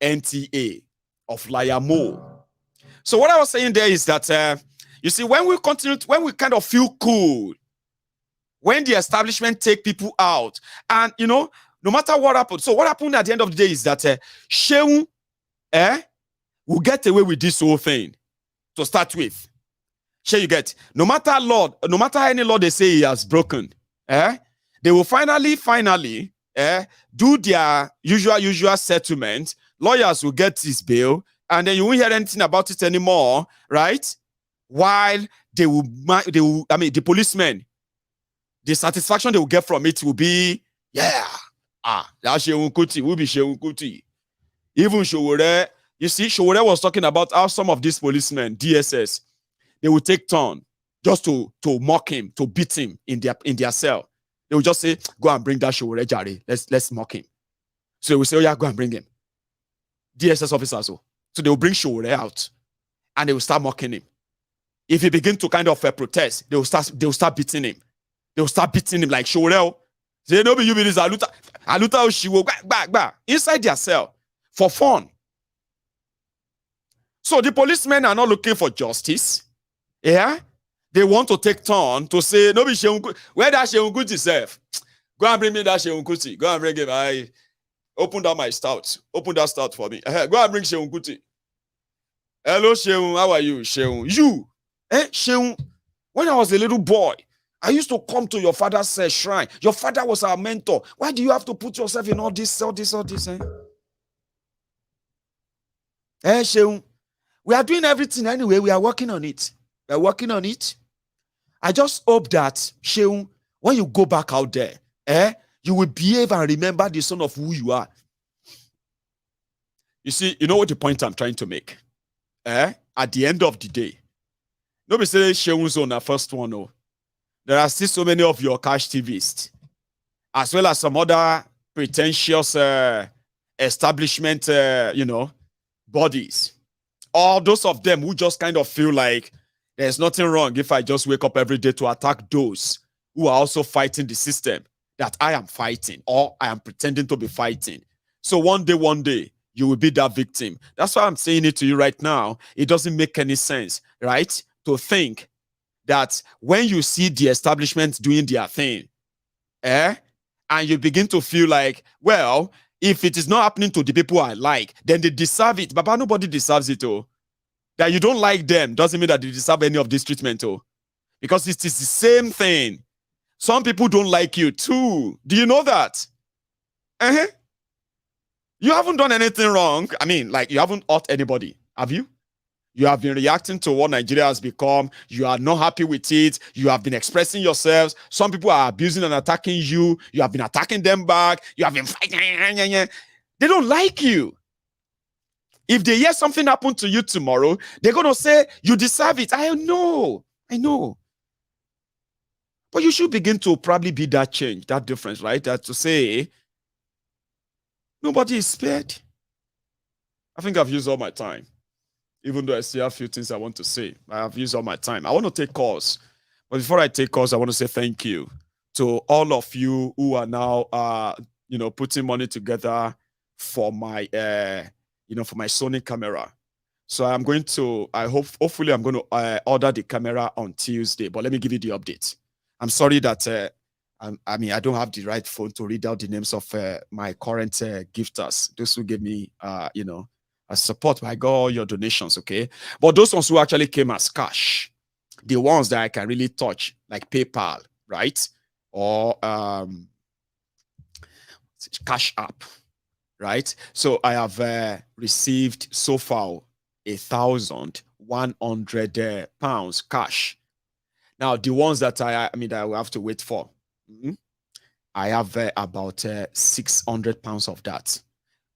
NTA of Layamo. So what I was saying there is that, you see, when we kind of feel cool, when the establishment take people out, and, no matter what happened. So what happened at the end of the day is that Shehu will get away with this whole thing to start with. Sure, you get. No matter any law they say he has broken, they will finally do their usual settlement. Lawyers will get his bail, and then you won't hear anything about it anymore, right? While the policemen, the satisfaction they will get from it will be, that Shehu Kuti will be Shehu Kuti. Even Showore, you see, Showore was talking about how some of these policemen, DSS, they will take turn just to mock him, to beat him in their cell. They will just say, go and bring that Showore Jare. Let's mock him. So they will say, oh yeah, go and bring him. DSS officers. So they will bring Showore out and they will start mocking him. If he begin to kind of protest, they will start beating him. They will start beating him like Showore. Say, no, you be this aluta. Aluta Oshiwo, inside their cell for fun. So the policemen are not looking for justice. Yeah? They want to take turn to say, no, where that Sheun Kuti self? Go and bring me that Sheun Kuti. Go and bring him. I open down my stout. Open that stout for me. Go and bring Sheun Kuti. Hello, Sheun. How are you, Sheun? You? Sheun, when I was a little boy, I used to come to your father's shrine. Your father was our mentor. Why do you have to put yourself in all this, Sheun, we are doing everything anyway. We are working on it. We are working on it. I just hope that, Sheun, when you go back out there, you will behave and remember the son of who you are. You see, you know what the point I'm trying to make? At the end of the day, nobody say Sheun's on the first one. No. There are still so many of your cash TVs, as well as some other pretentious establishment, bodies. All those of them who just kind of feel like there's nothing wrong if I just wake up every day to attack those who are also fighting the system that I am fighting or I am pretending to be fighting. So one day, you will be that victim. That's why I'm saying it to you right now. It doesn't make any sense, right? To think that when you see the establishment doing their thing, and you begin to feel like, well, if it is not happening to the people I like, then they deserve it. But nobody deserves it, oh. That you don't like them doesn't mean that they deserve any of this treatment, oh. Because it is the same thing. Some people don't like you too. Do you know that? You haven't done anything wrong. I mean, like, you haven't hurt anybody, have you? You have been reacting to what Nigeria has become. You are not happy with it. You have been expressing yourselves. Some people are abusing and attacking you. You have been attacking them back. You have been fighting. They don't like you. If they hear something happen to you tomorrow, they're going to say, you deserve it. I know. But you should begin to probably be that change, that difference, right? That to say, nobody is spared. I think I've used all my time. Even though I still have a few things I want to say. I have used all my time. I want to take calls. But before I take calls, I want to say thank you to all of you who are now, putting money together for my, for my Sony camera. So I'm going to, hopefully I'm going to order the camera on Tuesday. But let me give you the update. I'm sorry that, I don't have the right phone to read out the names of my current gifters. Those who gave me, a support. I got all your donations, okay? But those ones who actually came as cash, the ones that I can really touch, like PayPal, right? Or Cash App, right? So I have received so far £1,100 cash. Now, the ones that I will have to wait for, I have about £600 of that.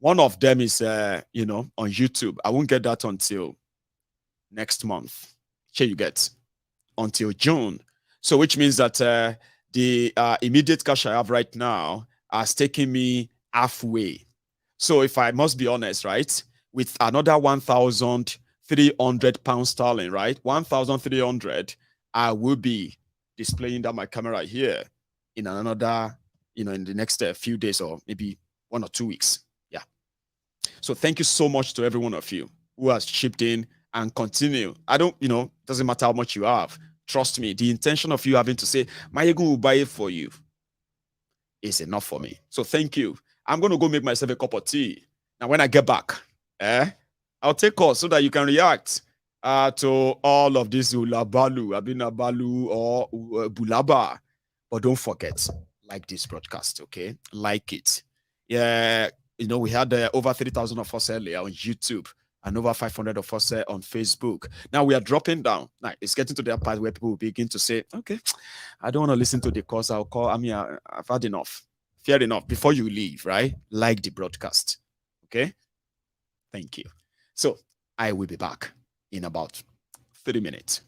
One of them is, on YouTube. I won't get that until next month. Here you get until June. So, which means that the immediate cash I have right now has taken me halfway. So, if I must be honest, right, with another £1,300 sterling, right, 1,300, I will be displaying that my camera here in another, in the next few days or maybe 1 or 2 weeks. So thank you so much to every one of you who has chipped in and continue. I don't, doesn't matter how much you have. Trust me, the intention of you having to say, Mayegu will buy it for you is enough for me. So thank you. I'm going to go make myself a cup of tea. Now, when I get back, I'll take calls so that you can react to all of this Ulabalu, Abinabalu, or Bulaba. But don't forget, like this broadcast, okay? Like it. Yeah. We had over 3,000 of us earlier on YouTube and over 500 of us on Facebook. Now we are dropping down. Now it's getting to that part where people will begin to say, okay, I don't want to listen to the calls. I've had enough. Fair enough. Before you leave, right? Like the broadcast. Okay? Thank you. So I will be back in about 30 minutes.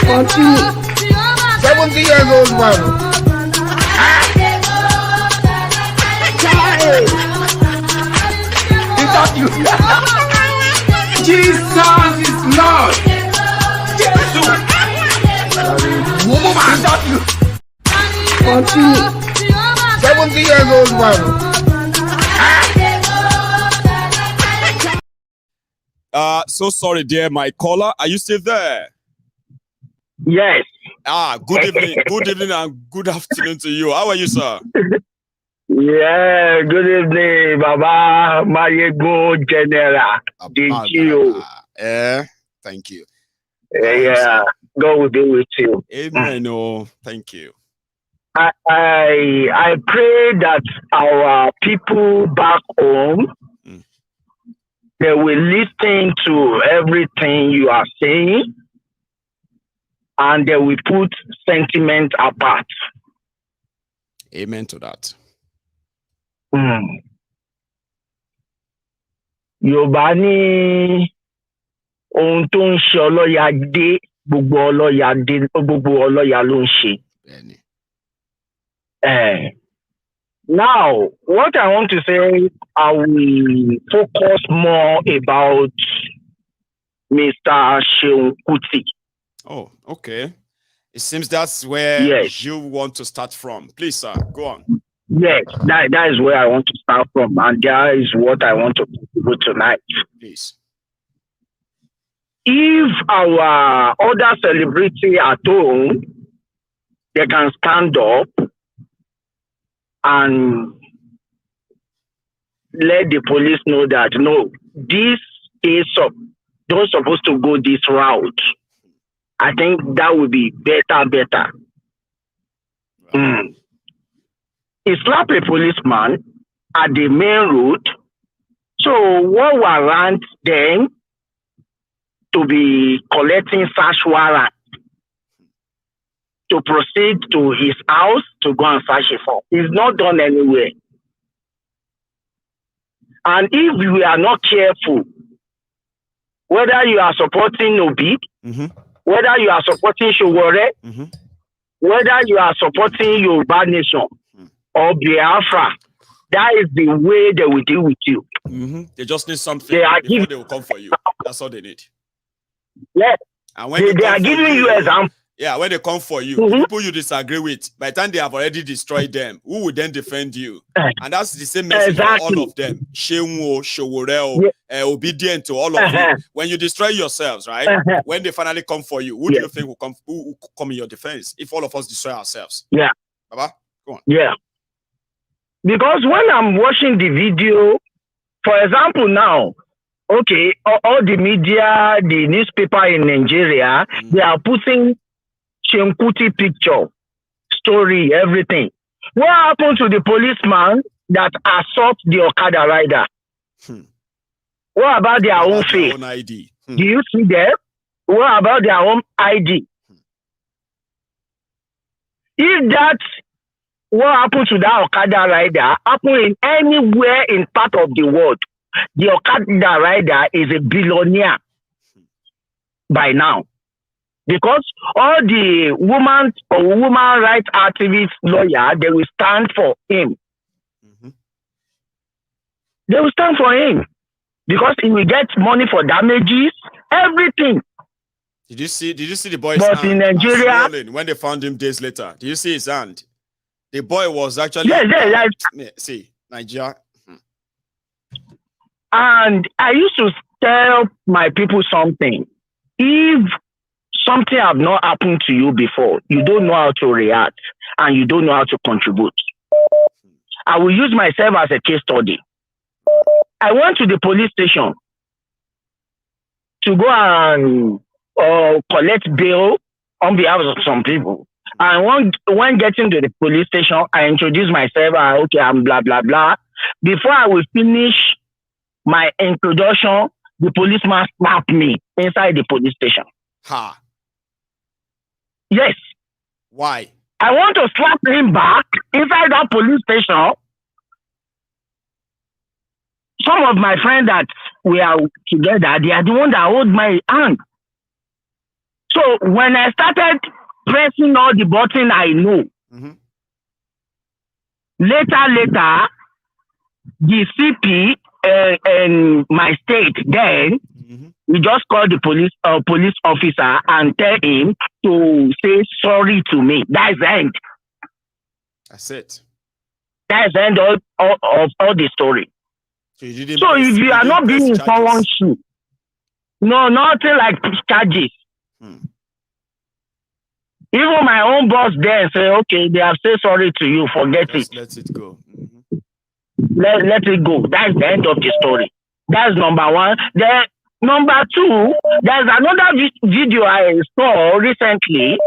Continue. 70 years old man. Child. Is that you? Jesus is Lord. Jesus. Is that you? Continue. 70 years old man. So sorry, dear, my caller. Are you still there? Yes. Good evening. Good evening and good afternoon to you. How are you, sir? Yeah, good evening, Baba Mayego General. Thank you. Yeah, God will be with you. Amen. Oh, thank you. I pray that our people back home, they will listen to everything you are saying and they will put sentiment apart. Amen to that. Yorùbá ní ohun tó ń ṣe ọlọ́ya dé, gbogbo ọlọ́ya ló ń ṣe. Now, what I want to say, I will focus more about Mr. Seun Kuti. Oh, okay. It seems that's where you want to start from. Please, sir, go on. Yes, that is where I want to start from, and that is what I want to do tonight. Please. If our other celebrity at home, they can stand up and let the police know that, no, this is not supposed to go this route. I think that would be better. He slapped a policeman at the main road. So what warrant them to be collecting search warrant to proceed to his house to go and search a form. It's not done anywhere. And if we are not careful, whether you are supporting Obi, whether you are supporting Shogore, whether you are supporting Yoruba Nation or Biafra, that is the way they will deal with you. They just need something before they will come for you. That's all they need. Yes. And when they are giving you example. Yeah, when they come for you, the people you disagree with, by the time they have already destroyed them, who will then defend you? And that's the same message for all of them. Shewo, Showoreo, obedient to all of you. When you destroy yourselves, right? When they finally come for you, who do you think will come in your defense if all of us destroy ourselves? Yeah. Baba, go on. Yeah. Because when I'm watching the video, for example, now, okay, all the media, the newspaper in Nigeria, they are putting Chenkuti picture, story, everything. What happened to the policeman that assault the Okada rider? What about their own face? Own ID. Do you see them? What about their own ID? If that what happened to that Okada rider happen in anywhere in part of the world, the Okada rider is a billionaire by now. Because all the woman rights activist lawyer, they will stand for him. They will stand for him. Because he will get money for damages, everything. Did you see the boy's hand in Nigeria, when they found him days later? Did you see his hand? The boy was actually see Nigeria. And I used to tell my people something. If something have not happened to you before, you don't know how to react and you don't know how to contribute. I will use myself as a case study. I went to the police station to go and collect bail on behalf of some people. And when getting to the police station, I introduced myself. Okay, I'm blah, blah, blah. Before I will finish my introduction, the policeman slapped me inside the police station. Ha. Yes. Why? I want to slap him back inside that police station. Some of my friends that we are together, they are the ones that hold my hand. So when I started pressing all the buttons I know, later, the CP in my state then, we just called the police officer and tell him to say sorry to me. That's the end. That's it. That's the end of the story. So if you are not being in someone's shoe, no, nothing like charges. Even my own boss there say, okay, they have said sorry to you, forget it. Let it go. Let it go. That's the end of the story. That's number one. Then number two, there's another video I saw recently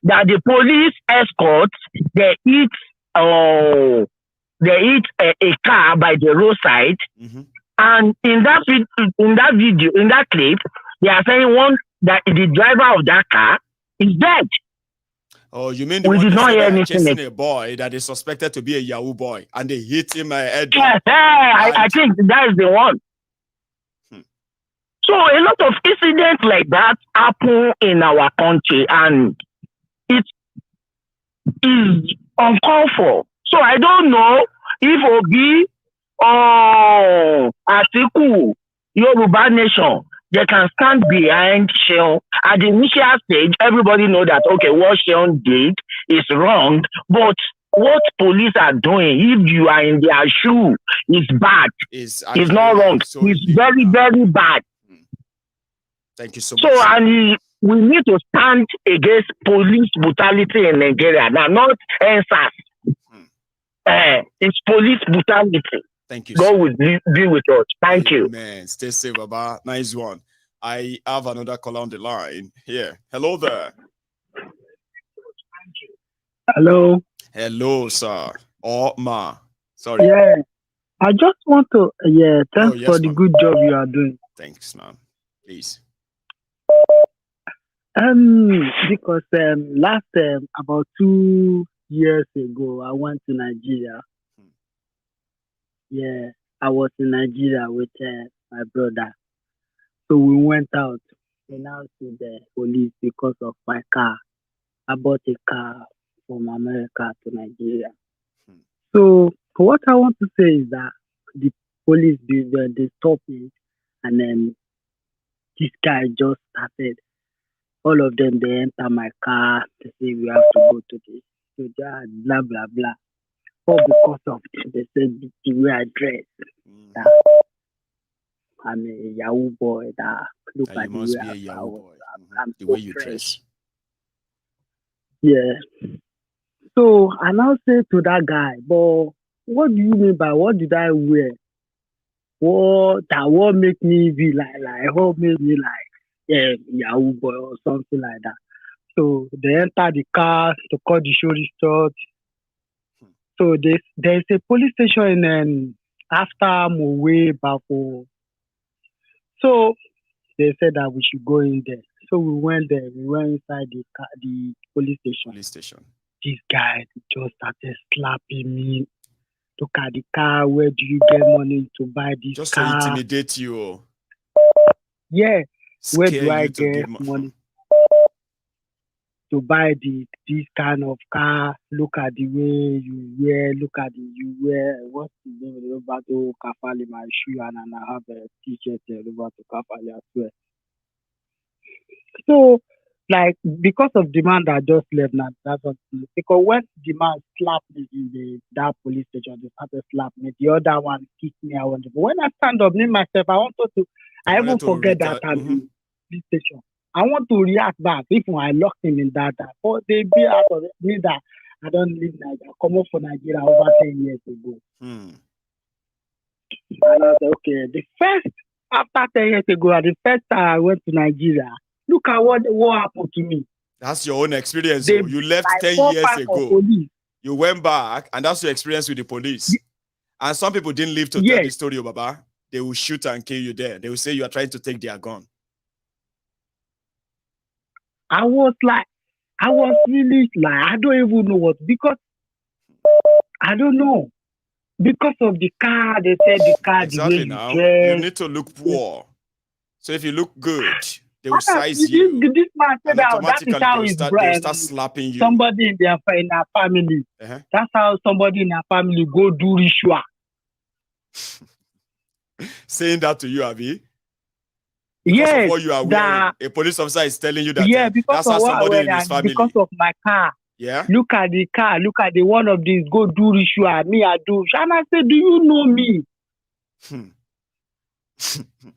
that the police escorts they hit a car by the roadside, and in that video, in that clip, they are saying that the driver of that car is dead. Oh, you mean the we one did not hear anything chasing a boy that is suspected to be a Yahoo boy, and they hit him head? Yes, I think that is the one. So a lot of incidents like that happen in our country, and it is uncalled for. So I don't know if Obi or Atiku, Yoruba Nation, they can stand behind Sheon. At the initial stage, everybody know that, okay, what Sheon did is wrong, but what police are doing, if you are in their shoe, is bad. It's not wrong. So it's very, very bad. Thank you so much. So, and we need to stand against police brutality in Nigeria. Now, not answers. It's police brutality. Thank you. God will be with us. Thank you. Man, stay safe, Baba. Nice one. I have another caller on the line here. Hello there. Hello. Hello, sir. Or ma. Sorry. Yeah. I just want to, thanks for the good job you are doing. Thanks, man. Please. Because last about 2 years ago, I went to Nigeria. Yeah, I was in Nigeria with my brother. So we went out. We now see the police because of my car. I bought a car from America to Nigeria. So what I want to say is that the police they stopped me, and then this guy just started. All of them, they enter my car. They say we have to go to this, to that, blah blah blah. All because of them. They said the way I dress. That I'm a Yahoo boy. That look And at you the must way be a I Yahoo was. boy. I'm The so way you fresh. dress. Yeah. So I now say to that guy, but what do you mean by what did I wear? What make me be like what made me like Yahoo boy or something like that. So they enter the car to cut the show short. So there's a police station in after Mowe Bafo. So they said that we should go in there. So we went there. We went inside the police station. This guy just started slapping me. Look at the car. Where do you get money to buy this Just car? to intimidate you. Yeah. Where Scare do I you to get give money to buy this kind of car? Look at the way you wear. Look at you wear. What's the name? Roberto Kafali, my shoe, and I have a t-shirt. Roberto Kafali as well. So, like, because of demand, I just left now. That's what, because when demand slapped me in that police station, they started slapping me. The other one kicked me out. But when I stand up, me myself, I even forget that I'm in the police station. I want to react back if I locked him in that. But they be out of me that I don't live Nigeria. I come up for Nigeria over 10 years ago. And I said, okay, after 10 years ago, the first time I went to Nigeria, look at what happened to me. That's your own experience. You left 10 years ago. You went back, and that's your experience with the police. And some people didn't live to tell the story, Baba. They will shoot and kill you there. They will say you are trying to take their gun. I was really like, I don't even know what, because I don't know. Because of the car, they said the car, exactly the way now. you dress. You need to look poor. So if you look good, they will size you. This man said that is how they'll start slapping you. Somebody in their family. That's how somebody in their family go do ritual. Saying that to you, Abi? Yes. What you are wearing. A police officer is telling you that. Yeah, because that's how somebody in his family. Because of my car. Yeah. Look at the car. Look at the one of these. Go do ritual. Me, I do. And I said, do you know me?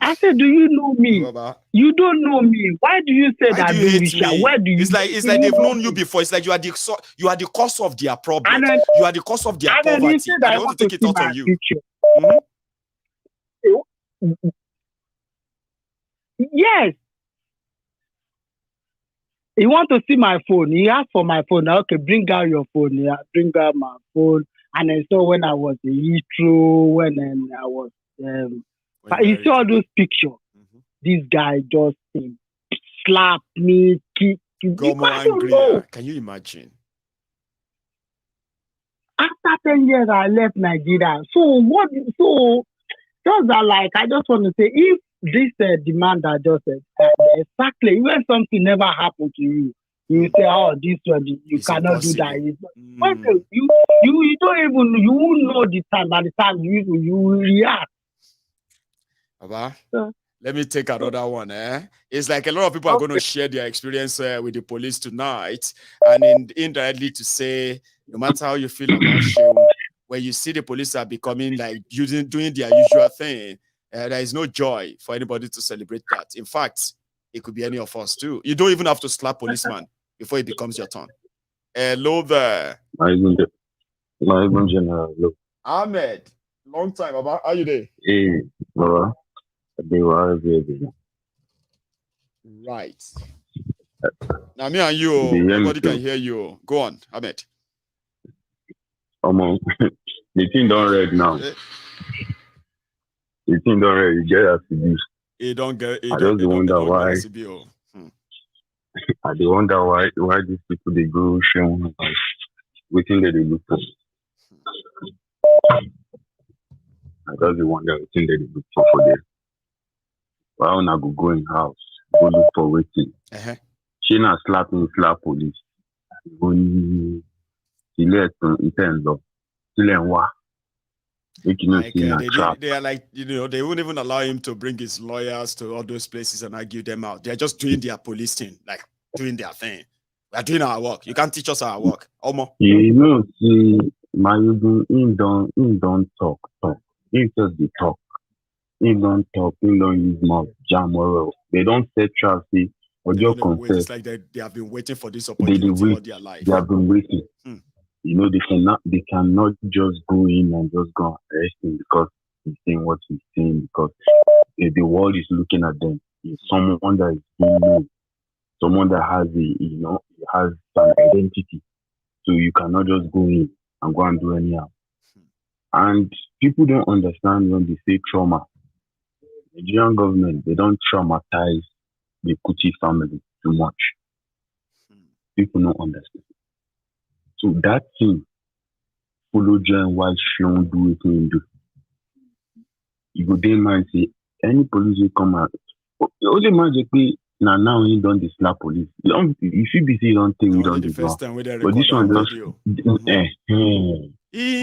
I said, do you know me? Baba. You don't know me. Why do you say that? Do you hate me? Where do you? It's like they've known you before. It's like you are the cause of their problems. You are the cause of their poverty. And they want to take it out on you. Yes. He want to see my phone. He asked for my phone. Okay, bring out your phone. Yeah, bring out my phone. And I saw when I was in Heathrow, when I was you see all those pictures. This guy just slapped me, kicked me. Can you imagine? After 10 years, I left Nigeria. So just that, like, I just want to say, if this demand that just exactly when something never happened to you, you say, oh, this one you cannot do that. You don't even you won't know the time. By the time you will react. Baba, let me take another one. It's like a lot of people are going to share their experience with the police tonight, and indirectly to say, no matter how you feel about Shehu, when you see the police are becoming like doing their usual thing, there is no joy for anybody to celebrate that. In fact, it could be any of us too. You don't even have to slap policeman before it becomes your turn. Hello there. Ahmed, long time, Baba. How you doing? Hey, Baba. Right. Now me and you, nobody can hear you. Go on, Ahmed. The thing don't read now. The thing don't read. You get as to be. It don't get. I just wonder why. I dey wonder why these people they go show waiting that they look for. I just dey wonder waiting that they look for there. Why una go in house, go look for waiting. She not slap police. When he let intend of still and what? They are like, they won't even allow him to bring his lawyers to all those places and argue them out. They're just doing their police thing, like doing their thing. We're doing our work. You can't teach us our work. Omo. See, my in don't talk. He just be talk. He don't talk. He don't use mouth jam or they don't set trap. See, or your concern. It's like they have been waiting for this opportunity all their life. They have been waiting. They cannot just go in and just go arrest him because he's saying what he's saying, because the world is looking at them. It's someone that is being known, someone that has has an identity. So you cannot just go in and go and do anyhow. And people don't understand when they say trauma. The Nigerian government, they don't traumatize the Kuti family too much. People don't understand. So that thing, follow John why Sean do it in do. You go there man say any police will come out. The only man they pay now he don't slap police. If you be say you don't think we don't do that. But this one just he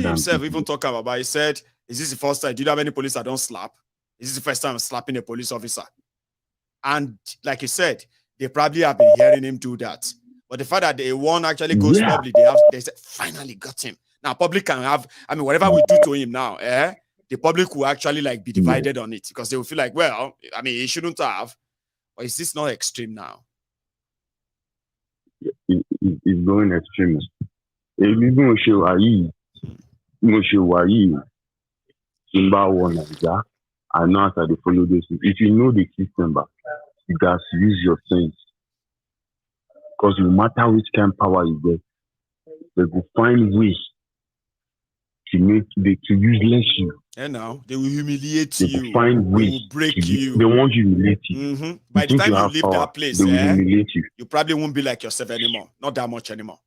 himself even talk about. He said, "Is this the first time? Do you have any police that don't slap? Is this the first time I'm slapping a police officer?" And like he said, they probably have been hearing him do that. But the fact that they won't actually goes public, they said, finally got him. Now, public can have, whatever we do to him now, the public will actually be divided on it because they will feel like, well, he shouldn't have. Or is this not extreme now? It's going extreme. If you go show I know how to follow this. If you know the system, you guys use your sense. Because no matter which kind of power you get, they will find ways to useless you. And now they will humiliate they you. Will find ways they will break you. They want to humiliate you. Mm-hmm. By the time you leave that place, they will humiliate you. You probably won't be like yourself anymore. Not that much anymore.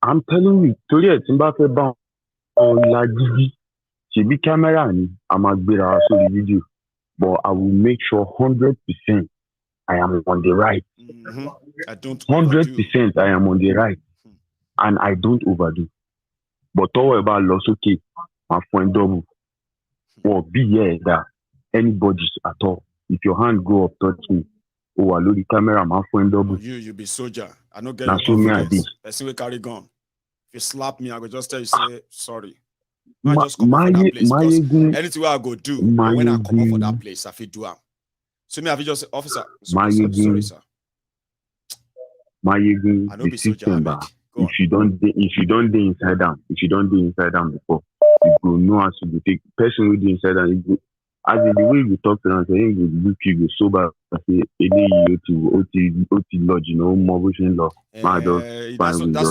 I'm telling you, today Timbafe on la Gigi, she be camera and I'm a bit the video, but I will make sure 100% I am on the right. Mm-hmm. I don't 100% I am on the right, and I don't overdo. But all about loss, okay, my friend double or be here that anybody at all. If your hand go up, touch me. Oh, I load the camera, my friend double. You be soldier. I don't get your confidence. Person will carry gun. If you slap me, I will just tell you say sorry. I just come for that place because anything I go do when I come for that place, I feel do am. So me, I feel just officer. Sorry, sir. The system, if you don't do inside down, before, you go know how to take person with the inside down. As in the way you talk to them, saying you look you sober, say any to OT lodge, more vision law. That's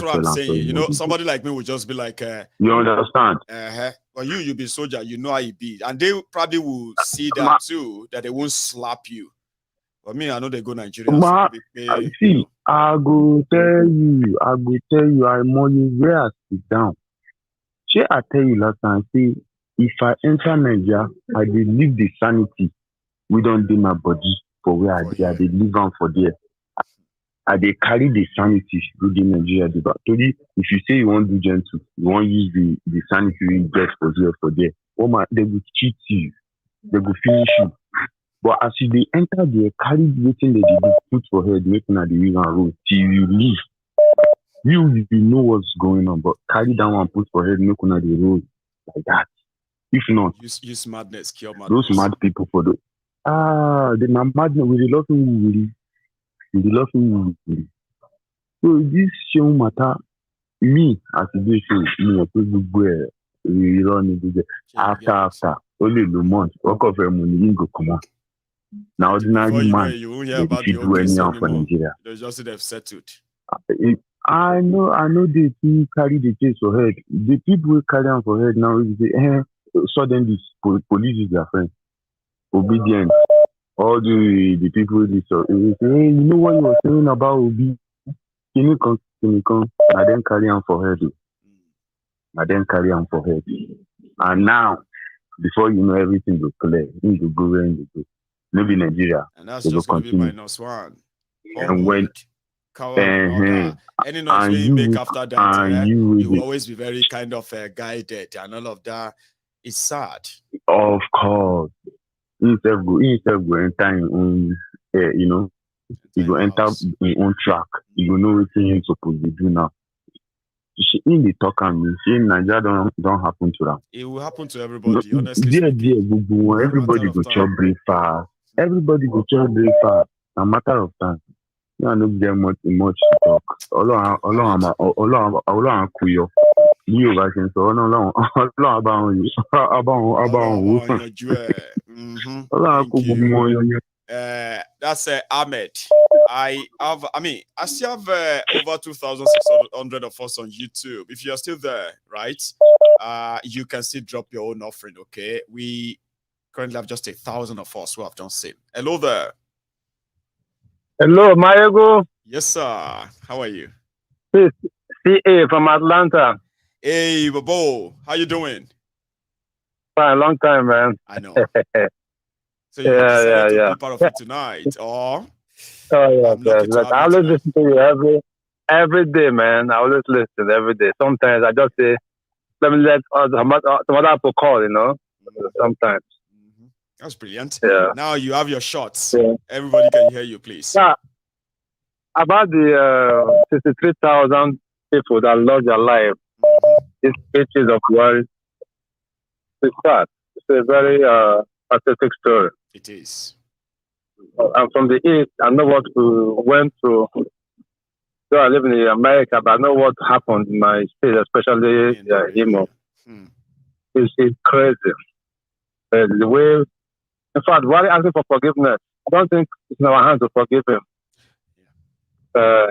what I'm saying. Somebody like me would just be like, you understand? But you be soldier, you know how you be, and they probably will see that too, that they won't slap you. But me, I know they go Nigeria. See, I go tell you, I'm on where I sit down. Shall I tell you last time? See, if I enter Nigeria, I dey leave the sanity. We don't do my body for where I dey. I dey leave on for there. I dey carry the sanity go the Nigeria. If you say you want to do gentle, you want to use the sanity you get for there. They will cheat you. They will finish you. But as you dey enter there, carry waiting they dey put for head, making at the river road till you leave. You know what's going on, but carry down and put for head, making at the road like that. If not, use madness, kill madness. Those mad people for the madness with the love. So this show matter. Me as a show, me we run after only the month. Work of money go come on. Now ordinary man, you do anyhow for Nigeria. They just they've settled. I know they carry the case for head. The people who carry on for head now is suddenly police is their friend. Obedient. all the people this you say, hey, you know what you were saying about Obi? Can you come? I then carry on for head. And now, before you know everything will clear, you will go where you go. Maybe Nigeria. And that's just going to be -1. And when any noise you make after that, you will always be very kind of guided, and all of that is sad. Of course. Instead of going enter your own, you know, you go enter your own track. You know what you're supposed to do now. In the talk and me, see Nigeria don't happen to them. It will happen to everybody, honestly. Everybody go chop breakfast. Everybody go chop breakfast. A matter of time. You are not there much to talk. Allah kuyo. You version so Allah about you. That's Ahmed. I still have over 2,600 of us on YouTube. If you're still there, right, you can still drop your own offering, okay? We currently have just 1,000 of us who have done same. Hello there. Hello, Mayego. Yes, sir. How are you? CA from Atlanta. Hey, Bobo. How you doing? Fine, long time, man. I know. So you decided to be part of it tonight, or? Oh, yeah. Like, I always listen to you every day, man. I always listen every day. Sometimes I just say, let me let some other people call, you know, sometimes. That's brilliant. Yeah. Now you have your shots. Yeah. Everybody can hear you, please. Yeah. About the 63,000 people that lost their life, these pictures of world, it's sad. It's a very pathetic story. It is. I'm from the East. I know what we went through. So I live in America, but I know what happened in my state, especially Imo. It's crazy. The way, in fact, Buhari asking for forgiveness. I don't think it's in our hands to forgive him.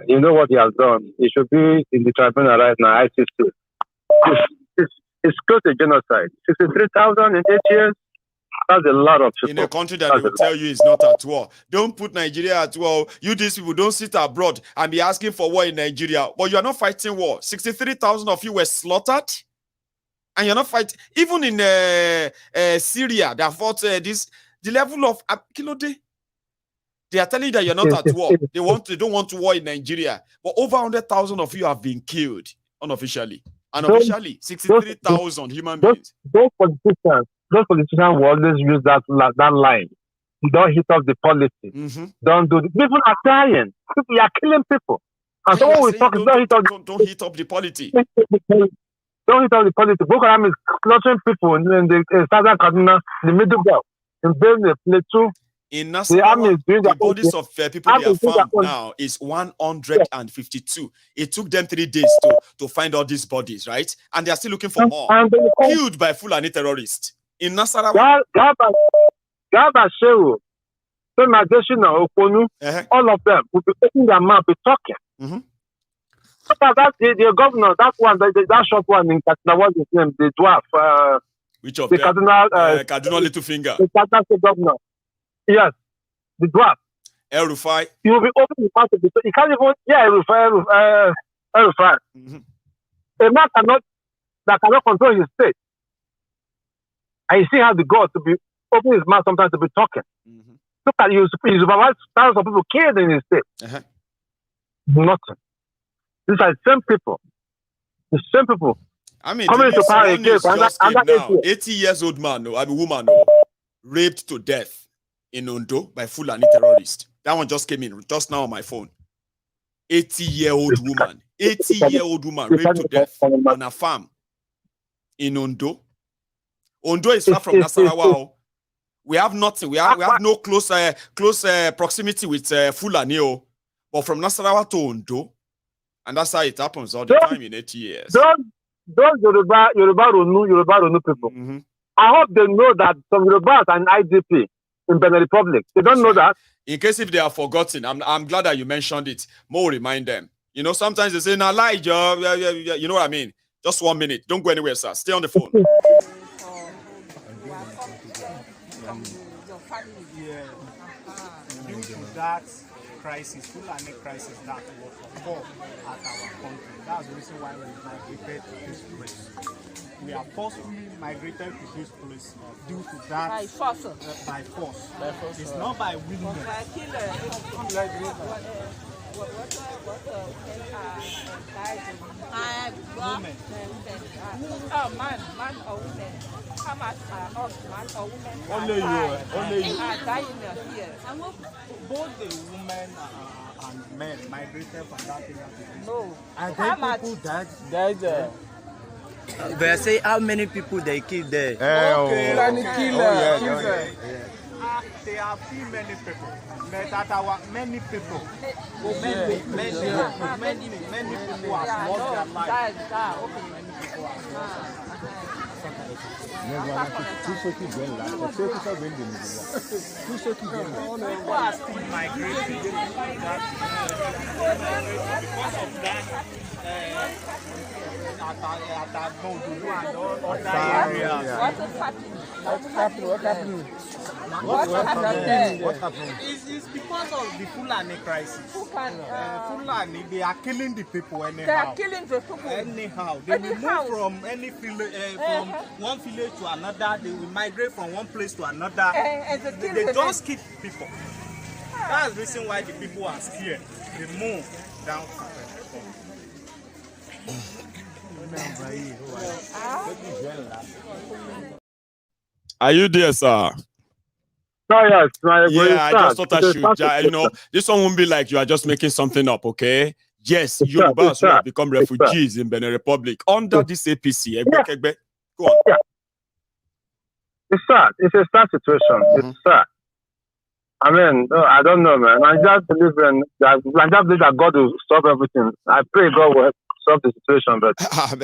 You know what he has done. He should be in the tribunal right now, ICC. It's close to genocide. 63,000 in 8 years. That's a lot of people. In a country that will tell you it's not at war. Don't put Nigeria at war. You these people don't sit abroad and be asking for war in Nigeria. But you are not fighting war. 63,000 of you were slaughtered. And you're not fighting. Even in Syria, that fought the level of Kilode. They are telling you that you're not at war. They don't want to war in Nigeria. But over 100,000 of you have been killed unofficially. And officially, 63,000 human beings. Those politicians will always use that line. You don't hit up the policy. Don't do it. People are dying. People are killing people. And someone will talk, don't hit up the polity. Don't hit up the polity. Boko Haram is slaughtering people in the southern Kaduna, in the middle belt, in Benue, Plateau. In Nassarawa, the bodies of people they have found now is 152. It took them 3 days to find all these bodies, right? And they are still looking for more. Killed by Fulani terrorists. In Nassarawa. Gaba Shehu, all of them will be taking their mouth, be talking. That's the governor, that one, that short one in Katsina, what's his name? The dwarf. Which of the them? Kaduna Little Finger. The Katsina State governor. Yes, the dwarf. El Rufai. You will be open the mouth to be. You can't even. Yeah, El Rufai. A man cannot control his state. And you see how the God to be open his mouth sometimes to be talking. Look at you. He's supervised thousands of people killed in his state. Nothing. These are the same people. The same people. I mean, coming to power again. 80 years old man, woman, raped to death in Ondo by Fulani terrorists. That one just came in just now on my phone. 80-year-old woman. 80-year-old woman raped to death on a farm in Ondo. Ondo is far from Nassarawa. We have nothing. We have no close proximity with Fulani. But from Nassarawa to Ondo, and that's how it happens all the time in 8 years. Those Yoruba Ronu people. I hope they know that some Yorubas are an IDP in Benin Republic. They don't know that. In case if they are forgotten, I'm glad that you mentioned it. More remind them. You know, sometimes they say, "Nah, lie, Joe." You know what I mean? Just 1 minute. Don't go anywhere, sir. Stay on the phone. to that crisis, Fulani crisis that was occurred at our country. That's the reason why we migrated to this place. We are forcefully migrated to this place due to that. By force. By force. It's not by willingness. By killer. Women. Oh, man or women. How much are us, man or women? Only you. Are dying here. Both the women and men migrated from that area. No. And How much? people died. But I say how many people they killed there? Okay. Killer. There are few many people. Many people. Many people have lost their lives. Many people have lost their People are still migrating because of that. What happened? It's because of the Fulani crisis. Fulani, they are killing the people anyhow. They are killing the people anyhow. They will move from any village, from one village to another. They will migrate from one place to another. They just keep people. That's the reason why the people are scared. They move down to Are you there, sir? Oh, yes. Yeah, I just thought I should. This one won't be like you are just making something up, okay? Yes, Yorubas will have become refugees in Benin Republic under this APC. Go on. Yeah. It's sad. It's a sad situation. It's sad. I mean, I don't know, man. I just believe that God will stop everything. I pray God will solve the situation, but I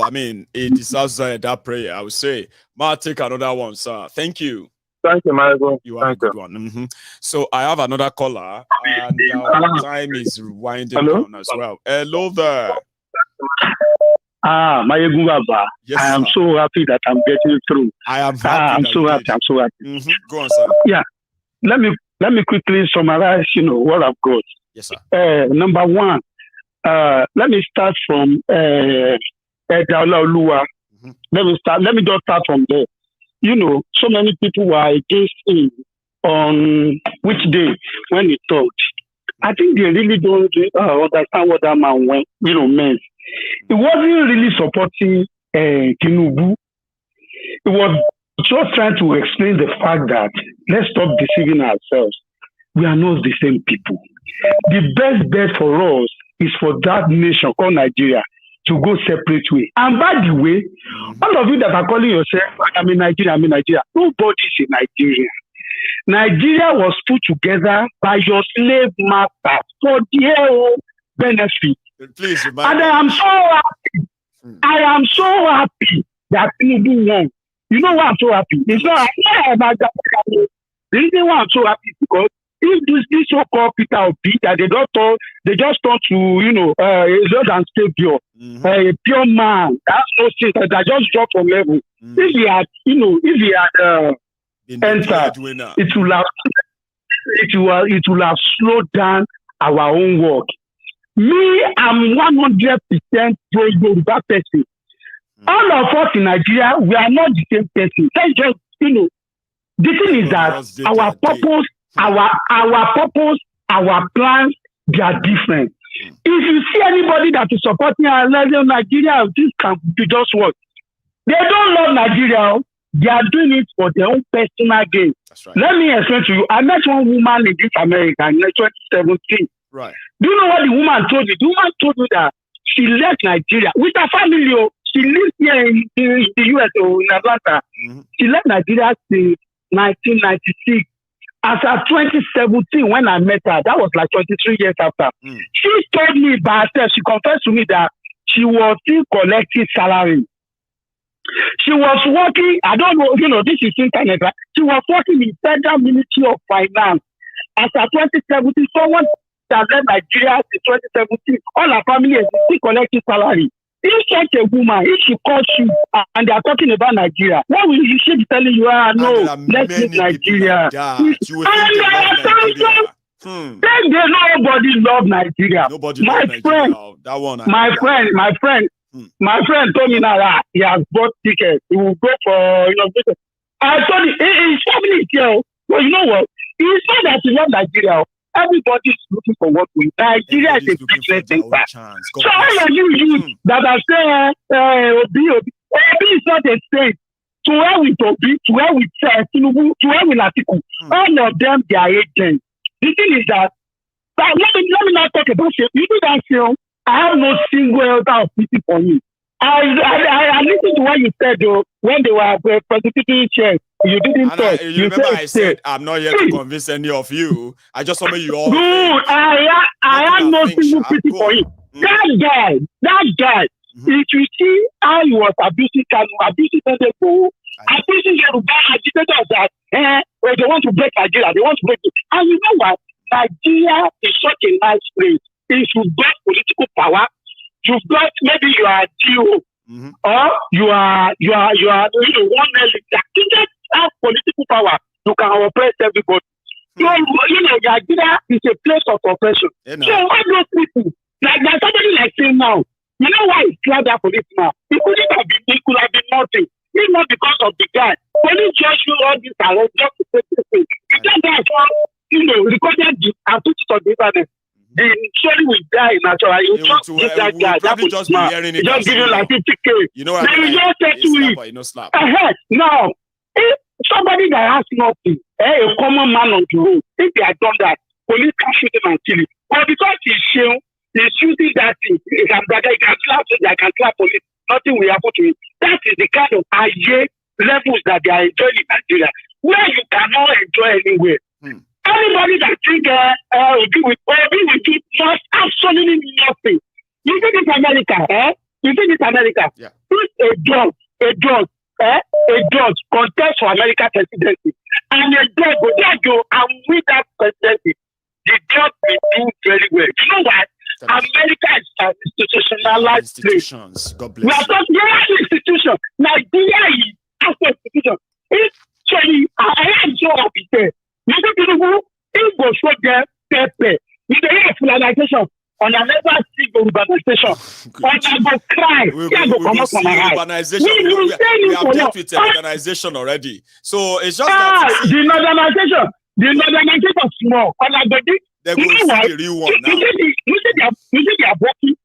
mean, it deserves that prayer. I would say, I'll take another one, sir. Thank you. Thank you, Michael. You have a good one. So I have another caller, and time is winding down as well. Hello there. Yes, I am so happy that I'm getting through. I am happy. I'm so happy. Go on, sir. Yeah. Let me quickly summarize, what I've got. Yes, sir. Number one, let me start from Gandollar. Let me just start from there. So many people were against him on which day when he talked. I think they really don't understand what that man meant. He wasn't really supporting Tinubu. He was just trying to explain the fact that let's stop deceiving ourselves. We are not the same people. The best bet for us is for that nation called Nigeria to go separate way. And by the way, all of you that are calling yourself, I'm in Nigeria. Nobody is in Nigeria. Nigeria was put together by your slave masters for their own benefit. Please, and I am so happy. I am so happy that Tinubu won. You know why I'm so happy? It's not the reason why I'm so happy is because if this so-called Peter Obi that they just thought to, a Lord and Savior, a pure man, that's no sin that just dropped from level. If he had, entered, it will have slowed down our own work. Me, I'm 100% pro-Yoruba person. All of us in Nigeria, we are not the same person. Let's just, the thing is that our purpose, our plans, they are different. If you see anybody that is supporting Nigeria, this can be just what? They don't love Nigeria. They are doing it for their own personal gain. Right. Let me explain to you. I met one woman in this America in 2017. Right. Do you know what the woman told me? The woman told me that she left Nigeria with her family. She lives here in the US in Atlanta. She left Nigeria since 1996. As of 2017, when I met her, that was like 23 years after. She told me by herself, she confessed to me that she was still collecting salary. She was working, I don't know, this is internet, right? She was working in Federal Ministry of Finance. As of 2017, someone that left Nigeria in 2017, all her family is still collecting salary. If such a woman, if she calls you and they are talking about Nigeria, what will she be telling you? No, let's leave Nigeria. Like Nigeria. Nobody love Nigeria. Nobody love Nigeria. That one. My friend told me now that he has bought tickets. He will go for, I told him, his family is here. Well, you know what? It's not that he loves Nigeria. Everybody is looking for what we. Nigeria is a business center. So all of you that are saying, Obi is not a state. To where with Obi, to where with Tinubu, to where with Atiku, all of them, they are agents. The thing is that, let me not talk about it. You do that film, I have no single elder of pity for you. I listened to what you said though when they were prosecuting chairs. You didn't talk. You remember I said I'm not here to convince any of you. I just want you all. Good. I have no single pity for you. That guy. If you see how he was abusing Tinubu, abusing Yoruba agitators that they want to break Nigeria, they want to break it. And you know what? Nigeria is such a nice place. If you've got political power, you've got maybe you are DO, or you are one elite. You just have political power. You can oppress everybody. So Nigeria is a place of oppression. So all those people, like somebody like saying now, you know why he killed that police now? It could have been nothing. It's not because of the guy. Police just show all this arrest just to take this thing. It's just that recorded and put it on the internet. The story will die in Nassarawa. You just give that guy, that policeman, just give you like 50K. You know what I mean? Just say to it. Now, if somebody that has nothing, a common man on the road, if they had done that, police can shoot him and kill him. But because he's shooting that thing, he can slap police, nothing will happen to him. That is the kind of high levels that they are enjoying in Nigeria, where you cannot enjoy anywhere. Anybody that think Obi will do must absolutely nothing. You see this America, Yeah. If a judge contest for American presidency, and a judge will go and win that presidency, the judge will do very well. You know what? America is an institutionalized place. God bless. We are talking about institution. Nigeria is an institution. I am so happy there. You see, Tinubu, it goes for them, Pepe. You don't have Fulanization. On a never see urbanization. On a go cry. We have dealt with urbanization already. So it's just that. The modernization small. On a go they go see the real one now. You see the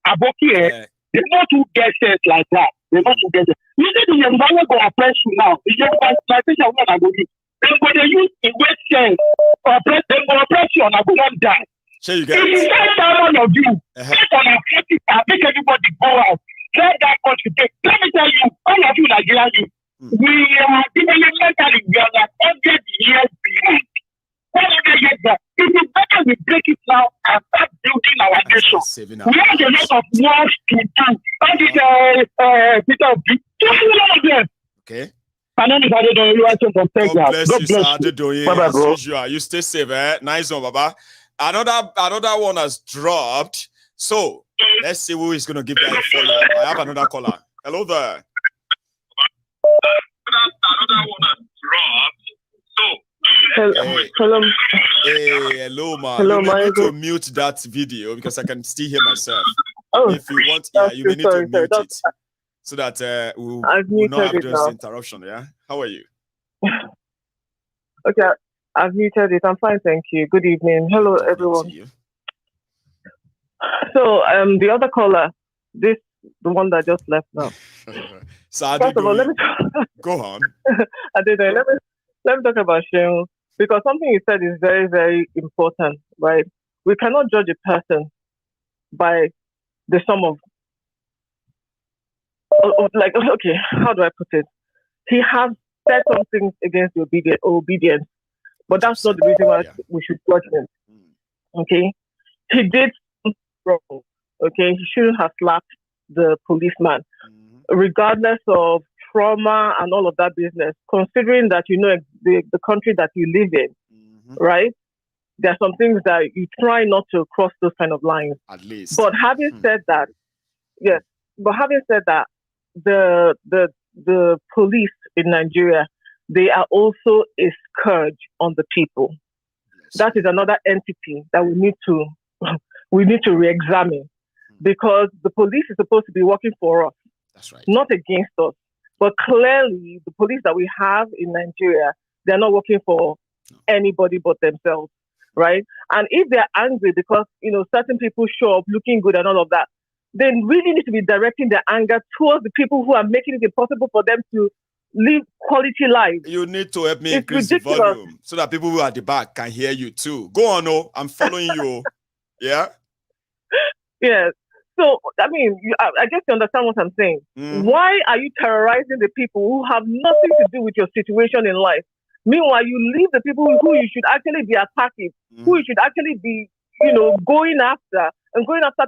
Aboki here. They want to get sense like that. They want to get sense. You see the Yoruba go oppress you now. The urbanization will not go do. Then when they use the West sense, they will oppress you and I will not die. So you get it. If one of you, take on a 40 and make everybody go out, let that country take. Let me tell you, all of you Nigerian youth, we are developmentally, we are like 100 years behind. 100 years back. It is better we break it now and start building our nation. We have a lot of work to do. That is Peter B. Just one of them. Okay. My name is Adedoye. God bless you, sir. Adedoye. As usual. You stay safe, Nice one, Baba. Another one has dropped. So let's see who is going to give that a follow. I have another caller. Hello there. Another one has dropped. So hello. Hey, hello, man. Hello, you may need to mute that video because I can still hear myself. If you want, you may need to mute it. So that we'll not have this interruption, yeah? How are you? Okay, I've muted it. I'm fine, thank you. Good evening. Hello, everyone. So, the other caller, the one that just left now. So first of all, let me go on. Let me talk about Sheung, because something you said is very, very important, right? We cannot judge a person by the sum of okay, how do I put it? He has said some things against the obedience, but that's not the reason why we should judge him. Okay? He did something wrong. Okay? He shouldn't have slapped the policeman. Regardless of trauma and all of that business, considering that the country that you live in, right? There are some things that you try not to cross those kind of lines. At least. But having said that, yes. but having said that, the police in Nigeria, they are also a scourge on the people. That is another entity that we need to re-examine, because the police is supposed to be working for us. That's right. Not against us. But clearly, the police that we have in Nigeria, they're not working for anybody but themselves, right? And if they're angry because, certain people show up looking good and all of that, they really need to be directing their anger towards the people who are making it impossible for them to live quality lives. You need to help me increase the volume so that people who are at the back can hear you too. Go on, I'm following you. Yeah? Yes. So, I guess you understand what I'm saying. Why are you terrorizing the people who have nothing to do with your situation in life? Meanwhile, you leave the people who you should actually be attacking, who you should actually be, going after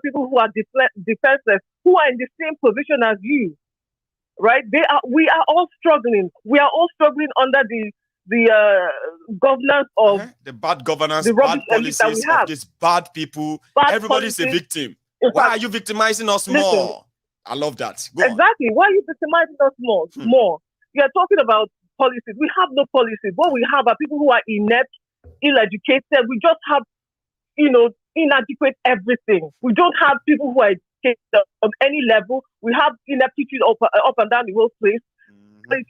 people who are defenseless, who are in the same position as you, right? We are all struggling. We are all struggling under the governance of the bad governance, the bad policies of these bad people. Everybody's a victim. Why are you victimizing us more? I love that. Go exactly. on. Why are you victimizing us more? You are talking about policies. We have no policies. What we have are people who are inept, ill-educated. We just have, inadequate everything. We don't have people who are educated on any level. We have ineptitude up and down the whole place,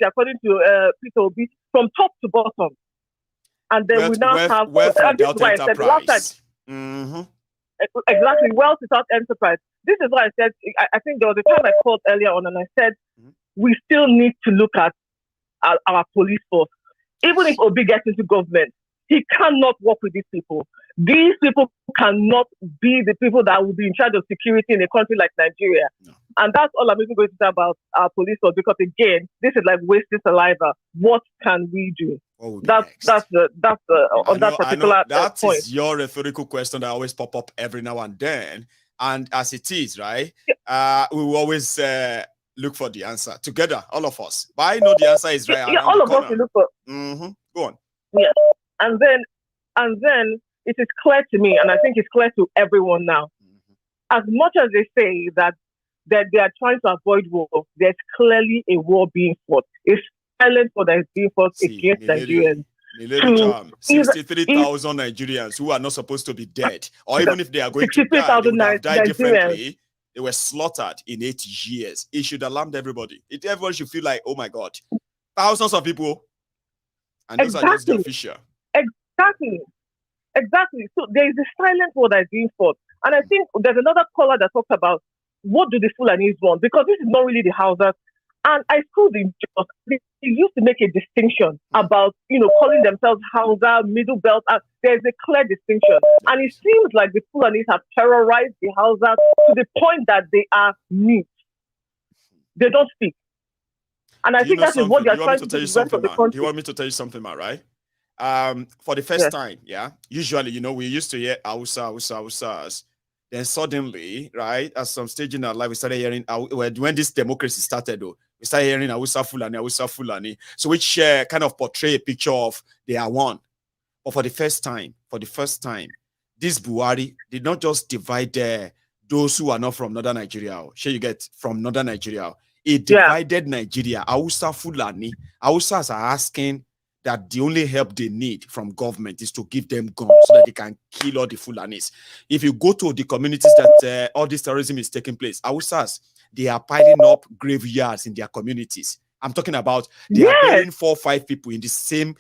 according to Peter Obi, from top to bottom. And then we now have wealth without enterprise. Exactly, wealth without enterprise. This is why I said, I think there was a time I called earlier on and I said, we still need to look at our police force. Even if Obi gets into government, he cannot work with these people. These people cannot be the people that will be in charge of security in a country like Nigeria. No. And that's all I'm even going to say about our police force, because again, this is like wasting saliva. What can we do? That's the on that particular that point. Is your rhetorical question that always pop up every now and then. And as it is, right? We will always look for the answer together, all of us. But I know the answer is right. Yeah, all of us will look for. Go on. Yes, and then it is clear to me, and I think it's clear to everyone now. As much as they say that they are trying to avoid war, there's clearly a war being fought. It's silent war that is being fought against Nigerians. 63,000 Nigerians who are not supposed to be dead, or even if they are going to die, they would have died differently. They were slaughtered in 8 years. It should alarm everybody. Everyone should feel like, oh my God, thousands of people, and those are just the official. Exactly. So there is a silent war that is being fought. And I think there's another caller that talks about what do the Fulanis want? Because this is not really the Hausas. And I schooled in Jos, they used to make a distinction about, calling themselves Hausa, Middle Belt. There's a clear distinction. And it seems like the Fulanis have terrorized the Hausas to the point that they are mute. They don't speak. And I think that is what they're trying to do. You want me to tell you something, right? For the first time, usually, we used to hear Hausas. Then suddenly, right, at some stage in our life, we started hearing, when this democracy started, we started hearing Hausa Fulani. So which kind of portray a picture of they are one. But for the first time, this Buhari did not just divide those who are not from northern Nigeria. Sure, you get from northern Nigeria. It divided Nigeria. Hausa Fulani. Hausas are asking that the only help they need from government is to give them guns so that they can kill all the Fulanis. If you go to the communities that all this terrorism is taking place, Hausas, they are piling up graveyards in their communities. I'm talking about they are burying 4 or 5 people in the same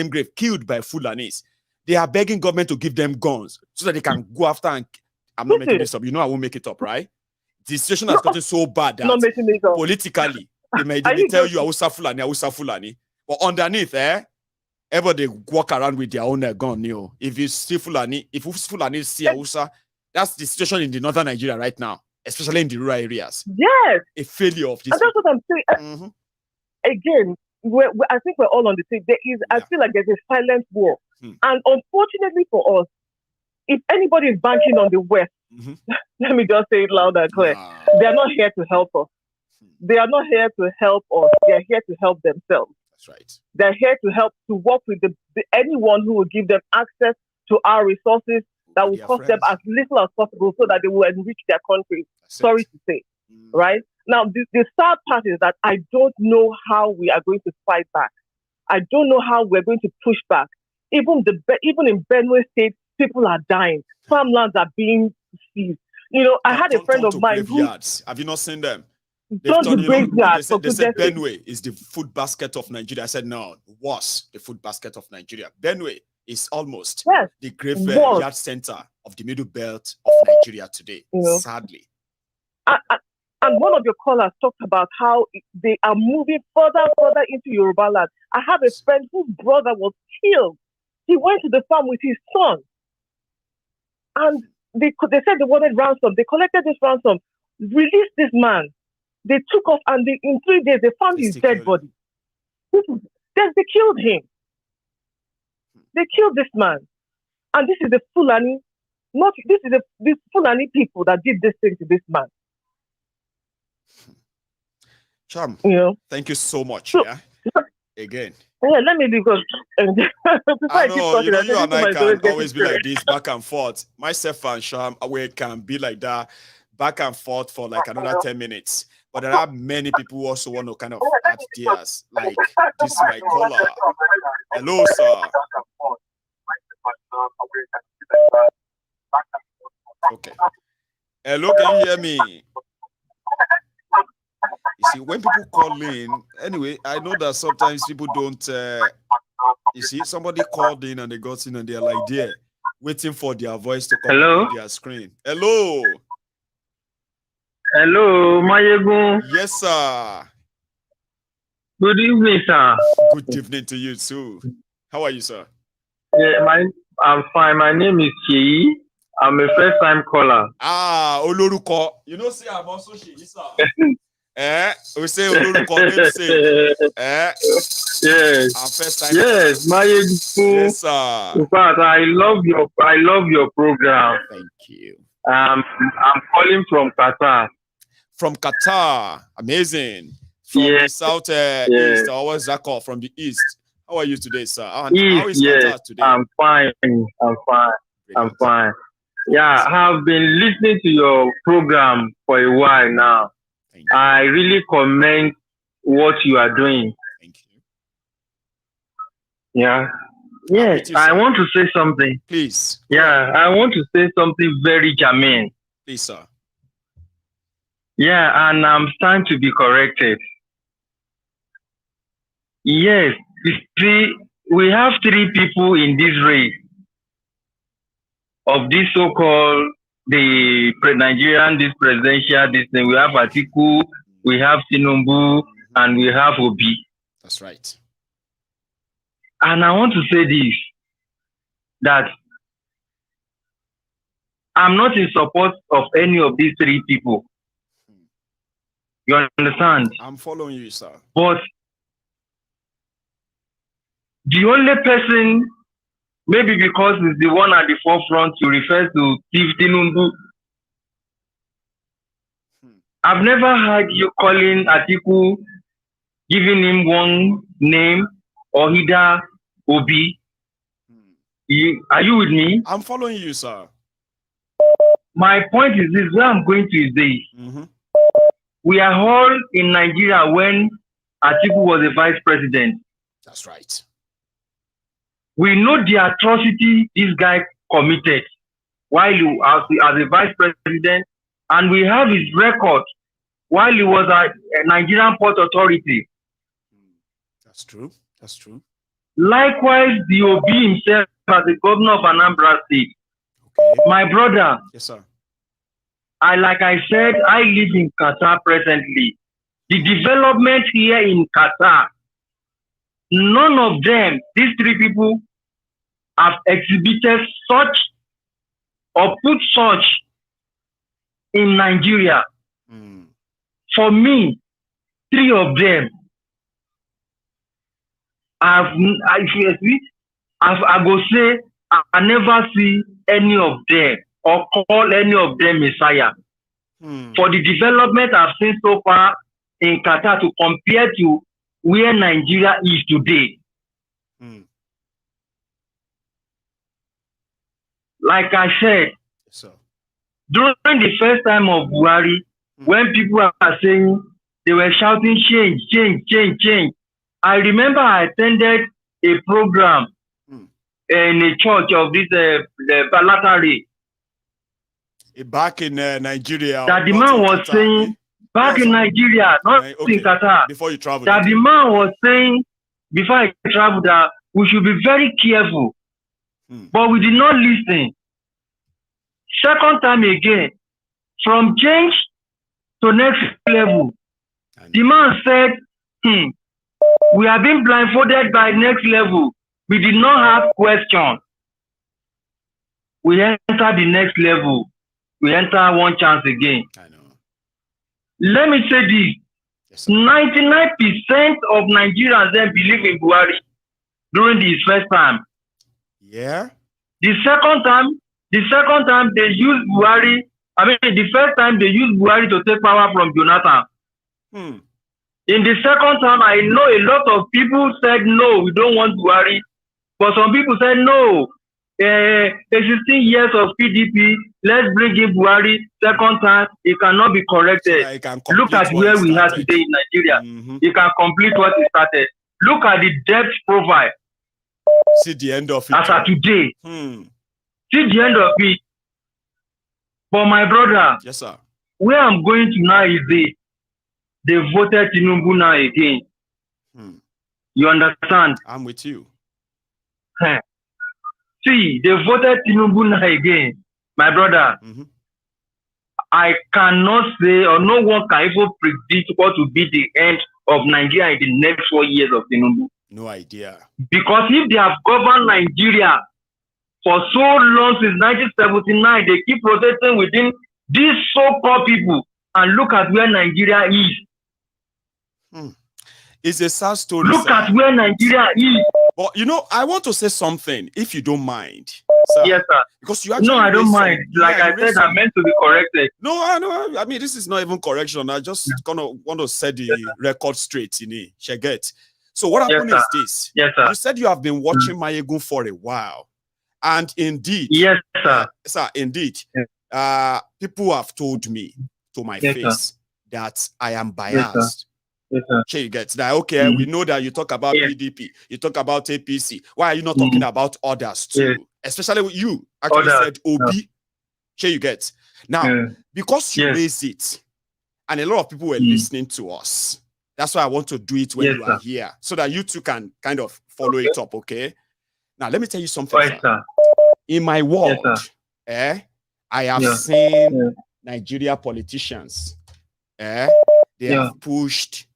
grave, killed by Fulanis. They are begging government to give them guns so that they can go after and I'm not making this up. I won't make it up, right? The situation has gotten so bad that politically they may tell you Hausa Fulani. But underneath, everybody walk around with their own gun. If you see Fulani, if Fulani see Hausa, that's the situation in the northern Nigeria right now, especially in the rural areas. Yes. A failure of this. And that's what I'm saying. Again, I think we're all on the same. I feel like there's a silent war. And unfortunately for us, if anybody is banking on the West, let me just say it loud and clear, they are not here to help us. They are not here to help us. They are here to help themselves. That's right. They're here to help, to work with anyone who will give them access to our resources that will cost them as little as possible so that they will enrich their country. Sorry to say. right? Now, the sad part is that I don't know how we are going to fight back. I don't know how we're going to push back. Even in Benue State, people are dying. Farmlands are being seized. You know, I had a friend of mine who... Have you not seen them? They said Benue is the food basket of Nigeria. I said, no, was the food basket of Nigeria. Benue is almost the graveyard center of the middle belt of Nigeria today, sadly. And one of your callers talked about how they are moving further and further into Yoruba land. I have a friend whose brother was killed. He went to the farm with his son. And they said they wanted ransom. They collected this ransom, released this man. They took off, and in 3 days, they found his dead body. They killed him. They killed this man. And this is the Fulani, these Fulani people that did this thing to this man. Cham, thank you so much. Again. Yeah, let me because I know, you and I can always be like this, back and forth. Myself and Sham, we can be like that, back and forth for like another 10 minutes. But there are many people who also want to kind of add theirs, like this my caller. Hello, sir. Okay. Hello, can you hear me? You see, when people call in, anyway, I know that sometimes people don't, you see, somebody called in and they got in and they're like, there, waiting for their voice to come on their screen. Hello. Hello, Mayegun. Yes, sir. Good evening, sir. Good evening to you, too. How are you, sir? Yeah, I'm fine. My name is Chi. I'm a first-time caller. Oloruko. You know, say I'm also Chi, sir. We say Oloruko, they say. Yes. Our first time. Yes, Mayegun. Yes, sir. In fact, I love your program. Thank you. I'm calling from Qatar. From Qatar. Amazing. From the south east. Or what's that called? From the east. How are you today, sir? How is Qatar today? I'm fine. I'm fine. Yeah, I've been listening to your program for a while now. I really commend what you are doing. Thank you. Yeah. Yes, I want to say something. Please. Yeah, I want to say something very germane. Please, sir. Yeah, and I'm starting to be corrected. Yes, you see, we have 3 people in this race of this so-called the Nigerian, this presidential, this thing. We have Atiku, we have Tinubu, and we have Obi. That's right. And I want to say this, that I'm not in support of any of these 3 people. You understand? I'm following you, sir. But the only person, maybe because it's the one at the forefront, to refer to Tinubu. I've never heard you calling Atiku, giving him one name, or Hida, Obi. Are you with me? I'm following you, sir. My point is this, where I'm going to is this. We are all in Nigeria when Atiku was a vice president. That's right. We know the atrocity this guy committed while he was as a vice president, and we have his record while he was at Nigerian Port Authority. That's true. That's true. Likewise, the Obi himself as the governor of Anambra State. Okay. My brother. Yes, sir. Like I said, I live in Qatar presently. The development here in Qatar, none of them, these 3 people, have exhibited such or put such in Nigeria. For me, 3 of them, I go say, I never see any of them or call any of them Messiah. For the development I've seen so far in Qatar to compare to where Nigeria is today. Like I said, during the first time of Buhari, when people are saying, they were shouting change, change, change, change. I remember I attended a program in a church of this the Balatari. Back in Nigeria. That the man was Qatar, saying, back in Nigeria, not in Qatar. Before you travel. That the man was saying, before I travel, that we should be very careful. But we did not listen. Second time again, from change to next level, the man said, we have been blindfolded by next level. We did not have question. We enter the next level. We enter one chance again. I know. Let me say this. 99% of Nigerians then believe in Buhari during his first time. Yeah. The second time they used Buhari. I mean, the first time they used Buhari to take power from Jonathan. In the second time, I know a lot of people said, no, we don't want Buhari. But some people said, no, 16 years of PDP, let's bring in Buhari. Second time, it cannot be corrected. Look at where we are today in Nigeria. It can complete what it started. Look at the debt profile. See the end of it. As of today. See the end of it. But my brother, yes, sir. Where I'm going to now is they voted Tinubu now again. You understand? I'm with you. See, they voted Tinubu now again. My brother, I cannot say, or no one can even predict what will be the end of Nigeria in the next 4 years of Tinubu. No idea. Because if they have governed Nigeria for so long since 1979, they keep protesting within these so-called people, and look at where Nigeria is. It's a sad story. Look at where Nigeria is. But you know, I want to say something, if you don't mind. Sir. Yes, sir. Because you actually. No, I don't mind. Like I said, I'm meant to be corrected. No, I know. I mean, this is not even correction. I just want to set the record straight in it. She get. So what happened is this. Yes, sir. You said you have been watching Mayegun for a while. And indeed. Yes, sir. Sir, indeed. People have told me to my face that I am biased. Yes, you get that. Okay, we know that you talk about PDP, you talk about APC. Why are you not talking about others too? Especially with you actually said Obi. You get now because you raise it, and a lot of people were listening to us. That's why I want to do it when you are here, so that you two can kind of follow it up. Okay. Now let me tell you something. Sir. In my world, I have seen Nigeria politicians. They have pushed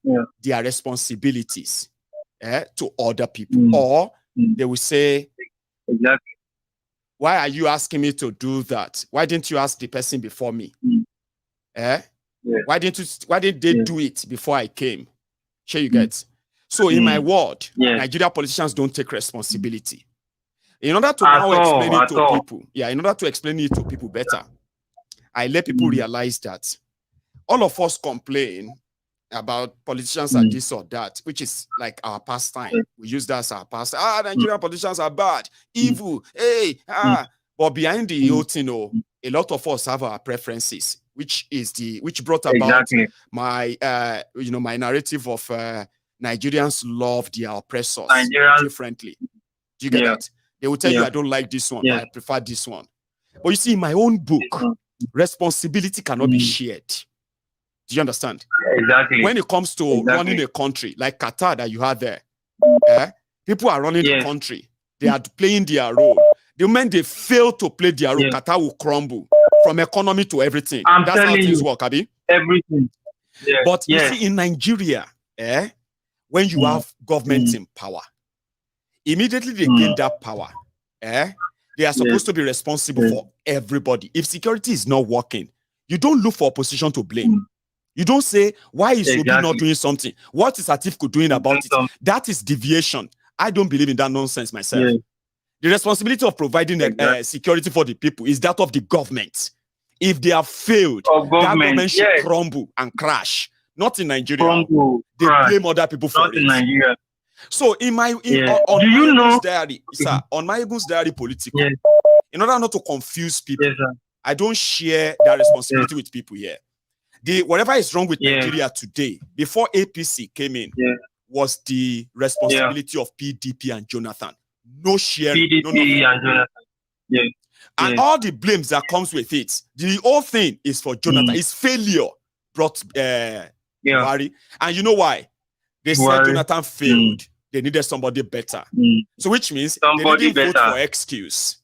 their responsibilities to other people. Or they will say, why are you asking me to do that? Why didn't you ask the person before me? Why didn't they do it before I came? Sure you get. So in my world, Nigeria politicians don't take responsibility. In order to now explain it to people, in order to explain it to people better, I let people realize that all of us complain about politicians and this or that, which is like our pastime. We use that as our pastime. Nigerian politicians are bad, evil, But behind the whole thing, a lot of us have our preferences, which brought about my my narrative of Nigerians love their oppressors differently. Do you get that? They will tell you, I don't like this one, I prefer this one. But you see, in my own book, responsibility cannot be shared. Do you understand? Exactly. When it comes to running a country like Qatar that you had there, people are running the country. They are playing their role. The moment they fail to play their role, Qatar will crumble from economy to everything. That's how things work, Abi. Everything. But you see, in Nigeria, when you have government in power, immediately they gain that power. They are supposed to be responsible for everybody. If security is not working, you don't look for opposition to blame. You don't say, why is Obi not doing something? What is Atiku doing about it? That is deviation. I don't believe in that nonsense myself. The responsibility of providing security for the people is that of the government. If they have failed, that government should crumble and crash. Not in Nigeria. They blame other people for it. In Nigeria. So in my on my diary, sir, on my diary political, in order not to confuse people, I don't share that responsibility with people here. whatever is wrong with Nigeria today, before APC came in, was the responsibility of PDP and Jonathan. No sharing. PDP and Jonathan. And all the blames that comes with it, the whole thing is for Jonathan. His failure brought Buhari. And you know why? They said Jonathan failed. They needed somebody better. So which means they didn't vote for excuse.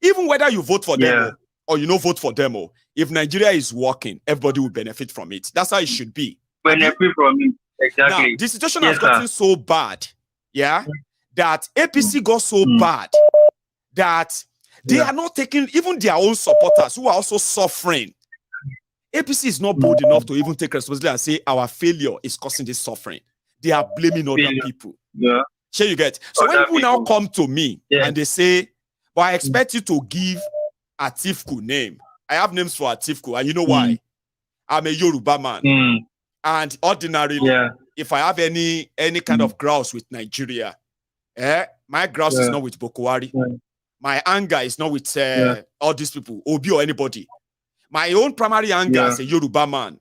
Even whether you vote for them or you don't vote for them, if Nigeria is working, everybody will benefit from it. That's how it should be. Benefit from it. Exactly. Now, the situation has gotten so bad, that APC got so bad that they are not taking even their own supporters who are also suffering. APC is not bold enough to even take responsibility and say our failure is causing this suffering. They are blaming other people. Sure, you get. So when people now come to me and they say, "But I expect you to give Atifku name." I have names for Atifku, and you know why? I'm a Yoruba man, and ordinarily, if I have any kind of grouse with Nigeria, my grouse is not with Boko Haram. My anger is not with all these people, Obi or anybody. My own primary anger as a Yoruba man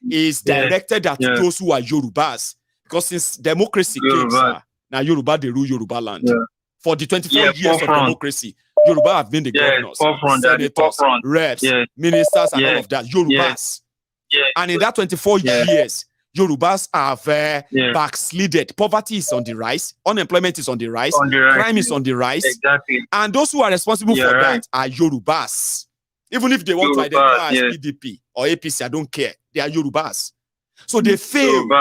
is directed at those who are Yorubas. Because since democracy came, now Yoruba, they rule Yoruba land. For the 24 years of democracy, Yoruba have been the governors, senators, reps, ministers, and all of that. Yorubas. And in that 24 years, Yorubas have backslided. Poverty is on the rise. Unemployment is on the rise. Crime is on the rise. And those who are responsible for that are Yorubas. Even if they want to identify as PDP or APC, I don't care. They are Yorubas. So they failed.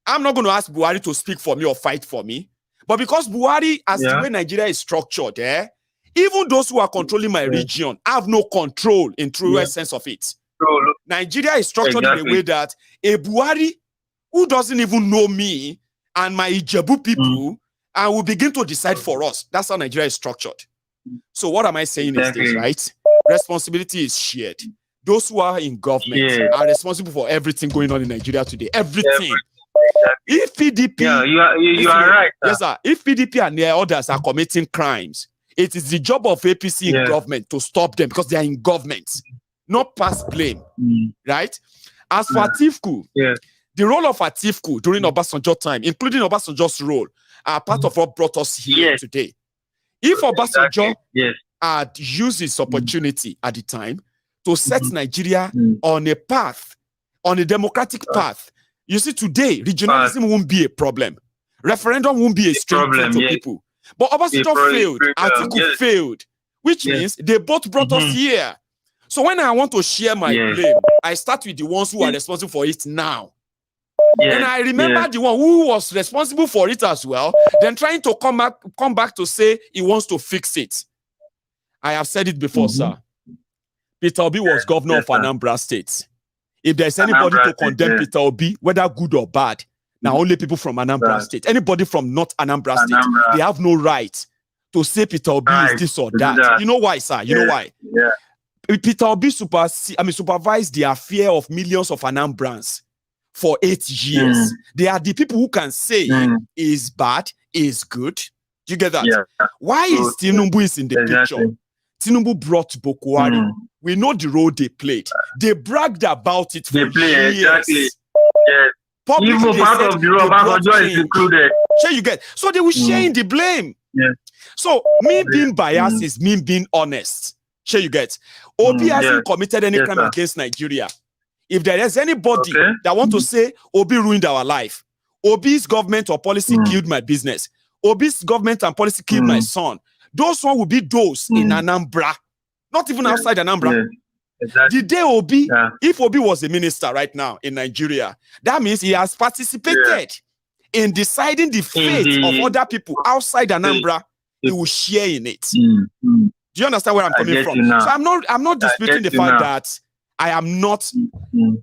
I'm not going to ask Buhari to speak for me or fight for me. But because Buhari, as the way Nigeria is structured, even those who are controlling my region have no control in true sense of it. Nigeria is structured in a way that a Buhari who doesn't even know me and my Ijebu people and will begin to decide for us. That's how Nigeria is structured. So what am I saying is this, right? Responsibility is shared. Those who are in government are responsible for everything going on in Nigeria today. Everything. If PDP, you are right. Yes, sir. If PDP and their others are committing crimes, it is the job of APC in government to stop them because they are in government, not pass blame, right? As for Atifku, the role of Atifku during Obasanjo time, including Obasanjo's role, are part of what brought us here today. If Obasanjo had used his opportunity at the time to set Nigeria on a path, on a democratic path, you see, today, regionalism won't be a problem. Referendum won't be a straight thing to people. But Obasanjo failed, Atiku failed, which means they both brought us here. So when I want to share my blame, I start with the ones who are responsible for it now. And I remember the one who was responsible for it as well, then trying to come back to say he wants to fix it. I have said it before, sir. Peter Obi was governor of Anambra State. If there's anybody to condemn Peter Obi, whether good or bad, now only people from Anambra State. Anybody from not Anambra State, they have no right to say Peter Obi is this or that. You know why, sir? You know why? Peter Obi supervised the affair of millions of Anambrans for 8 years. They are the people who can say is bad, is good. Do you get that? Why is Tinubu is in the picture? Tinubu brought Boko Haram. We know the role they played. They bragged about it for years. Even part of the Obasanjo is included. Sure, you get. So they will share in the blame. So me being biased is me being honest. Sure, you get. Obi hasn't committed any crime against Nigeria. If there is anybody that want to say Obi ruined our life, Obi's government or policy killed my business, Obi's government and policy killed my son, those one will be those in Anambra, not even outside Anambra. The day Obi, if Obi was a minister right now in Nigeria, that means he has participated in deciding the fate of other people outside Anambra. He will share in it. Do you understand where I'm coming from? So I'm not disputing the fact that I am not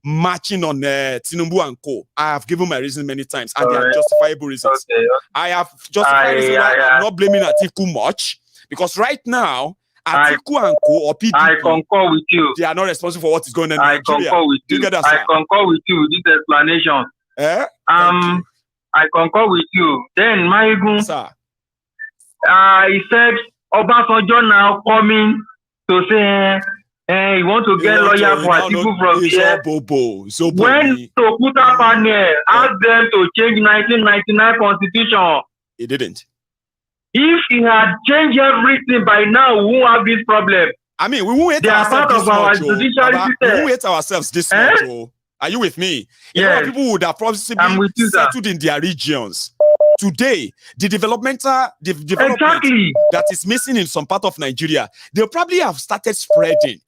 matching on Tinubu and co. I have given my reasons many times, and they are justifiable reasons. I have justified reasons why I'm not blaming Atiku much, because right now, Atiku and co or PDP, I concur with you. They are not responsible for what is going on in Nigeria. Concur with you. I concur with you. This explanation. I concur with you. Then, Maigun, he said, Obasanjo now coming to say and you want to get lawyer for Atiku from here. When Tokuta panel asked them to change 1999 constitution, he didn't. If he had changed everything by now, we won't have this problem. I mean, we won't hate ourselves this much. We won't hate ourselves this much. Are you with me? Yes. A lot of people would have probably settled in their regions. Today, the development that is missing in some part of Nigeria, they'll probably have started spreading.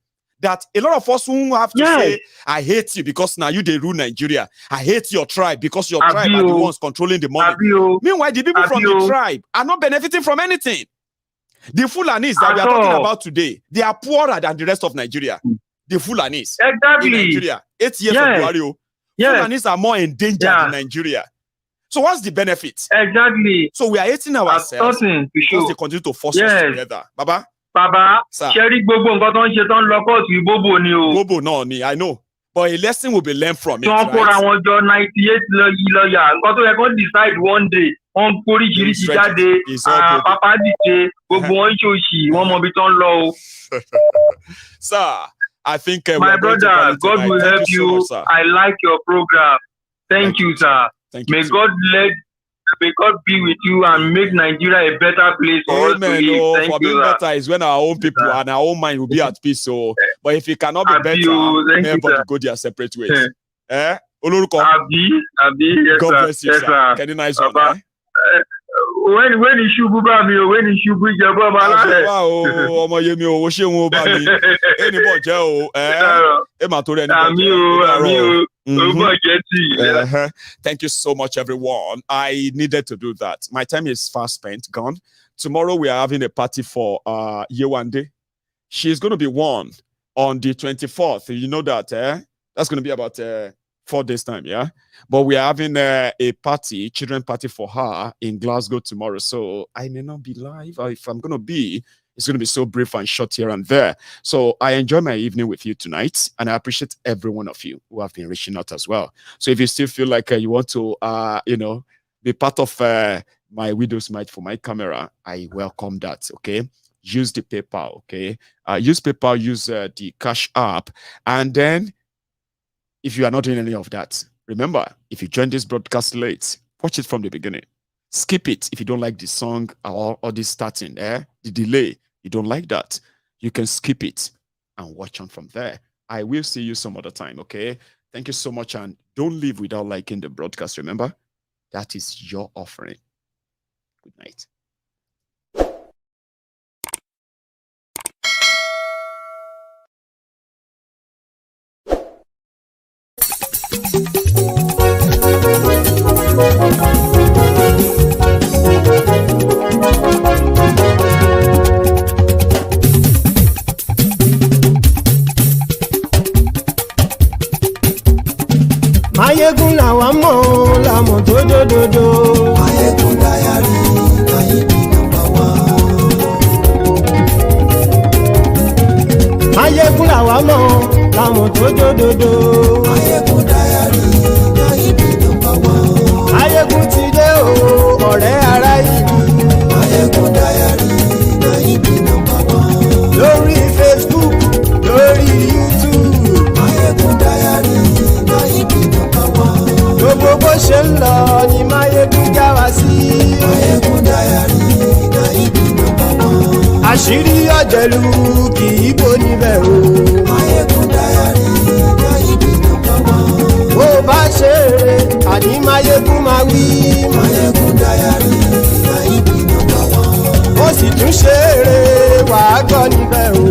That a lot of us who have to say, I hate you because now they rule Nigeria. I hate your tribe because your tribe are the ones controlling the money. Meanwhile, the people from the tribe are not benefiting from anything. The Fulanis that we are talking about today, they are poorer than the rest of Nigeria. The Fulanis in Nigeria, 8 years of Buhari, Fulanis are more endangered in Nigeria. So what's the benefit? Exactly. So we are hating ourselves because they continue to force us together. Baba, Sherry Bobo got on Shetan Locos, you Bobo knew. Bobo, no, I know. But a lesson will be learned from it. Right? I want your 98 lawyer. Because we're going to decide one day. On Puri Jade, Papa DJ, Bobo on Shoshi, one more bit on low. Sir, I think my brother, God will help you. So much, I like your program. Thank you, sir. Thank you. May God be with you and make Nigeria a better place for us to live. Thank for you, being better is when our own people and our own mind will be at peace. So, but if it cannot be better, everybody go their separate ways. God bless you, sir. Can you nice one? When you should be when you should be your Thank you so much, everyone. I needed to do that. My time is fast spent, gone. Tomorrow we are having a party for Yewande. She's going to be one on the 24th. You know that, That's going to be about 4 days time, yeah? But we are having a party, children party for her in Glasgow tomorrow. So I may not be live, or if I'm going to be, it's going to be so brief and short here and there. So I enjoy my evening with you tonight, and I appreciate every one of you who have been reaching out as well. So if you still feel like you want to, be part of my widow's mite for my camera, I welcome that, okay? Use the PayPal, okay? Use PayPal, use the Cash App, and then if you are not doing any of that, remember, if you join this broadcast late, watch it from the beginning. Skip it if you don't like the song or this starting, the delay. You don't like that. You can skip it and watch on from there. I will see you some other time, okay? Thank you so much, and don't leave without liking the broadcast. Remember, that is your offering. Good night. Mayegun làwa mọ̀ làmọ̀ tó dòdòdò. Mayegun Diary Nayibi #1. Mayegun làwa mọ̀ làmọ̀ tó dòdòdò. Mayegun Diary Nayibi #1. Mayegun ti dé o ọ̀rẹ́ ara ìlú. Mayegun Diary Nayibi #1. Lórí Facebook, lórí YouTube. Mayegun Diary Nayibi #1. Gbogbo bó ṣe ń lọ ni Mayegun já wa sí. Mayegun Diary Nayibi #1. Àṣírí ọ̀jẹ̀lú kì í bò níbẹ̀ o. Mayegun Diary Nayibi #1. Bó bá ṣe eré àní Mayegun máa wí. Mayegun Diary Nayibi #1. Ó sì tún ṣe eré wàá gbọ́ níbẹ̀ o.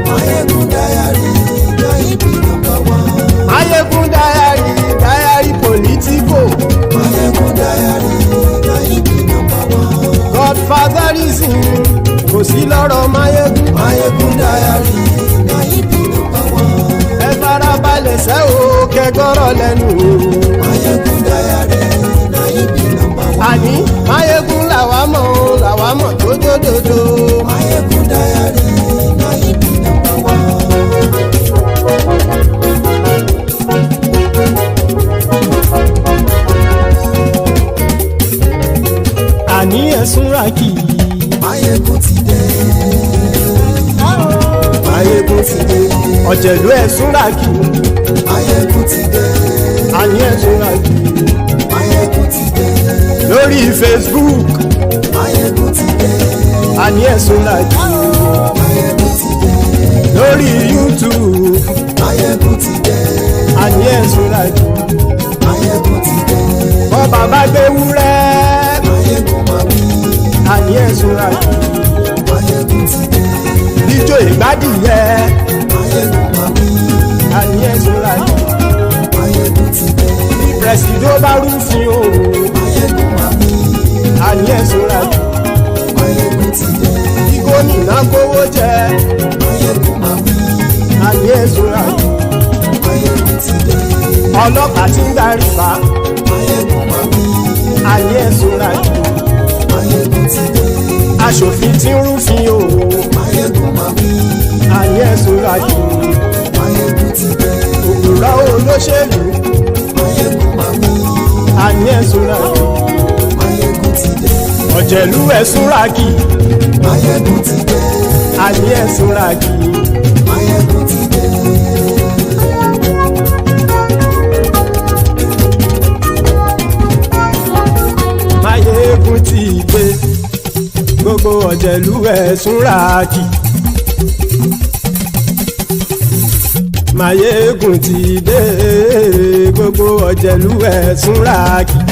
Mayegun Diary Nayibi #1. Mayegun Diary politico. Mayegun Diary Nayibi #1. Godfatherism kò sí lọ́rọ̀ Mayegun. Mayegun Diary Nayibi #1. Ẹ farabalẹ̀ sẹ́ o kẹgọ́rọ̀ lẹ́nu o. Mayegun Diary Nayibi #1. Àní Mayegun làwa mọ̀ tó dòdòdò. Mayegun Diary Nayibi #1. Àní ẹ̀sùn rákì. Mayegun ti dé. Mayegun ti dé. ọ̀jẹ̀lú ẹ̀súnra kì í. Máyégún ti dé. Àní ẹ̀súnra kì í. Máyégún ti dé. Lórí Facebook. Máyégún ti dé. Àní ẹ̀súnra kì í. Máyégún ti dé. Lórí YouTube. Máyégún ti dé. Àní ẹ̀súnra kì í. Máyégún ti dé. Wọ́n bàbá gbé wúrẹ́. Máyégún máa wí. Àní ẹ̀súnra kì í. Máyégún ti dé. Ijó ìgbádìyẹ. Máyégún máa wí. Àní ẹ̀súnra kì í. Máyégún ti dé. Bí pẹ̀sìdó bá rúfin o. Máyégún máa wí. Àní ẹ̀súnra kì í. Máyégún ti dé. Bí gómìnà kówó jẹ. Máyégún máa wí. Àní ẹ̀súnra kì í. Máyégún ti dé. Ọlọ́pàá tí ń darí bá. Máyégún máa wí. Àní ẹ̀súnra kì í. Máyégún ti dé. Aṣòfin tí ń rúfin o. Máyégún máa wí. Àní ẹ̀súnra kì í. Máyégún ti dé. Òkúrọ̀ olóṣèlú. Máyégún máa wí. Àní ẹ̀súnra kì í. Máyégún ti dé. Ọ̀jẹ̀lú ẹ̀súnra kì í. Máyégún ti dé. Àní ẹ̀súnra kì í. Máyégún ti dé. Máyégún ti dé. Gbogbo ọ̀jẹ̀lú ẹ̀súnra kì í. Máyégún ti dé. Gbogbo ọ̀jẹ̀lú ẹ̀súnra kì í.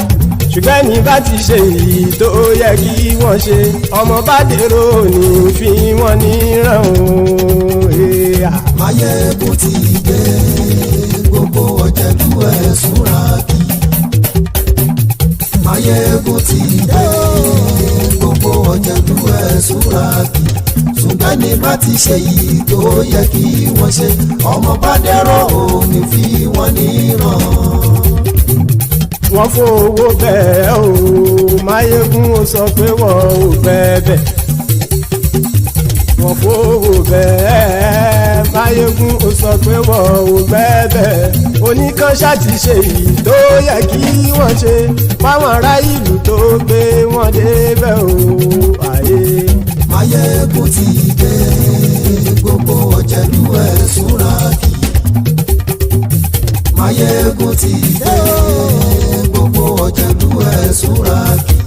Ṣùgbọ́n ní bá ti ṣe èyí tó yẹ kí wọ́n ṣe, ọmọ bá dèrò ní fi wọ́n níran o. Máyégún ti dé. Gbogbo ọ̀jẹ̀lú ẹ̀súnra kì í. Máyégún ti dé. Gbogbo ọ̀jẹ̀lú ẹ̀súnra kì í. Ṣùgbọ́n ní bá ti ṣe èyí tó yẹ kí wọ́n ṣe, ọmọ bá dèrò ní fi wọ́n níran. Wọ́n fowó bẹ́ẹ̀ o. Máyégún ó sọ pé wọ́n ò bẹ́ẹ̀. Wọ́n fowó bẹ́ẹ̀. Máyégún ó sọ pé wọ́n ò bẹ́ẹ̀. Oníkanṣá ti ṣe èyí tó yẹ kí wọ́n ṣe. Fáwọn ará ìlú tó gbé wọn débẹ̀ o. Àyè. Máyégún ti dé. Gbogbo ọ̀jẹ̀lú ẹ̀súnra kì í. Máyégún ti dé. Gbogbo ọ̀jẹ̀lú ẹ̀súnra kì í.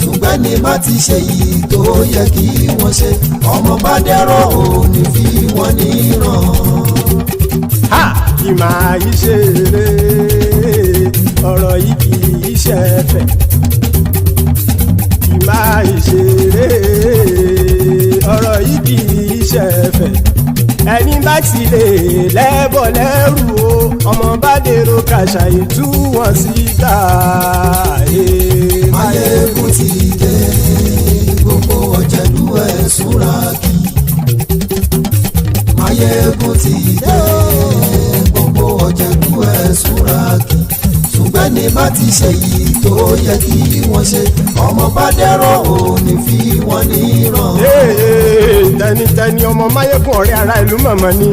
Ṣùgbọ́n ní bá ti ṣe yìí tó yẹ kí wọ́n ṣe, ọmọ bá dẹ́rọ̀ ò ní fi wọ́n níran. Ha! Kì máa yí ṣe eré, ọ̀rọ̀ yìí kì í ṣe ẹ̀fẹ̀. Kì máa yí ṣe eré, ọ̀rọ̀ yìí kì í ṣe ẹ̀fẹ̀. Ẹni bá ti lè lẹ́bọ̀ lẹ́rù o, ọmọ bá dèrò kàṣàyè tú wọn síta. Máyégún ti dé. Gbogbo ọ̀jẹ̀lú ẹ̀súnra kì í. Máyégún ti dé. Gbogbo ọ̀jẹ̀lú ẹ̀súnra kì í. Ṣùgbọ́n ní bá ti ṣe yìí tó yẹ kí wọ́n ṣe, ọmọ bá dẹ́rọ̀ ò ní fi wọ́n níran. Tẹnitẹni ọmọ Máyégún ọ̀rẹ́ ara ìlú mọ̀mọ́ ni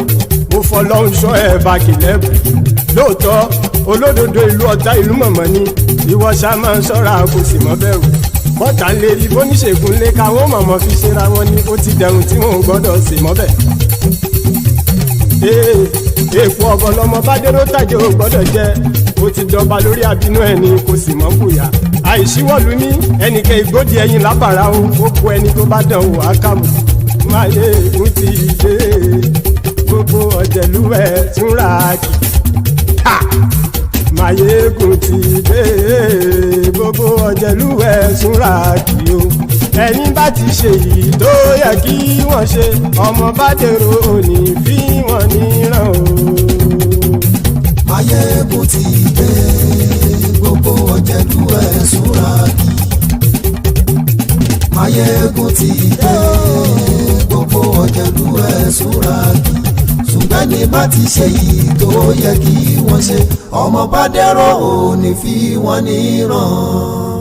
mo fọlọ́run ṣọ́ ẹ̀ bá kìlẹ́bù. Lóòótọ́ olódodo ìlú ọ̀tá ìlú mọ̀mọ́ ni ìwọ ṣá máa ń ṣọ́ra kò sì mọ́ bẹ̀rù. Bọ́tà ń lè rí bóníṣègùn lé káwọn mọ̀mọ́ fi ṣera wọn ni ó ti dẹrùn tí wọn ò gbọ́dọ̀ sè mọ́bẹ̀. Èèpo ọ̀bọ lọmọ bá dérò tàjẹ́ ò gbọ́dọ̀ jẹ́, ó ti jọba lórí àbínú ẹni kò sì mọ́ bùyà. Àìsíwọ́lu ní ẹnìkẹ́ ìgbódì ẹyin lábàrá o, ó kó ẹni tó bá dán wò á kàmù. Máyégún ti dé. Gbogbo ọ̀jẹ̀lú ẹ̀súnra kì í. Máyégún ti dé. Gbogbo ọ̀jẹ̀lú ẹ̀súnra kì í o. Ẹni bá ti ṣe yìí tó yẹ kí wọ́n ṣe, ọmọ bá dèrò òní fi wọ́n níran o. Máyégún ti dé. Gbogbo ọ̀jẹ̀lú ẹ̀súnra kì í. Máyégún ti dé. Gbogbo ọ̀jẹ̀lú ẹ̀súnra kì í. Ṣùgbọ́n ní bá ti ṣe yìí tó yẹ kí wọ́n ṣe, ọmọ bá dẹ́rọ̀ ò ní fi wọ́n níran.